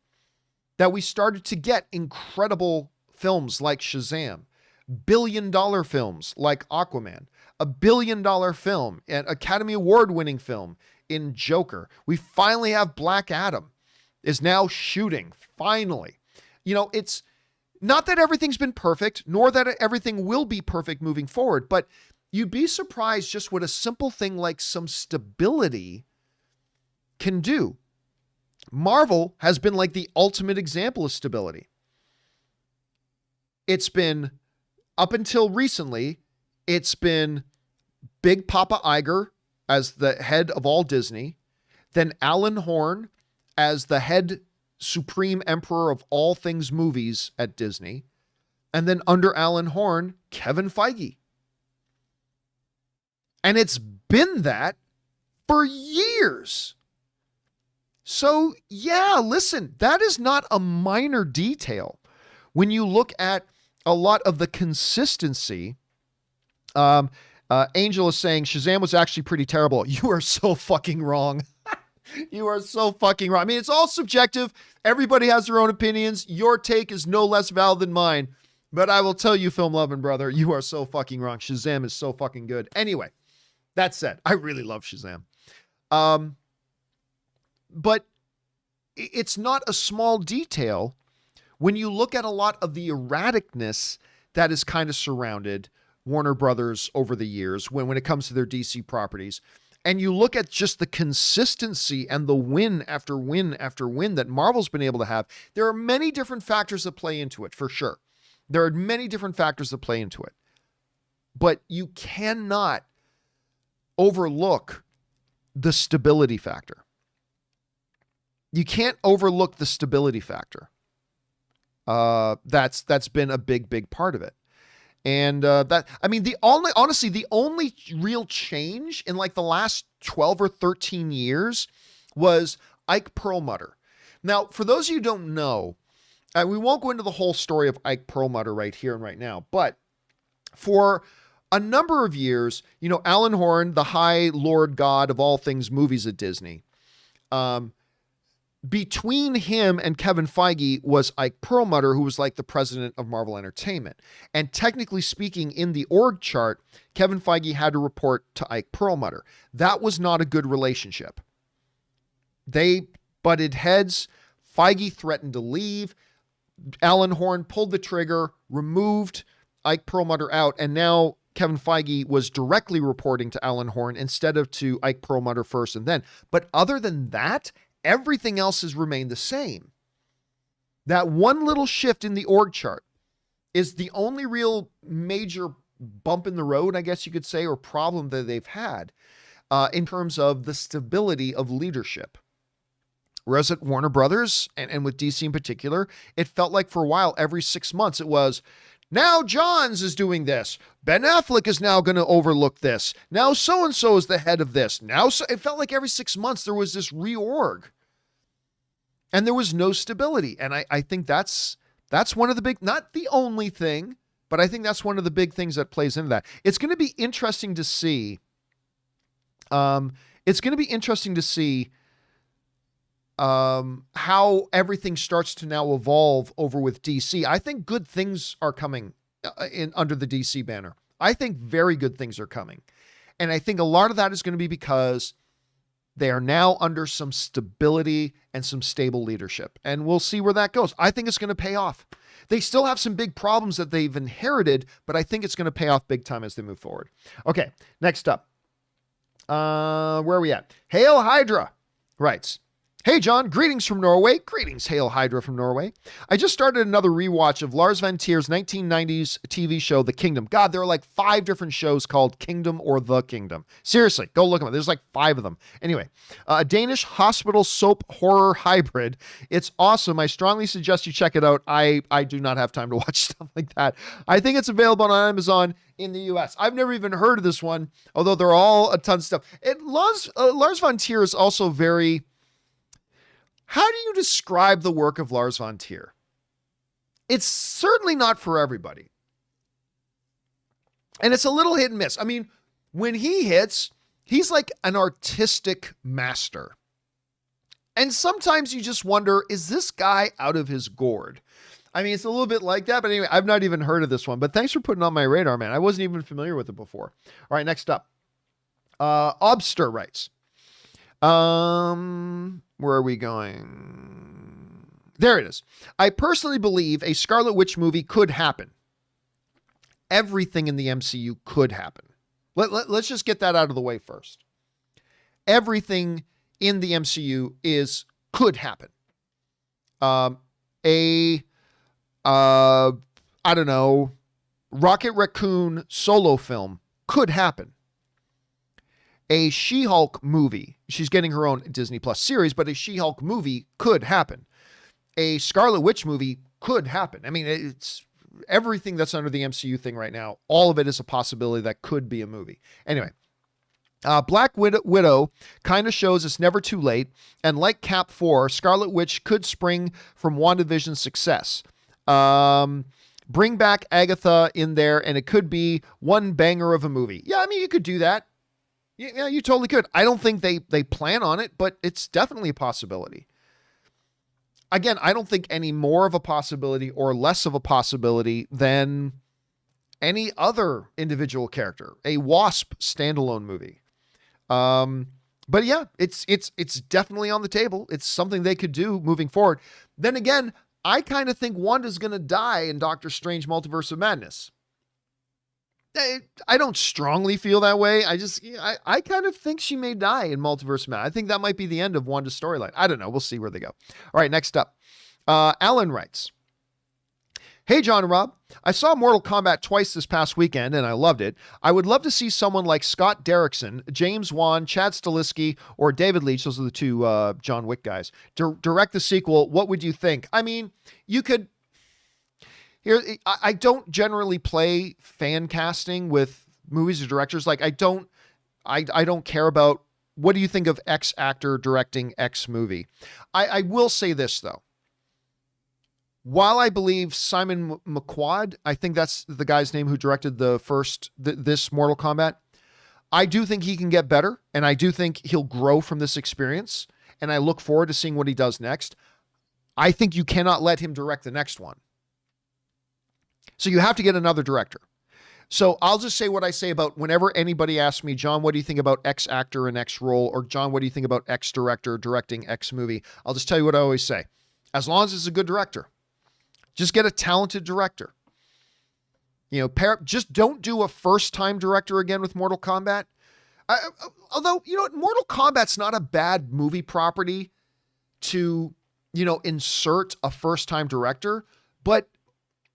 that we started to get incredible films like Shazam, billion-dollar films like Aquaman, a billion-dollar film, an Academy Award-winning film in Joker. We finally have Black Adam is now shooting, finally. It's not that everything's been perfect, nor that everything will be perfect moving forward, but you'd be surprised just what a simple thing like some stability can do. Marvel has been like the ultimate example of stability. It's been, up until recently, it's been Big Papa Iger as the head of all Disney, then Alan Horn as the head supreme emperor of all things movies at Disney, and then under Alan Horn, Kevin Feige. And it's been that for years. So yeah, listen, that is not a minor detail. When you look at a lot of the consistency, Angel is saying Shazam was actually pretty terrible. You are so fucking wrong. You are so fucking wrong. I mean, it's all subjective. Everybody has their own opinions. Your take is no less valid than mine. But I will tell you, film loving brother, you are so fucking wrong. Shazam is so fucking good. Anyway, that said, I really love Shazam. But it's not a small detail when you look at a lot of the erraticness that has kind of surrounded Warner Brothers over the years when it comes to their DC properties. And you look at just the consistency and the win after win after win that Marvel's been able to have. There are many different factors that play into it, for sure. There are many different factors that play into it. But you cannot overlook the stability factor. You can't overlook the stability factor. That's been a big part of it. And the only real change in like the last 12 or 13 years was Ike Perlmutter. Now, for those of you who don't know, we won't go into the whole story of Ike Perlmutter right here and right now, but for a number of years, Alan Horn, the high lord god of all things movies at Disney, between him and Kevin Feige was Ike Perlmutter, who was like the president of Marvel Entertainment. And technically speaking, in the org chart, Kevin Feige had to report to Ike Perlmutter. That was not a good relationship. They butted heads. Feige threatened to leave. Alan Horn pulled the trigger, removed Ike Perlmutter out, and now Kevin Feige was directly reporting to Alan Horn instead of to Ike Perlmutter first and then. But other than that, everything else has remained the same. That one little shift in the org chart is the only real major bump in the road, I guess you could say, or problem that they've had in terms of the stability of leadership. Whereas at Warner Brothers, and with DC in particular, it felt like for a while, every 6 months, it was, now Johns is doing this. Ben Affleck is now going to overlook this. Now so-and-so is the head of this. It felt like every 6 months there was this reorg. And there was no stability. And I think that's one of the big, not the only thing, but I think that's one of the big things that plays into that. It's going to be interesting to see. How everything starts to now evolve over with DC. I think good things are coming under the DC banner. I think very good things are coming. And I think a lot of that is going to be because they are now under some stability and some stable leadership. And we'll see where that goes. I think it's going to pay off. They still have some big problems that they've inherited, but I think it's going to pay off big time as they move forward. Okay, next up. Where are we at? Hail Hydra writes, hey, John, greetings from Norway. Greetings, Hail Hydra from Norway. I just started another rewatch of Lars von Trier's 1990s TV show, The Kingdom. God, there are like 5 different shows called Kingdom or The Kingdom. Seriously, go look at them. There's like 5 of them. Anyway, a Danish hospital soap horror hybrid. It's awesome. I strongly suggest you check it out. I do not have time to watch stuff like that. I think it's available on Amazon in the US. I've never even heard of this one, although they're all a ton of stuff. Lars von Trier is also very... How do you describe the work of Lars von Trier? It's certainly not for everybody. And it's a little hit and miss. I mean, when he hits, he's like an artistic master. And sometimes you just wonder, is this guy out of his gourd? I mean, it's a little bit like that, but anyway, I've not even heard of this one, but thanks for putting it on my radar, man. I wasn't even familiar with it before. All right, next up. Obster writes, where are we going? There it is. I personally believe a Scarlet Witch movie could happen. Everything in the MCU could happen. Let's just get that out of the way first. Everything in the MCU could happen. I don't know, Rocket Raccoon solo film could happen. A She-Hulk movie. She's getting her own Disney Plus series, but a She-Hulk movie could happen. A Scarlet Witch movie could happen. I mean, it's everything that's under the MCU thing right now. All of it is a possibility that could be a movie. Anyway, Black Widow kind of shows it's never too late. And like Cap 4, Scarlet Witch could spring from WandaVision's success. Bring back Agatha in there, and it could be one banger of a movie. Yeah, I mean, you could do that. Yeah, you totally could. I don't think they plan on it, but it's definitely a possibility. Again, I don't think any more of a possibility or less of a possibility than any other individual character. A Wasp standalone movie. But yeah, it's definitely on the table. It's something they could do moving forward. Then again, I kind of think Wanda's going to die in Doctor Strange Multiverse of Madness. I don't strongly feel that way. I kind of think she may die in Multiverse of Madness. I think that might be the end of Wanda's storyline. I don't know. We'll see where they go. All right, next up. Alan writes, hey, John and Rob, I saw Mortal Kombat twice this past weekend, and I loved it. I would love to see someone like Scott Derrickson, James Wan, Chad Stahelski, or David Leitch, those are the two John Wick guys, direct the sequel. What would you think? I mean, you could... Here, I don't generally play fan casting with movies or directors. Like, I don't care about what do you think of X actor directing X movie? I will say this, though. While I believe Simon McQuad, I think that's the guy's name who directed this Mortal Kombat, I do think he can get better, and I do think he'll grow from this experience, and I look forward to seeing what he does next. I think you cannot let him direct the next one. So you have to get another director. So I'll just say what I say about whenever anybody asks me, John, what do you think about X actor and X role? Or John, what do you think about X director directing X movie? I'll just tell you what I always say. As long as it's a good director, just get a talented director. You know, just don't do a first-time director again with Mortal Kombat. Although, you know, Mortal Kombat's not a bad movie property to, you know, insert a first-time director, but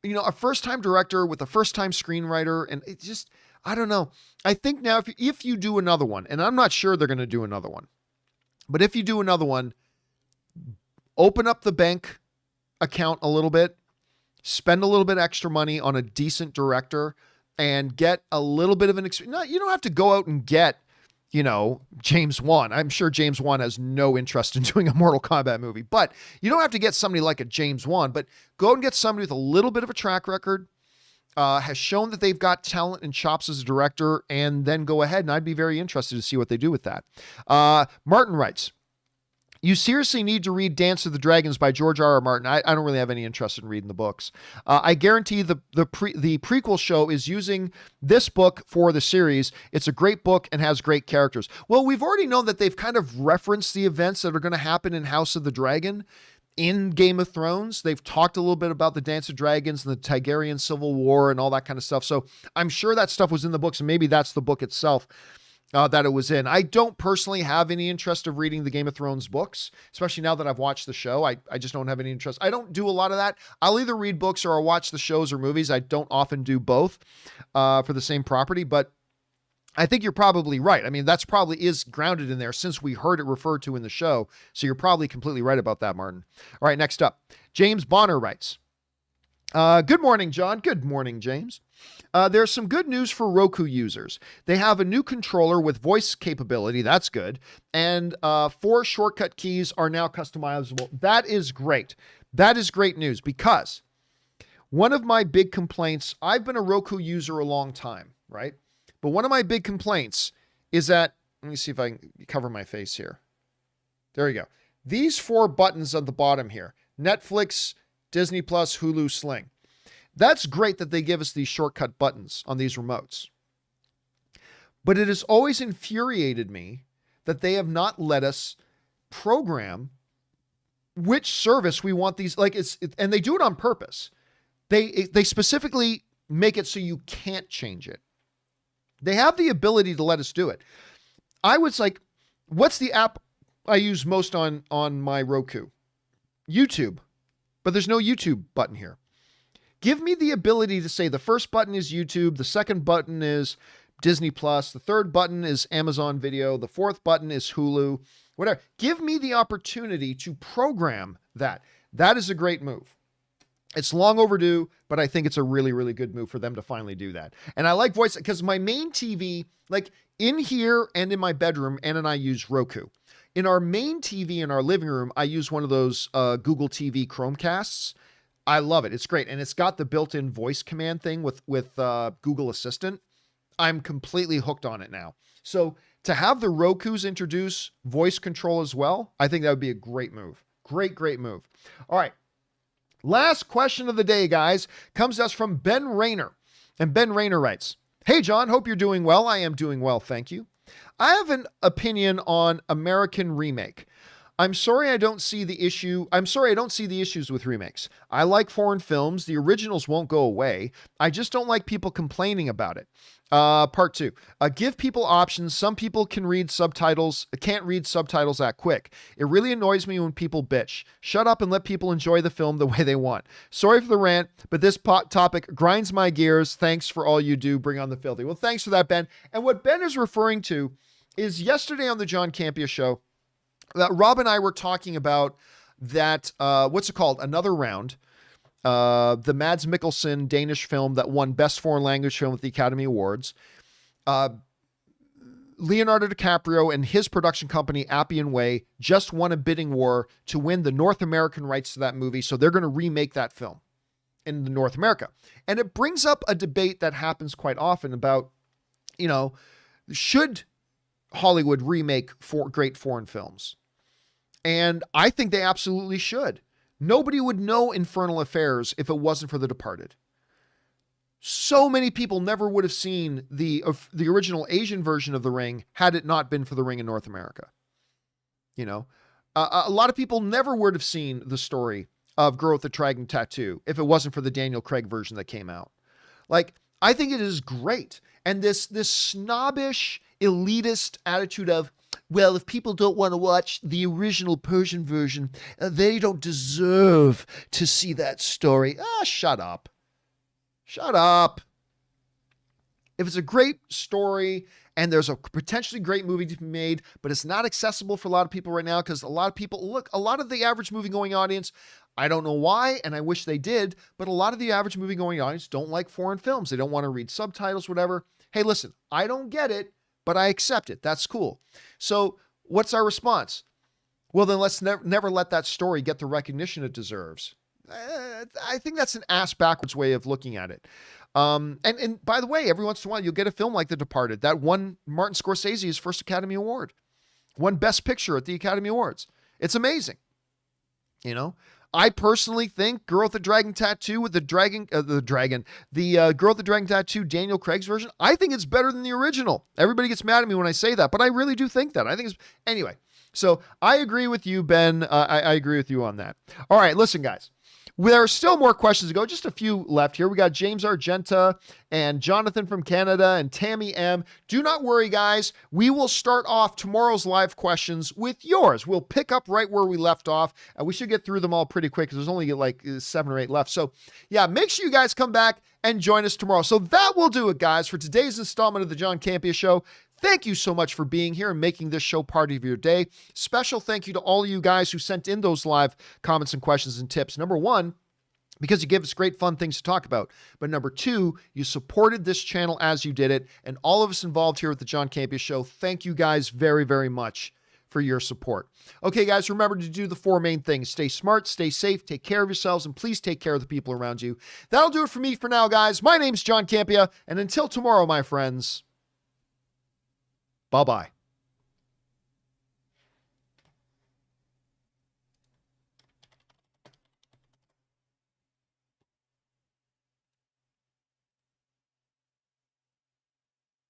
you know, a first-time director with a first-time screenwriter, and it just, I don't know. I think now if you do another one, and I'm not sure they're going to do another one, but if you do another one, open up the bank account a little bit, spend a little bit extra money on a decent director, and get a little bit of an experience. No, you don't have to go out and get, you know, James Wan. I'm sure James Wan has no interest in doing a Mortal Kombat movie, but you don't have to get somebody like a James Wan, but go and get somebody with a little bit of a track record, has shown that they've got talent and chops as a director, and then go ahead. And I'd be very interested to see what they do with that. Martin writes, you seriously need to read Dance of the Dragons by George R. R. Martin. I don't really have any interest in reading the books. I guarantee the prequel show is using this book for the series. It's a great book and has great characters. Well, we've already known that they've kind of referenced the events that are going to happen in House of the Dragon in Game of Thrones. They've talked a little bit about the Dance of Dragons and the Targaryen Civil War and all that kind of stuff. So I'm sure that stuff was in the books, and maybe that's the book itself that it was in. I don't personally have any interest of reading the Game of Thrones books, especially now that I've watched the show. I just don't have any interest. I don't do a lot of that. I'll either read books or I'll watch the shows or movies. I don't often do both for the same property, but I think you're probably right. I mean, that's probably is grounded in there since we heard it referred to in the show. So you're probably completely right about that, Martin. All right, next up, James Bonner writes, good morning, John. Good morning, James. There's some good news for Roku users. They have a new controller with voice capability. That's good. And 4 shortcut keys are now customizable. That is great. That is great news, because one of my big complaints, I've been a Roku user a long time, right? But one of my big complaints is that, let me see if I can cover my face here. There you go. These 4 buttons at the bottom here, Netflix, Disney Plus, Hulu, Sling. That's great that they give us these shortcut buttons on these remotes. But it has always infuriated me that they have not let us program which service we want these, and they do it on purpose. They specifically make it so you can't change it. They have the ability to let us do it. I was like, what's the app I use most on my Roku? YouTube. But there's no YouTube button here. Give me the ability to say the first button is YouTube, the second button is Disney Plus, the third button is Amazon Video, the fourth button is Hulu, whatever. Give me the opportunity to program that. That is a great move. It's long overdue, but I think it's a really, really good move for them to finally do that. And I like voice, because my main TV, like in here and in my bedroom, Ann and I use Roku. In our main TV in our living room, I use one of those Google TV Chromecasts. I love it. It's great. And it's got the built-in voice command thing with Google Assistant. I'm completely hooked on it now. So to have the Rokus introduce voice control as well, I think that would be a great move. Great, great move. All right. Last question of the day, guys, comes to us from Ben Rayner. And Ben Rayner writes, hey, John, hope you're doing well. I am doing well, thank you. I have an opinion on American remake. I'm sorry I don't see the issues with remakes. I like foreign films. The originals won't go away. I just don't like people complaining about it. Part 2. Give people options. Some people can't read subtitles that quick. It really annoys me when people bitch. Shut up and let people enjoy the film the way they want. Sorry for the rant, but this topic grinds my gears. Thanks for all you do. Bring on the filthy. Well, thanks for that, Ben. And what Ben is referring to is yesterday on the John Campea Show, Rob and I were talking about that, what's it called? Another Round. The Mads Mikkelsen Danish film that won Best Foreign Language Film at the Academy Awards. Leonardo DiCaprio and his production company, Appian Way, just won a bidding war to win the North American rights to that movie. So they're going to remake that film in North America. And it brings up a debate that happens quite often about, should Hollywood remake great foreign films? And I think they absolutely should. Nobody would know Infernal Affairs if it wasn't for The Departed. So many people never would have seen the original Asian version of The Ring had it not been for The Ring in North America. A lot of people never would have seen the story of Girl with the Dragon Tattoo if it wasn't for the Daniel Craig version that came out. Like, I think it is great. And this snobbish, elitist attitude of, well, if people don't want to watch the original Persian version, they don't deserve to see that story. Shut up. Shut up. If it's a great story and there's a potentially great movie to be made, but it's not accessible for a lot of people right now because a lot of the average movie-going audience, I don't know why, and I wish they did, but a lot of the average movie-going audience don't like foreign films. They don't want to read subtitles, whatever. Hey, listen, I don't get it, but I accept it. That's cool. So what's our response? Well, then let's never let that story get the recognition it deserves. I think that's an ass-backwards way of looking at it. And by the way, every once in a while, you'll get a film like The Departed that won Martin Scorsese's first Academy Award, won Best Picture at the Academy Awards. It's amazing. I personally think Girl with the Dragon Tattoo with the Girl with the Dragon Tattoo, Daniel Craig's version, I think it's better than the original. Everybody gets mad at me when I say that, but I really do think that. Anyway, so I agree with you, Ben. I agree with you on that. All right, listen, guys. There are still more questions to go. Just a few left here. We got James Argenta and Jonathan from Canada and Tammy M. Do not worry, guys. We will start off tomorrow's live questions with yours. We'll pick up right where we left off. We should get through them all pretty quick because there's only like 7 or 8 left. So yeah, make sure you guys come back and join us tomorrow. So that will do it, guys, for today's installment of the John Campea Show. Thank you so much for being here and making this show part of your day. Special thank you to all of you guys who sent in those live comments and questions and tips. Number one, because you give us great fun things to talk about. But number two, you supported this channel as you did it. And all of us involved here at the John Campea Show, thank you guys very, very much for your support. Okay, guys, remember to do the 4 main things. Stay smart, stay safe, take care of yourselves, and please take care of the people around you. That'll do it for me for now, guys. My name's John Campea, and until tomorrow, my friends, bye-bye.